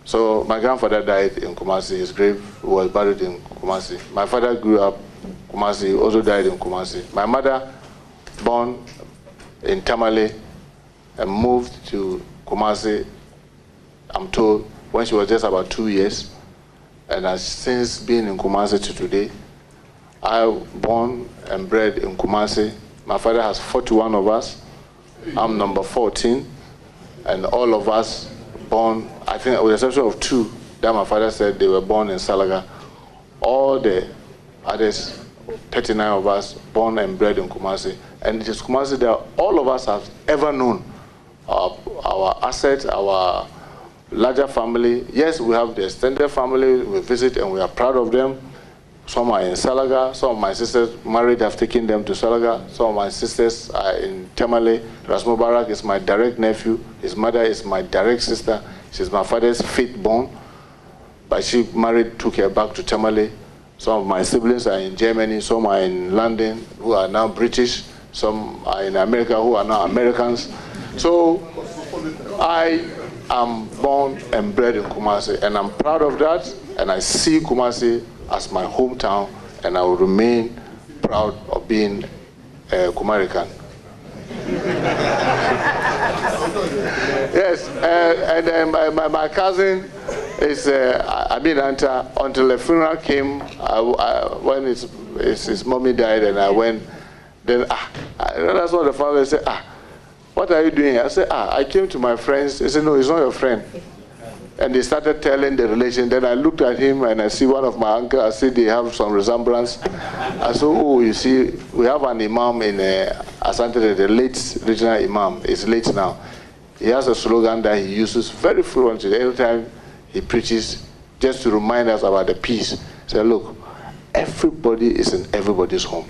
So my grandfather died in Kumasi. His grave was buried in Kumasi. My father grew up in Kumasi, also died in Kumasi. My mother, born in Tamale and moved to Kumasi, I'm told, when she was just about 2 years, and has since been in Kumasi to today. I was born and bred in Kumasi. My father has 41 of us. I'm number 14, and all of us born, I think with the exception of 2, that my father said they were born in Salaga. All the others, 39 of us, born and bred in Kumasi. And it is Kumasi that all of us have ever known. Our assets, our larger family. Yes, we have the extended family we visit and we are proud of them. Some are in Salaga. Some of my sisters married have taken them to Salaga. Some of my sisters are in Tamale. Ras Mubarak is my direct nephew. His mother is my direct sister. She's my father's fifth born. But she married, took her back to Tamale. Some of my siblings are in Germany. Some are in London, who are now British. Some are in America, who are now Americans. So I am born and bred in Kumasi, and I'm proud of that, and I see Kumasi as my hometown, and I will remain proud of being a Kumarican. Yes, and then my cousin is Abin Anta. Until the funeral came, when his mommy died, and I went, then that's what the father said, what are you doing? I said, I came to my friends. They said, no, he's not your friend. And they started telling the relation. Then I looked at him and I see one of my uncles. I said, they have some resemblance. I said, oh, you see, we have an imam in Asante, the late regional imam. He's late now. He has a slogan that he uses very frequently. Every time he preaches, just to remind us about the peace. He said, look, everybody is in everybody's home.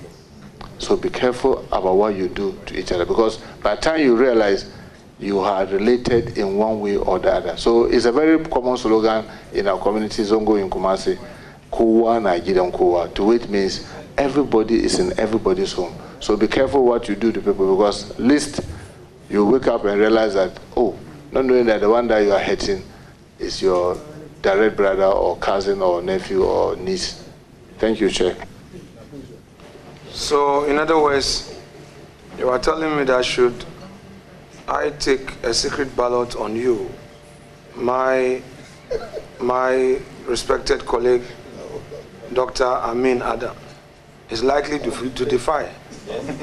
So be careful about what you do to each other, because by the time you realize you are related in one way or the other. So it's a very common slogan in our community, Zongo in Kumasi, Kowa Nigerian Kowa. To which means everybody is in everybody's home. So be careful what you do to people, because at least you wake up and realize that, oh, not knowing that the one that you are hating is your direct brother or cousin or nephew or niece. Thank you, Chair. So, in other words, you are telling me that should I take a secret ballot on you, my respected colleague, Dr. Amin Adam, is likely to defy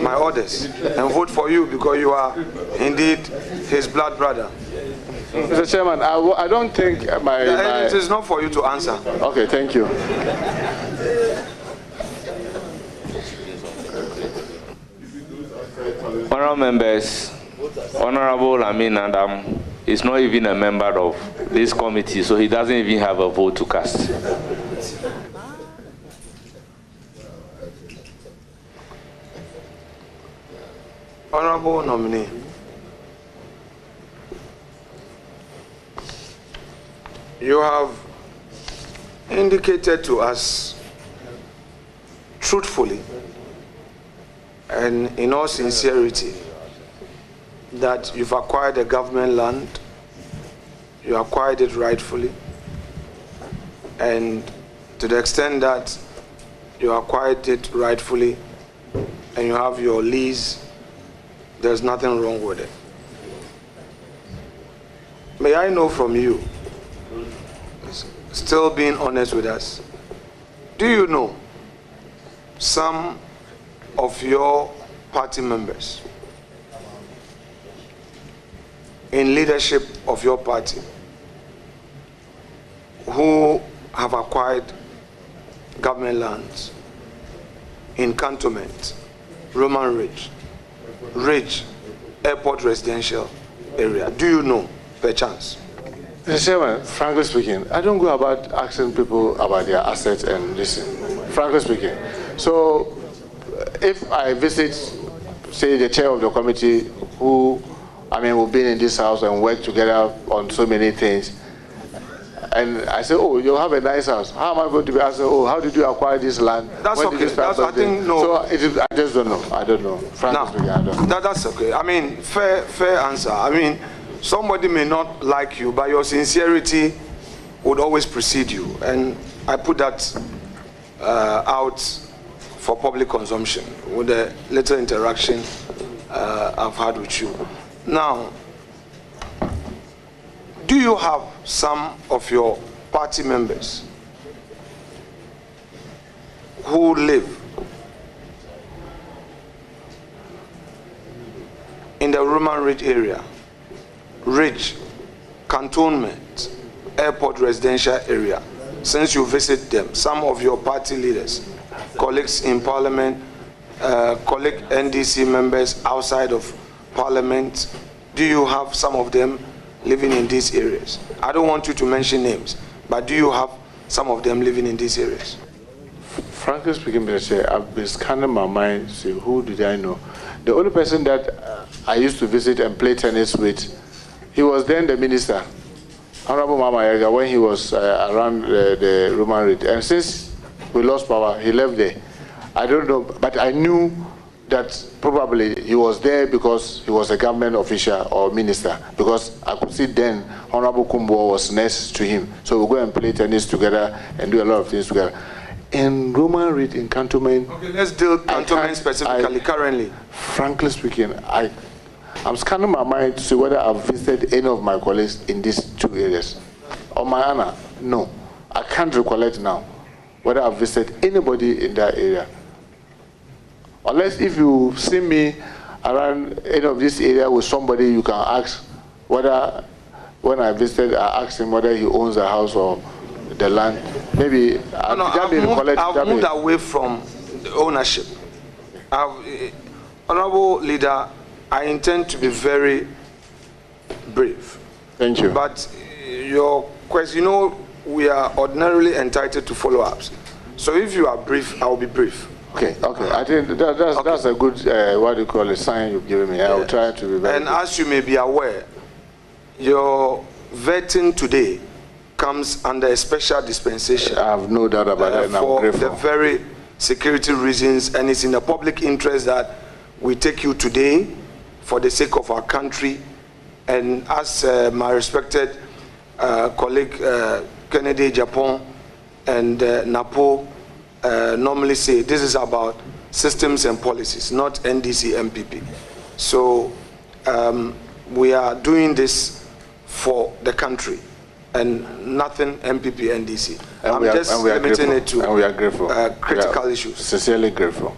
my orders and vote for you because you are indeed his blood brother. Mr. Chairman, I don't think It is not for you to answer. Okay, thank you. Honourable members, Honourable Amin Adam is not even a member of this committee, so he doesn't even have a vote to cast. Honourable nominee, you have indicated to us truthfully and in all sincerity that you've acquired a government land, you acquired it rightfully, and to the extent that you acquired it rightfully and you have your lease, there's nothing wrong with it. May I know from you still being honest with us, do you know some of your party members in leadership of your party who have acquired government lands in Cantonment, Roman Ridge, Airport Residential Area? Do you know, perchance? Mr. Chairman, frankly speaking, I don't go about asking people about their assets and listen, frankly speaking. So if I visit, say, the chair of the committee who, we've been in this house and worked together on so many things, and I say, oh, you have a nice house. How am I going to be asking, oh, how did you acquire this land? That's when okay. I think, no. So I just don't know. I don't know. Frankly speaking, I don't know. That's okay. Fair answer. Somebody may not like you, but your sincerity would always precede you. And I put that out for public consumption with the little interaction I've had with you. Now, do you have some of your party members who live in the Roman Ridge area, Cantonment, Airport Residential Area, since you visit them, some of your party leaders, colleagues in Parliament, colleague NDC members outside of Parliament, do you have some of them living in these areas? I don't want you to mention names, but do you have some of them living in these areas? Frankly speaking, Mr. Chair, I've been scanning my mind to see who did I know. The only person that I used to visit and play tennis with, he was then the minister, Honorable Mama, when he was around the Roman Ridge. And since we lost power, he left there. I don't know, but I knew that probably he was there because he was a government official or minister, because I could see then Honorable Kumbo was next to him. So we go and play tennis together and do a lot of things together. In Roman Ridge, in Cantonment... Okay, let's deal Cantonment specifically, currently. Frankly speaking, I'm scanning my mind to see whether I've visited any of my colleagues in these two areas. On my honor, no. I can't recollect now whether I've visited anybody in that area. Unless if you see me around any of this area with somebody, you can ask whether, when I visited, I asked him whether he owns a house or the land. Maybe I've moved away from the ownership. Honorable Leader, I intend to be very brief. Thank you. But your question, we are ordinarily entitled to follow-ups. So if you are brief, I will be brief. Okay. I think that's a good, what do you call it, sign you've given me. I will try to be very And as you may be aware, your vetting today comes under a special dispensation. I have no doubt about that, and I'm grateful. For the very security reasons, and it's in the public interest that we take you today for the sake of our country. And as my respected colleague Kennedy Japan and Napo normally say, this is about systems and policies, not NDC MPP. So we are doing this for the country and nothing MPP NDC. I'm just limiting it to and we are grateful. Critical issues. Sincerely grateful.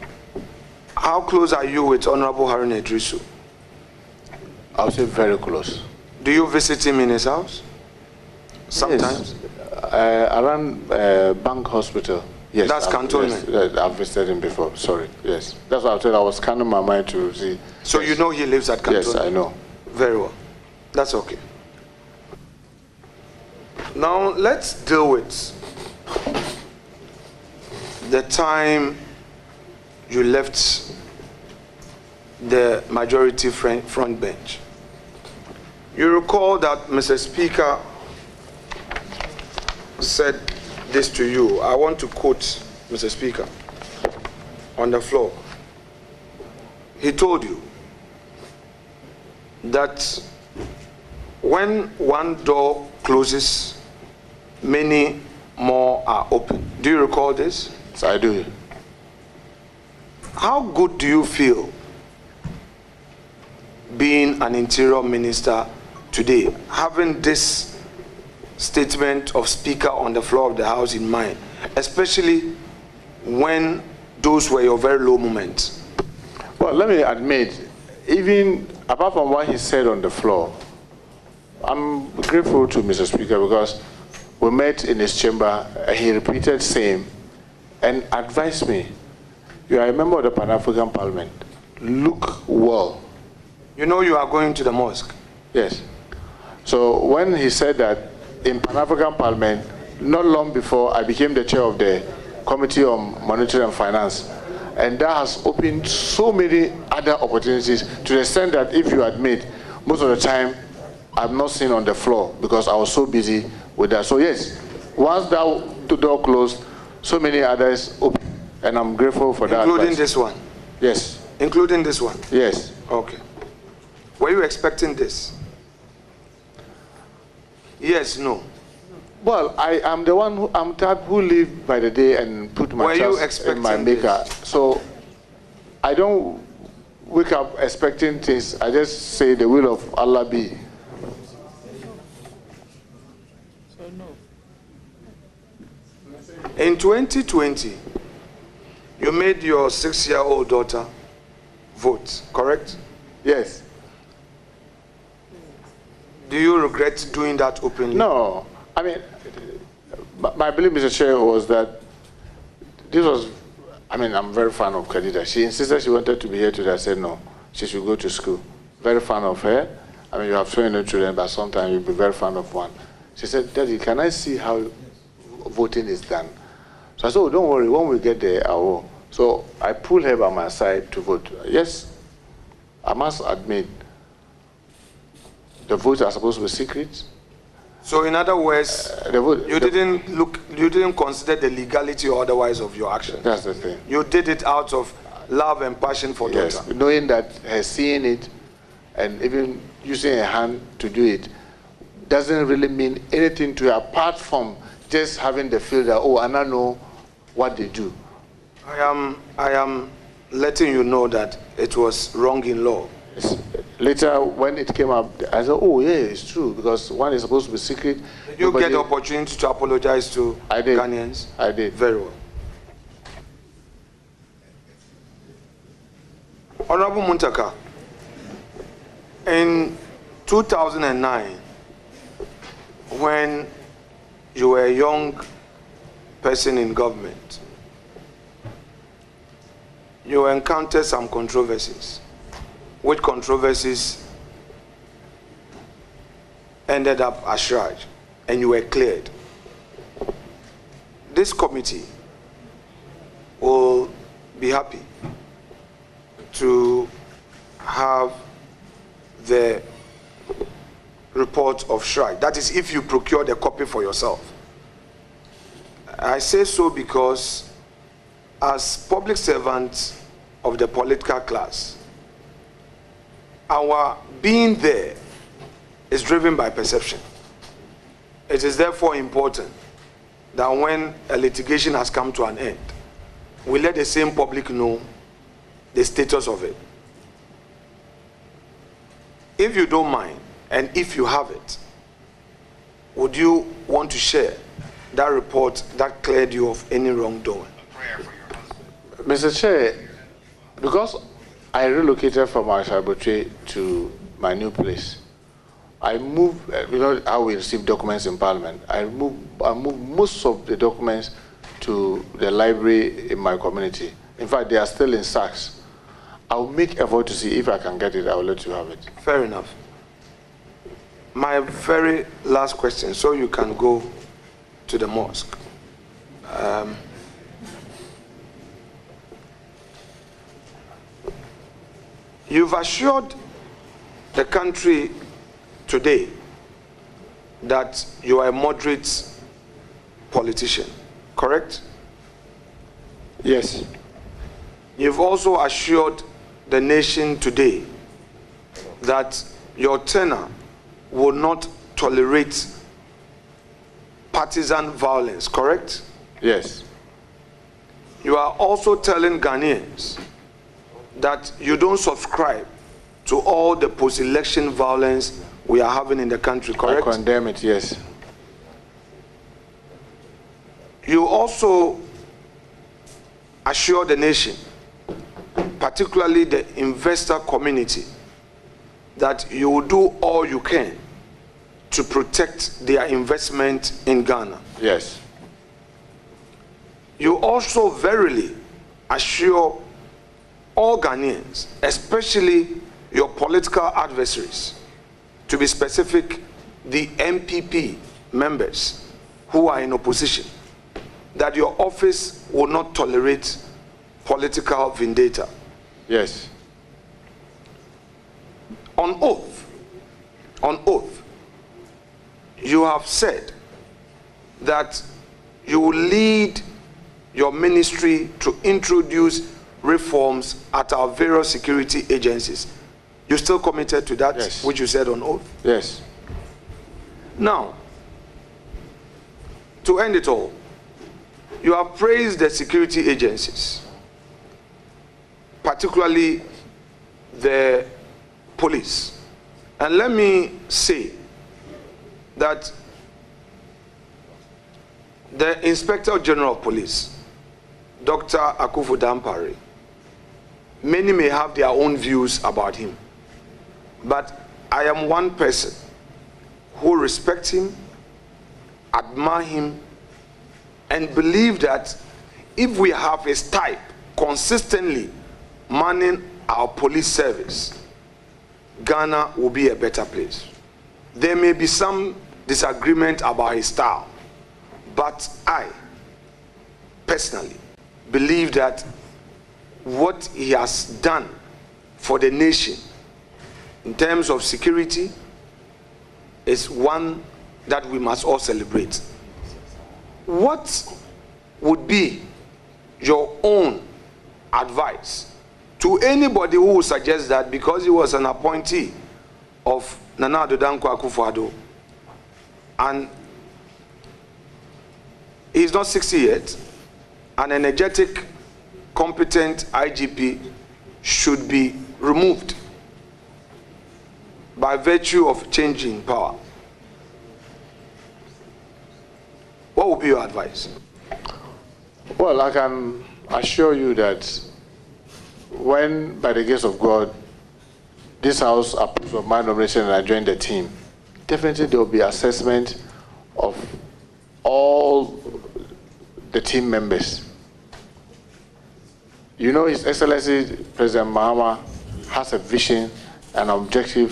How close are you with Honorable Harun Idrisu? I would say very close. Do you visit him in his house? Sometimes? Yes. Around Bank Hospital. Yes. That's Cantonment? Yes, I've visited him before, sorry. Yes. That's what I said. I was scanning my mind to see. So yes. You know he lives at Cantonment? Yes, I know. Very well. That's okay. Now let's deal with the time you left the majority front bench. You recall that Mr. Speaker said this to you. I want to quote Mr. Speaker on the floor. He told you that when one door closes, many more are open. Do you recall this? Yes, I do. How good do you feel being an interior minister today, having this statement of Speaker on the floor of the House in mind, especially when those were your very low moments? Well, let me admit, even apart from what he said on the floor, I'm grateful to Mr. Speaker because we met in his chamber, he repeated same and advised me, you are a member of the Pan-African Parliament, look well. You know you are going to the mosque? Yes. So when he said that in Pan-African Parliament, not long before I became the chair of the Committee on Monetary and Finance, and that has opened so many other opportunities to the extent that if you admit, most of the time I'm not seen on the floor because I was so busy with that. So yes, once that door closed, so many others opened, and I'm grateful for that. Including this one? Yes. Including this one? Yes. Okay. Were you expecting this? Yes, no. Well, I am the one I'm type who live by the day and put my trust in my maker. So I don't wake up expecting things. I just say the will of Allah be. So no. In 2020, you made your 6-year-old daughter vote, correct? Yes. Do you regret doing that openly? No. I mean, my belief, Mr. Chair, was that this was, I mean, I'm very fan of Khadija. She insisted she wanted to be here today. I said no, she should go to school. Very fan of her. I mean, you have so many children, but sometimes you'll be very fan of one. She said, Daddy, can I see how voting is done? So I said, oh, don't worry, when we get there, I will. So I pulled her by my side to vote. Yes, I must admit, the votes are supposed to be secret. So in other words, you didn't consider the legality or otherwise of your action. That's the thing. You did it out of love and passion for daughter. Knowing that her seeing it and even using her hand to do it doesn't really mean anything to her apart from just having the feel that, oh, and I know what they do. I am letting you know that it was wrong in law. Later, when it came up, I said, oh, yeah, it's true, because one is supposed to be secret. Did you get the opportunity to apologize to Ghanaians? I did. Very well. Honorable Muntaka, in 2009, when you were a young person in government, you encountered some controversies. Which controversies ended up as charged, and you were cleared. This committee will be happy to have the report of Shrine. That is, if you procure the copy for yourself. I say so because as public servants of the political class, our being there is driven by perception. It is therefore important that when a litigation has come to an end, we let the same public know the status of it. If you don't mind, and if you have it, would you want to share that report that cleared you of any wrongdoing? Mr. Chair, because I relocated from Ashabotre to my new place, I moved, you know how we receive documents in Parliament, I moved most of the documents to the library in my community. In fact, they are still in sacks. I'll make effort to see if I can get it. I'll let you have it. Fair enough. My very last question, so you can go to the mosque. You've assured the country today that you are a moderate politician, correct? Yes. You've also assured the nation today that your tenure will not tolerate partisan violence, correct? Yes. You are also telling Ghanaians that you don't subscribe to all the post-election violence we are having in the country, correct? I condemn it, yes. You also assure the nation, particularly the investor community, that you will do all you can to protect their investment in Ghana. Yes. You also verily assure all Ghanaians, especially your political adversaries, to be specific, the MPP members who are in opposition, that your office will not tolerate political vendetta. Yes. On oath, you have said that you will lead your ministry to introduce reforms at our various security agencies. You still committed to that, yes, which you said on oath? Yes. Now, to end it all, you have praised the security agencies, particularly the police. And let me say that the Inspector General of Police, Dr. Akufo-Dampare, many may have their own views about him, but I am one person who respects him, admire him, and believe that if we have his type consistently manning our police service, Ghana will be a better place. There may be some disagreement about his style, but I personally believe that what he has done for the nation in terms of security is one that we must all celebrate. What would be your own advice to anybody who would suggest that because he was an appointee of Nana Addo Dankwa Akufo-Addo and he's not 60 yet, an energetic, competent IGP should be removed by virtue of changing power? What would be your advice? Well, I can assure you that when, by the grace of God, this House approves of my nomination and I join the team, definitely there will be assessment of all the team members. You know, His Excellency President Mahama has a vision and objective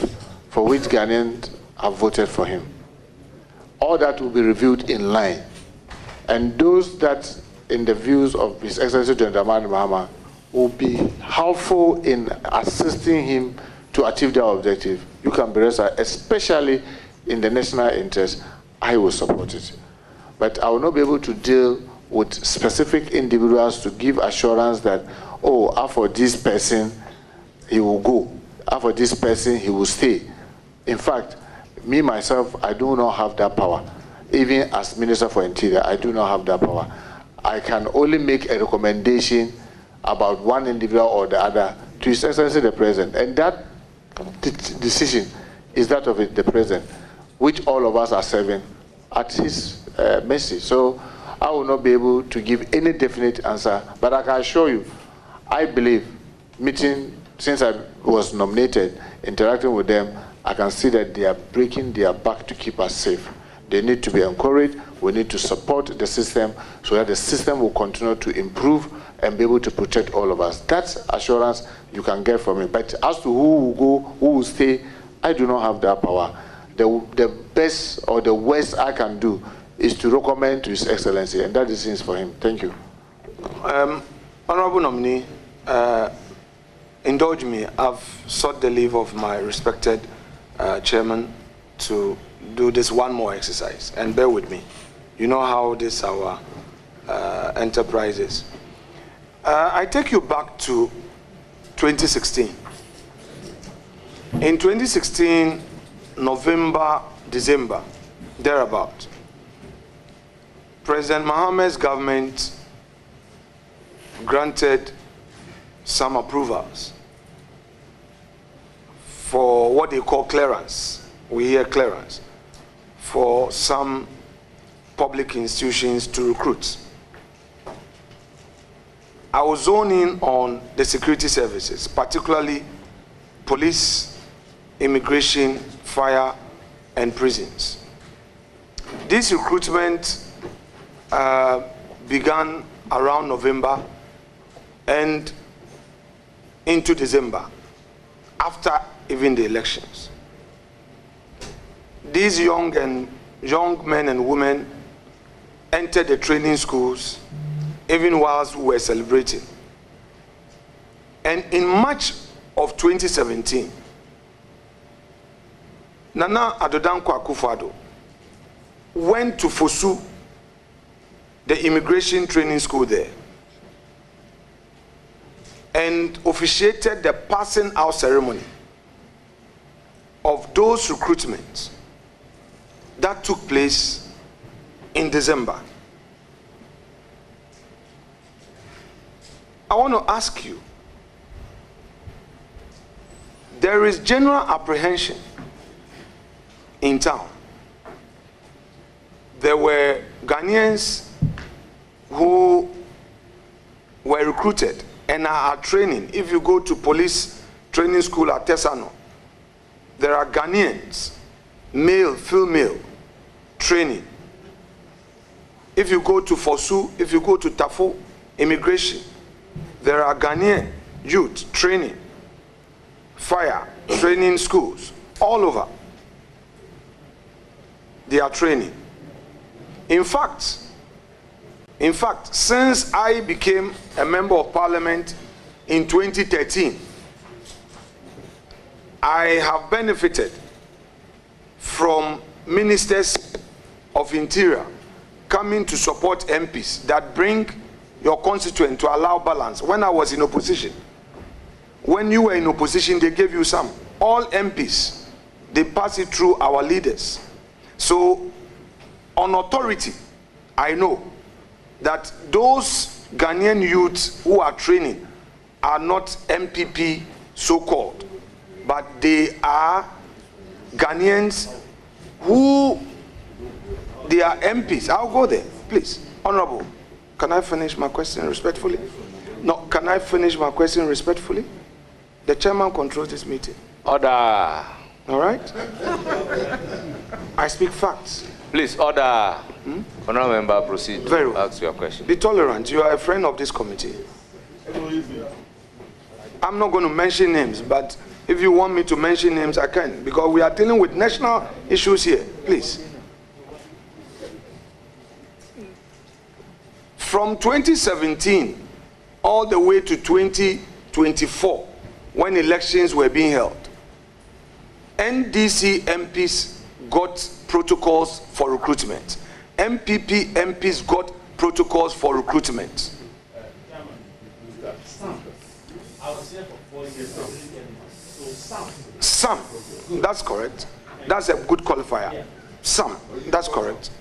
for which Ghanaians have voted for him. All that will be reviewed in line. And those that, in the views of His Excellency President Mahama, will be helpful in assisting him to achieve their objective, you can be rest, especially in the national interest, I will support it. But I will not be able to deal with specific individuals to give assurance that, oh, for this person, he will go. For this person, he will stay. In fact, me, myself, I do not have that power. Even as Minister for Interior, I do not have that power. I can only make a recommendation about one individual or the other to His Excellency the President. And that decision is that of the President, which all of us are serving at his mercy. So I will not be able to give any definite answer, but I can assure you, I believe, since I was nominated, interacting with them, I can see that they are breaking their back to keep us safe. They need to be encouraged. We need to support the system so that the system will continue to improve and be able to protect all of us. That's assurance you can get from me. But as to who will go, who will stay, I do not have that power. The best or the worst I can do is to recommend to His Excellency, and that is it for him. Thank you. Honorable nominee, indulge me. I've sought the leave of my respected chairman to do this one more exercise, and bear with me. You know how this our enterprise is. I take you back to 2016. In 2016, November, December, thereabout, President Mohammed's government granted some approvals for what they call clearance. We hear clearance for some public institutions to recruit. I will zone in on the security services, particularly police, immigration, fire, and prisons. This recruitment began around November and into December, after even the elections. These young men and women entered the training schools even whilst we were celebrating. And in March of 2017, Nana Addo Dankwa Akufo-Addo went to Fosu, the immigration training school there, and officiated the passing out ceremony of those recruitments that took place in December. I want to ask you, there is general apprehension in town. There were Ghanaians who were recruited and are training. If you go to police training school at Tesano, there are Ghanaians, male, female, training. If you go to Fosu, if you go to Tafo, immigration, there are Ghanaian youth training, fire, training schools, all over. They are training. In fact, since I became a member of parliament in 2013, I have benefited from ministers of interior coming to support MPs that bring your constituent to allow balance. When I was in opposition, when you were in opposition, they gave you some. All MPs, they pass it through our leaders. So, on authority, I know that those Ghanaian youths who are training are not MPP so-called, but they are Ghanaians who, they are MPs. I'll go there, please. Honorable, can I finish my question respectfully? No, can I finish my question respectfully? The chairman controls this meeting. Order. All right? I speak facts. Please, order. Honourable member, proceed. Very well. Ask your question. Be tolerant. You are a friend of this committee. I'm not going to mention names, but if you want me to mention names, I can, because we are dealing with national issues here. Please. From 2017 all the way to 2024, when elections were being held, NDC MPs got protocols for recruitment. MPP MPs got protocols for recruitment. Some. That's correct. That's a good qualifier. Some. That's correct.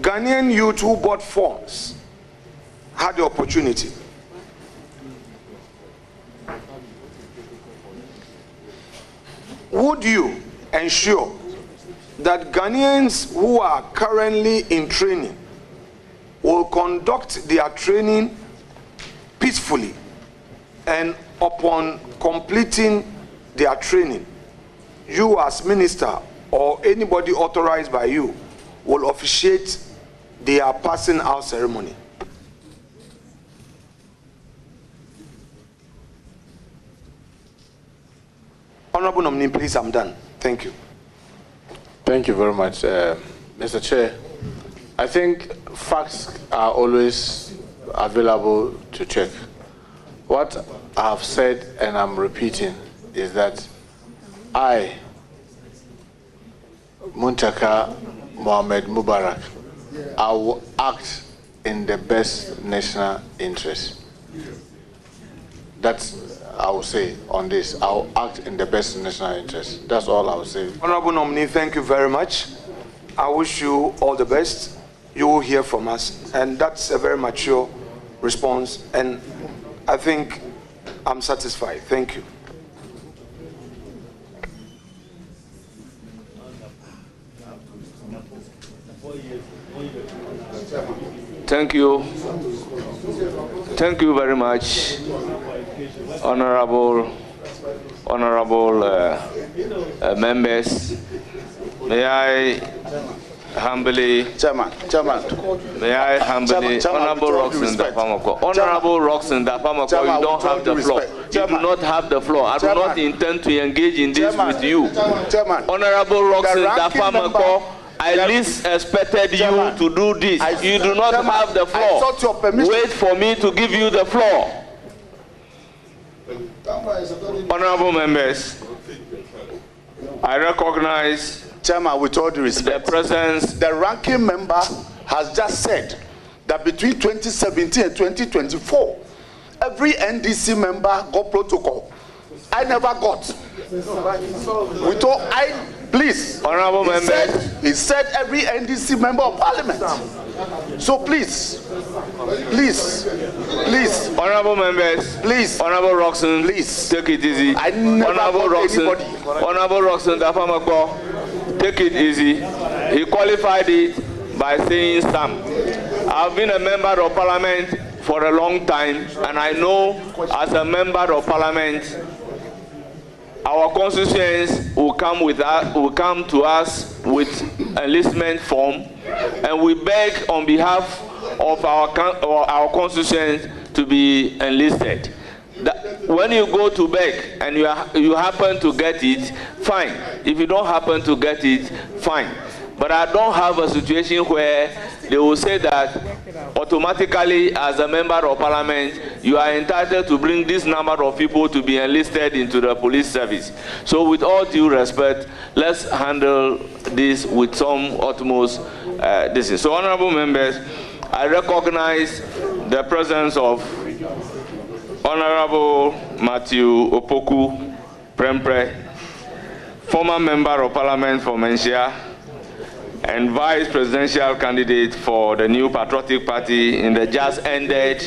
Ghanaian youth who bought forms had the opportunity. Would you ensure that Ghanaians who are currently in training will conduct their training peacefully, and upon completing their training, you as minister or anybody authorized by you will officiate their passing out ceremony? Honorable nominee, please, I'm done. Thank you. Thank you very much, Mr. Chair. I think facts are always available to check. What I have said, and I'm repeating, is that I, Muntaka Mohammed-Mubarak, I will act in the best national interest. That's I will say on this. I will act in the best national interest. That's all I will say. Honorable nominee, thank you very much. I wish you all the best. You will hear from us. And that's a very mature response. And I think I'm satisfied. Thank you. Thank you. Thank you very much, honorable members. May I humbly, may I humbly, Honorable Roxanne Dafamako. Honorable Roxanne Dafamako, you don't have the floor. You do not have the floor. I do not intend to engage in this with you. Honorable Roxanne Dafamako, I least expected you to do this. You do not have the floor. Wait for me to give you the floor. Honorable members, I recognize, Chairman, with all due respect, the presence. The ranking member has just said that between 2017 and 2024, every NDC member got protocol. I never got. With all, please. Honorable members. He said every NDC member of parliament. So please. Honorable members. Please. Honorable Roxanne. Please. Take it easy. I never Honorable Roxanne. Honorable Roxanne Dafamako. Take it easy. He qualified it by saying stamp. I've been a member of parliament for a long time, and I know as a member of parliament, our constituents will come to us with enlistment form, and we beg on behalf of our constituents to be enlisted. When you go to beg and you happen to get it, fine. If you don't happen to get it, fine. But I don't have a situation where they will say that automatically, as a member of parliament, you are entitled to bring this number of people to be enlisted into the police service. So with all due respect, let's handle this with some utmost distance. So honorable members, I recognize the presence of Honorable Matthew Opoku Prempre, former member of parliament for Menchia, and vice presidential candidate for the New Patriotic Party in the just ended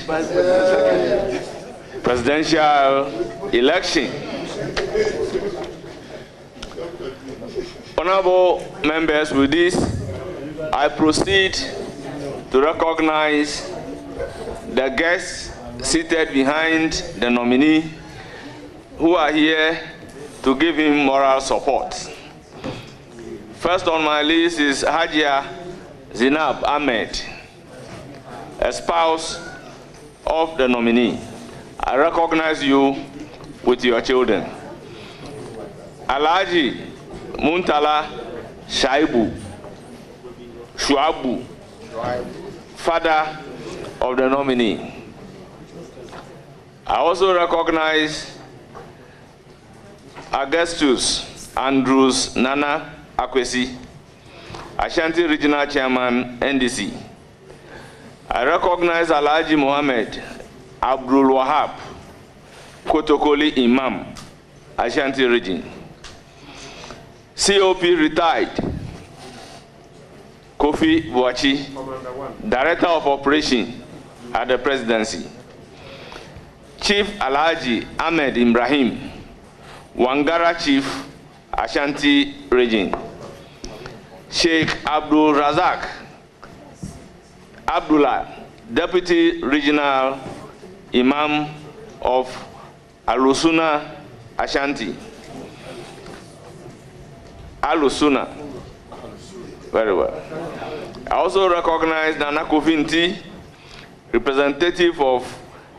presidential election. Honorable members, with this, I proceed to recognize the guests seated behind the nominee who are here to give him moral support. First on my list is Hajia Zinab Ahmed, a spouse of the nominee. I recognize you with your children. Alhaji Muntala Shuabu, father of the nominee. I also recognize Augustus Andrews Nana Akwesi, Ashanti Regional Chairman, NDC. I recognize Alhaji Mohammed Abdul Wahab, Kotokoli Imam, Ashanti Region. COP retired, Kofi Buachi, Director of Operation at the Presidency. Chief Alhaji Ahmed Ibrahim, Wangara Chief, Ashanti Region. Sheikh Abdul Razak Abdullah, Deputy Regional Imam of Alusuna, Ashanti. Alusuna. Very well. I also recognize Nana Kofinti, representative of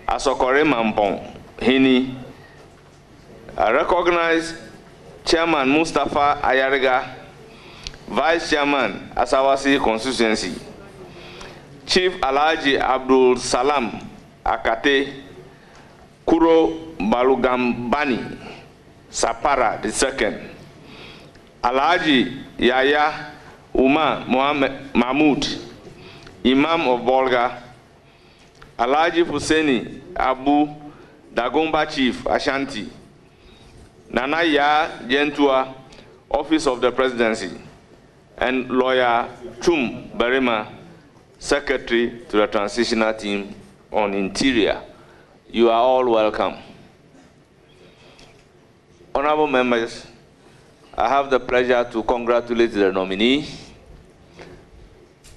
Asokore Mampong, Hini. I recognize Chairman Mustafa Ayariga, Vice Chairman Asawasi Constituency. Chief Alhaji Abdul Salam Akate, Kuro Balugambani, Sapara II. Alhaji Yaya Umar Mohammed Mahmoud, Imam of Bolga. Alhaji Husseini Abu Dagomba Chief, Ashanti. Nana Ya Jentua, Office of the Presidency. And Lawyer Chum Barima, Secretary to the Transitional Team on Interior. You are all welcome. Honorable members, I have the pleasure to congratulate the nominee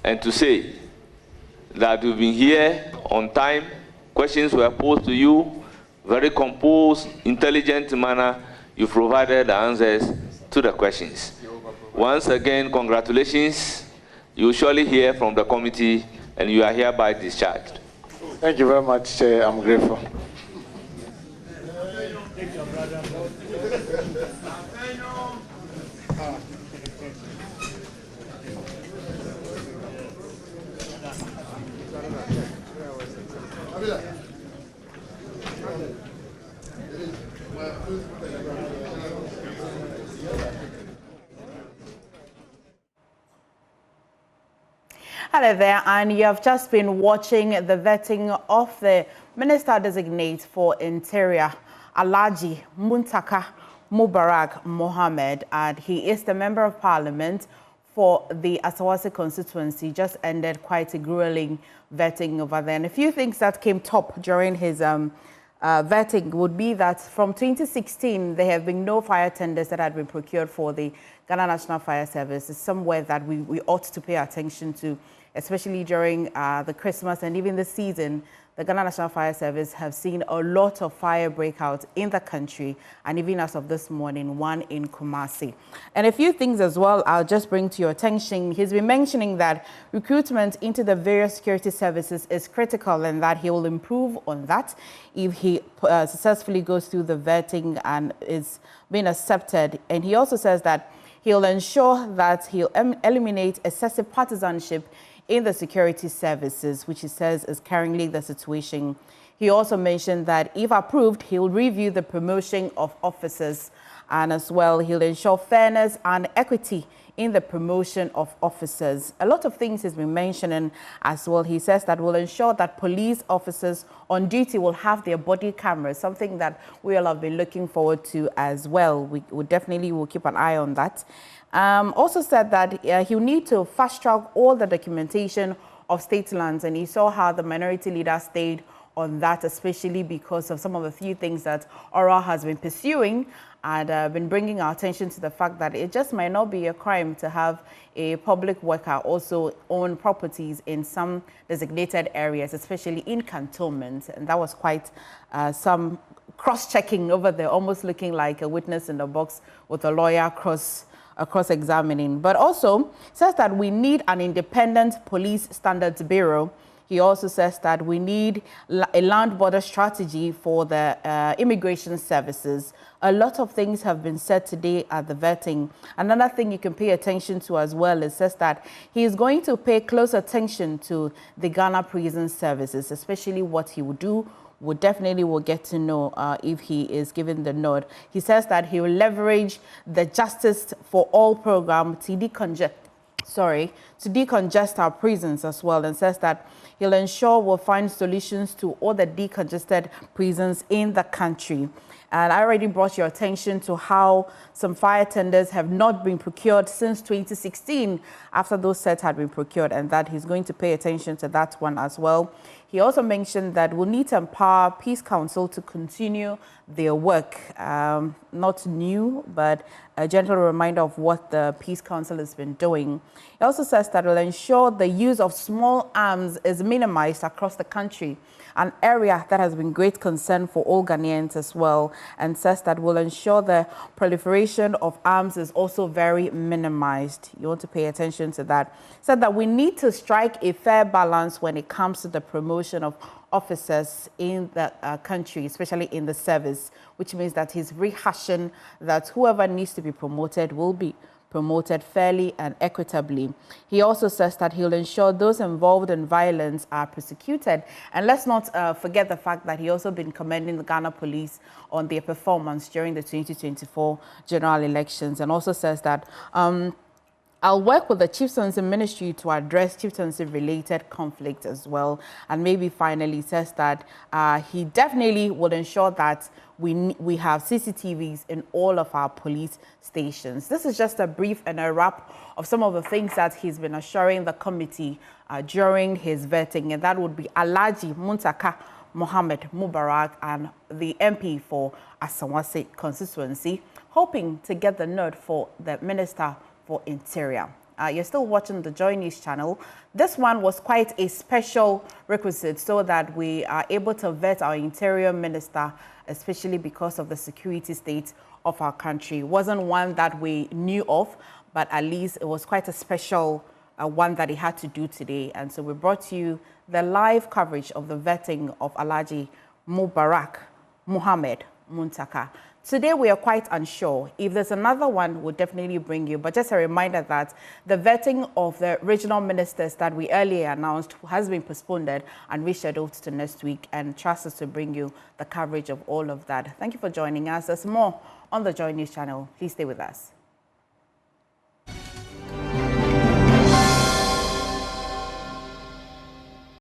and to say that you've been here on time. Questions were posed to you, very composed, intelligent manner. You provided the answers to the questions. Once again, congratulations. You will surely hear from the committee, and you are hereby discharged. Thank you very much, Chair. I'm grateful. Hello there, and you have just been watching the vetting of the Minister-designate for Interior, Alhaji Muntaka Mohammed-Mubarak Mohammed, and he is the Member of Parliament for the Asawase constituency. Just ended quite a grueling vetting over there. And a few things that came top during his vetting would be that from 2016, there have been no fire tenders that had been procured for the Ghana National Fire Service. It's somewhere that we ought to pay attention to, especially during the Christmas and even the season. The Ghana National Fire Service have seen a lot of fire breakouts in the country, and even as of this morning, one in Kumasi. And a few things as well I'll just bring to your attention. He's been mentioning that recruitment into the various security services is critical and that he will improve on that if he successfully goes through the vetting and is being accepted. And he also says that he'll ensure that he'll eliminate excessive partisanship in the security services, which he says is currently the situation. He also mentioned that if approved, he'll review the promotion of officers, and as well, he'll ensure fairness and equity in the promotion of officers. A lot of things he's been mentioning as well. He says that will ensure that police officers on duty will have their body cameras, something that we all have been looking forward to as well. We definitely will keep an eye on that. Also said that he'll need to fast track all the documentation of state lands, and he saw how the minority leader stayed on that, especially because of some of the few things that Ora has been pursuing, and been bringing our attention to the fact that it just might not be a crime to have a public worker also own properties in some designated areas, especially in cantonments. And that was quite some cross-checking over there, almost looking like a witness in the box with a lawyer cross-examining. But also says that we need an independent police standards bureau. He also says that we need a land border strategy for the immigration services. A lot of things have been said today at the vetting. Another thing you can pay attention to as well is says that he is going to pay close attention to the Ghana prison services, especially what he would do. We definitely will get to know if he is given the nod. He says that he will leverage the Justice for All program to decongest our prisons as well, and says that he'll ensure we'll find solutions to all the decongested prisons in the country. And I already brought your attention to how some fire tenders have not been procured since 2016 after those sets had been procured, and that he's going to pay attention to that one as well. He also mentioned that we'll need to empower Peace Council to continue their work. Not new, but a gentle reminder of what the Peace Council has been doing. He also says that it will ensure the use of small arms is minimized across the country, an area that has been great concern for all Ghanaians as well, and says that will ensure the proliferation of arms is also very minimized. You want to pay attention to that. Said that we need to strike a fair balance when it comes to the promotion of officers in the country, especially in the service, which means that he's rehashing that whoever needs to be promoted will be promoted fairly and equitably. He also says that he'll ensure those involved in violence are prosecuted. And let's not forget the fact that he also been commending the Ghana police on their performance during the 2024 general elections, and also says that I'll work with the chieftaincy ministry to address chieftaincy-related conflicts as well. And maybe finally says that he definitely will ensure that we have CCTVs in all of our police stations. This is just a brief and a wrap of some of the things that he's been assuring the committee during his vetting, and that would be Alhaji Muntaka Mohammed-Mubarak and the MP for Asawase constituency, hoping to get the nod for the Minister for Interior. You're still watching the Joy News channel. This one was quite a special requisite so that we are able to vet our interior minister, especially because of the security state of our country. It wasn't one that we knew of, but at least it was quite a special one that he had to do today. And so we brought you the live coverage of the vetting of Alhaji Mubarak Mohammed-Muntaka. Today, we are quite unsure. If there's another one, we'll definitely bring you. But just a reminder that the vetting of the regional ministers that we earlier announced has been postponed and rescheduled to next week. And trust us to bring you the coverage of all of that. Thank you for joining us. There's more on the Joy News channel. Please stay with us.